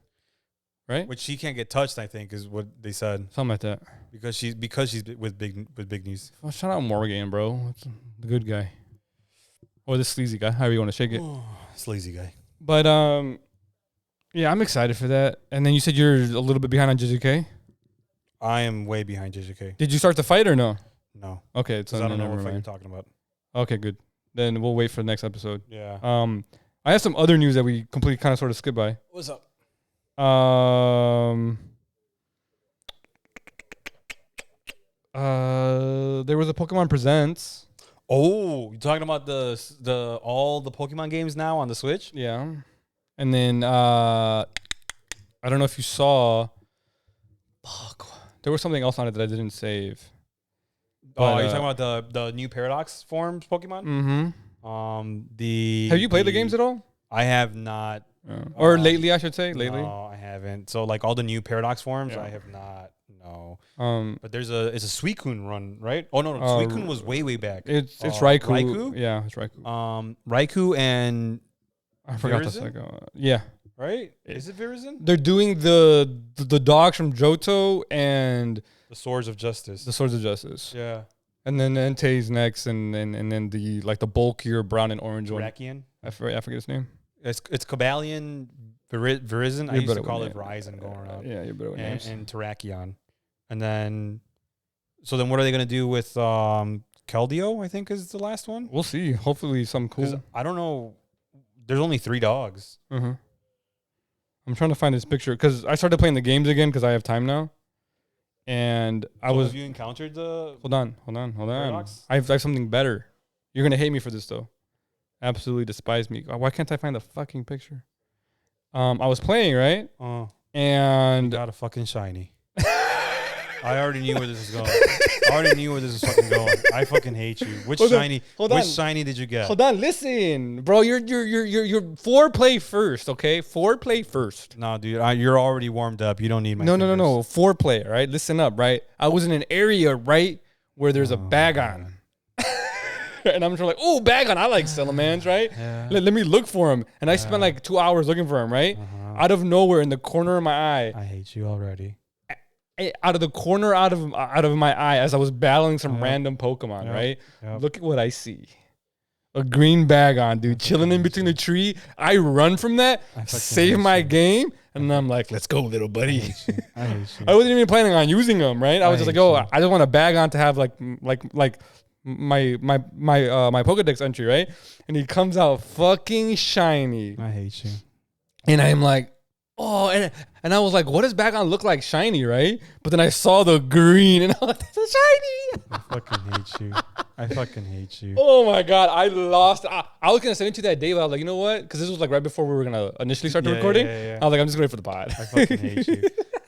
Right? Which she can't get touched, I think, is what they said. Something like that. Because she's with Big News. Oh, shout out Morgan, bro. That's the good guy. Or the sleazy guy, however you want to shake it. Sleazy guy. But yeah, I'm excited for that. And then you said you're a little bit behind on JJK? I am way behind JJK. Did you start the fight or no? No. Okay, so I don't know what fight you're talking about. Okay, good. Then we'll wait for the next episode. Yeah. I have some other news that we completely kind of sort of skipped by. What's up? There was a Pokemon Presents. Oh, you talking about the all the Pokemon games now on the Switch? Yeah. And then I don't know if you saw. Fuck. There was something else on it that I didn't save. Oh, you're talking about the new Paradox forms Pokemon? Mm-hmm. Have you played the games at all? I have not. Or lately, I should say. Lately? No, I haven't. So like all the new Paradox forms, I have not. No. But it's a Suicune run, right? Oh no, Suicune was way back. It's Raikou. Raikou? Yeah, it's Raikou. Raikou and I forgot the second. Yeah. Right? Is it Virizion? They're doing the dogs from Johto and the Swords of Justice. The Swords of Justice. Yeah. And then Entei's next, and then the like the bulkier brown and orange one. Rakian? I forget his name. It's Cobalion, Virizion. I used to call it Verizon going around. Yeah, you're better with names. And Terrakion. And then, so then what are they going to do with Keldeo, I think is the last one? We'll see. Hopefully something cool. I don't know. There's only 3 dogs. Mm-hmm. I'm trying to find this picture because I started playing the games again because I have time now. And have you encountered the... Hold on. Paradox? I have something better. You're going to hate me for this, though. Absolutely despise me. Why can't I find the fucking picture? I was playing, right? And... You got a fucking shiny. I already knew where this was going. I already knew where this was fucking going. I fucking hate you. Which shiny did you get? Hold on, listen, bro. You're foreplay first, okay? Foreplay first. No, dude, you're already warmed up. You don't need my. No. Foreplay, all right? Listen up, right? I was in an area right where there's a Bagon. And I'm just like, oh, Bagon. I like Salamans, right? Yeah. Let me look for him. And I spent like 2 hours looking for him, right? Out of nowhere, in the corner of my eye. I hate you already. out of the corner out of my eye as I was battling some random Pokemon, right? Yep. Look at what I see. A green bag on, dude, chilling in between the tree. I run from that, save my game, and I'm like, let's go, little buddy. I hate you. I wasn't even planning on using them, right? I was just like, oh, I just want a bag on to have like my Pokedex entry, right? And he comes out fucking shiny. I hate you. And I'm like, oh, and I was like, what does Bagon look like shiny, right? But then I saw the green and I was like, it's shiny. I fucking hate you. Oh my God, I lost. I was going to send it to you that day, but I was like, you know what? Because this was like right before we were going to initially start the recording. I was like, I'm just going to wait for the pod. I fucking hate you.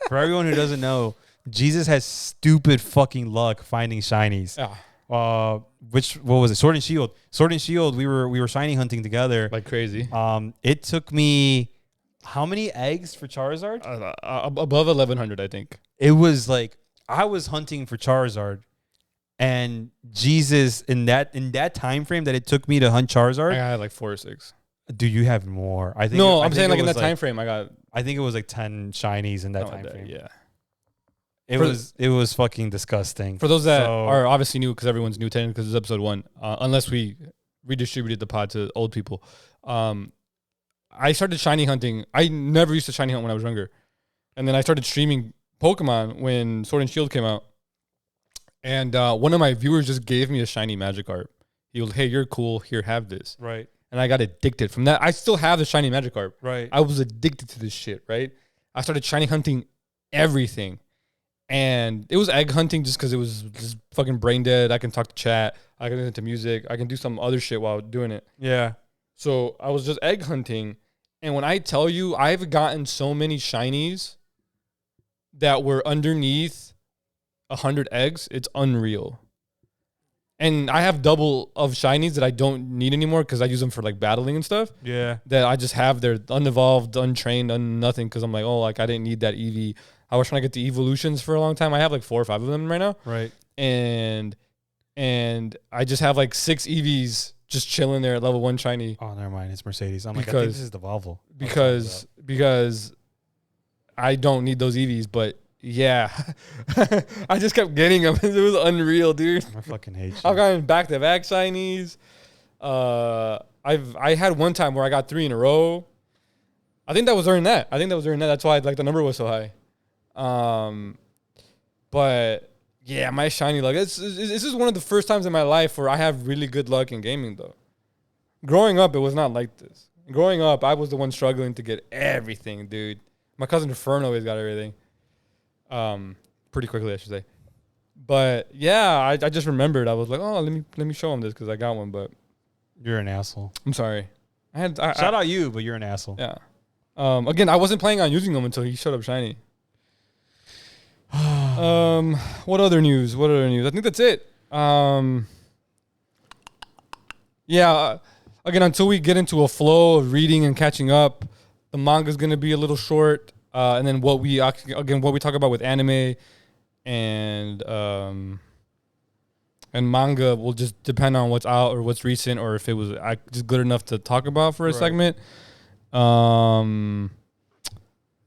For everyone who doesn't know, Jesus has stupid fucking luck finding shinies. What was it? Sword and Shield. Sword and Shield, we were shiny hunting together. Like crazy. It took me how many eggs for Charizard? Above 1,100, I think. It was like I was hunting for Charizard, and Jesus in that time frame that it took me to hunt Charizard. I had like 4 or 6. Do you have more? I think. No, I'm saying like in that time frame, I think it was like 10 shinies in that time frame. Yeah. It was fucking disgusting. For those that are obviously new, because everyone's new to it, because it's episode 1, unless we redistributed the pod to old people. I started shiny hunting. I never used to shiny hunt when I was younger. And then I started streaming Pokemon when Sword and Shield came out. And one of my viewers just gave me a shiny Magikarp. He was, hey, you're cool. Here, have this. Right. And I got addicted from that. I still have the shiny Magikarp. Right. I was addicted to this shit, right? I started shiny hunting everything. And it was egg hunting just because it was just fucking brain dead. I can talk to chat. I can listen to music. I can do some other shit while doing it. Yeah. So I was just egg hunting. And when I tell you, I've gotten so many shinies that were underneath 100 eggs, it's unreal. And I have double of shinies that I don't need anymore because I use them for like battling and stuff. Yeah. That I just have. They're unevolved, untrained, nothing because I'm like, oh, like I didn't need that EV. I was trying to get the evolutions for a long time. I have like 4 or 5 of them right now. Right. And I just have like 6 EVs just chilling there at level 1 shiny. Oh, never mind. It's Mercedes. I think this is the Volvo. Because I don't need those EVs, but yeah, I just kept getting them. It was unreal, dude. I fucking hate you. I've gotten back-to-back shinies. I had one time where I got 3 in a row. I think that was during that. That's why like the number was so high. But yeah, my shiny luck. This is one of the first times in my life where I have really good luck in gaming, though. Growing up, it was not like this. Growing up, I was the one struggling to get everything, dude. My cousin Fern always got everything. Pretty quickly, I should say. But yeah, I just remembered. I was like, oh, let me show him this because I got one. But you're an asshole. I'm sorry. Shout out you, but you're an asshole. Yeah. Again, I wasn't planning on using them until he showed up shiny. What other news? I think that's it. Yeah. Again, until we get into a flow of reading and catching up, the manga's gonna be a little short. And then what we talk about with anime and manga will just depend on what's out or what's recent or if it was just good enough to talk about for a segment.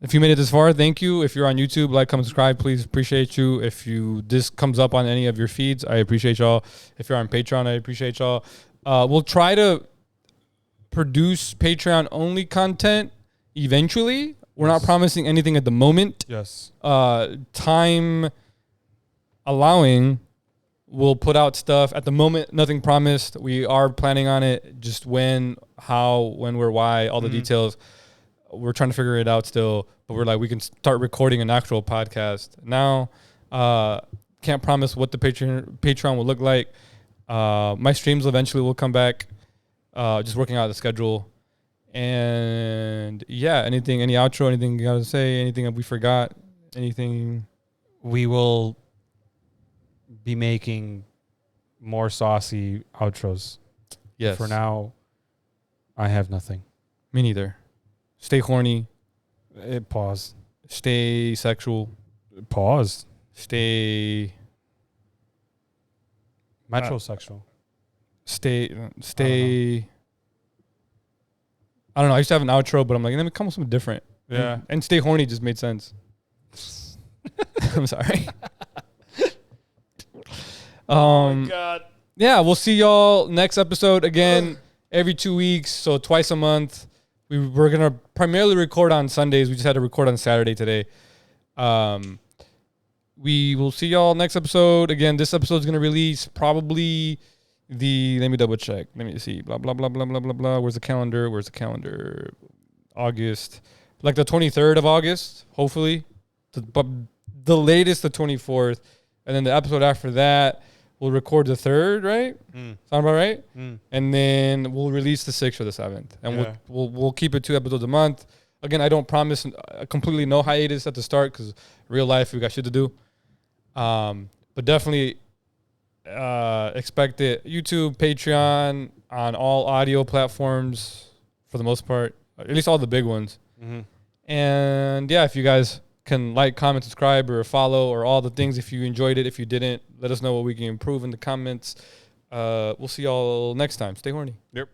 If you made it this far, thank you. If you're on YouTube, like, comment, subscribe, please. Appreciate you. If this comes up on any of your feeds, I appreciate y'all. If you're on Patreon, I appreciate y'all. We'll try to produce Patreon-only content eventually. We're not promising anything at the moment. Yes. Time allowing, we'll put out stuff. At the moment, nothing promised. We are planning on it. Just when, how, when, where, why, all the details. We're trying to figure it out still, but we're like, we can start recording an actual podcast now. Can't promise what the Patreon will look like. My streams eventually will come back. Just working out the schedule. And yeah, any outro, anything you gotta say, anything that we forgot, anything? We will be making more saucy outros. Yes. For now, I have nothing. Me neither. Stay horny. Pause. Stay sexual. Pause. Stay metrosexual. Stay. I don't know. I used to have an outro, but I'm like, let me come with something different. Yeah. And stay horny just made sense. I'm sorry. Oh my God. Yeah, we'll see y'all next episode again every 2 weeks, so twice a month. We're gonna primarily record on Sundays. We just had to record on Saturday today. We will see y'all next episode. Again, this episode is gonna release probably let me double check. Let me see. Blah blah blah blah blah blah blah. Where's the calendar? August, like the 23rd of August, hopefully. But the latest the 24th, and then the episode after that. We'll record the 3rd, right? Sound about right? And then we'll release the 6th or the 7th. And we'll keep it 2 episodes a month. Again, I don't promise completely no hiatus at the start because real life, we got shit to do. But definitely expect it. YouTube, Patreon, on all audio platforms for the most part. At least all the big ones. And yeah, if you guys can like, comment, subscribe, or follow, or all the things. If you enjoyed it, if you didn't, let us know what we can improve in the comments. We'll see y'all next time. Stay horny. Yep.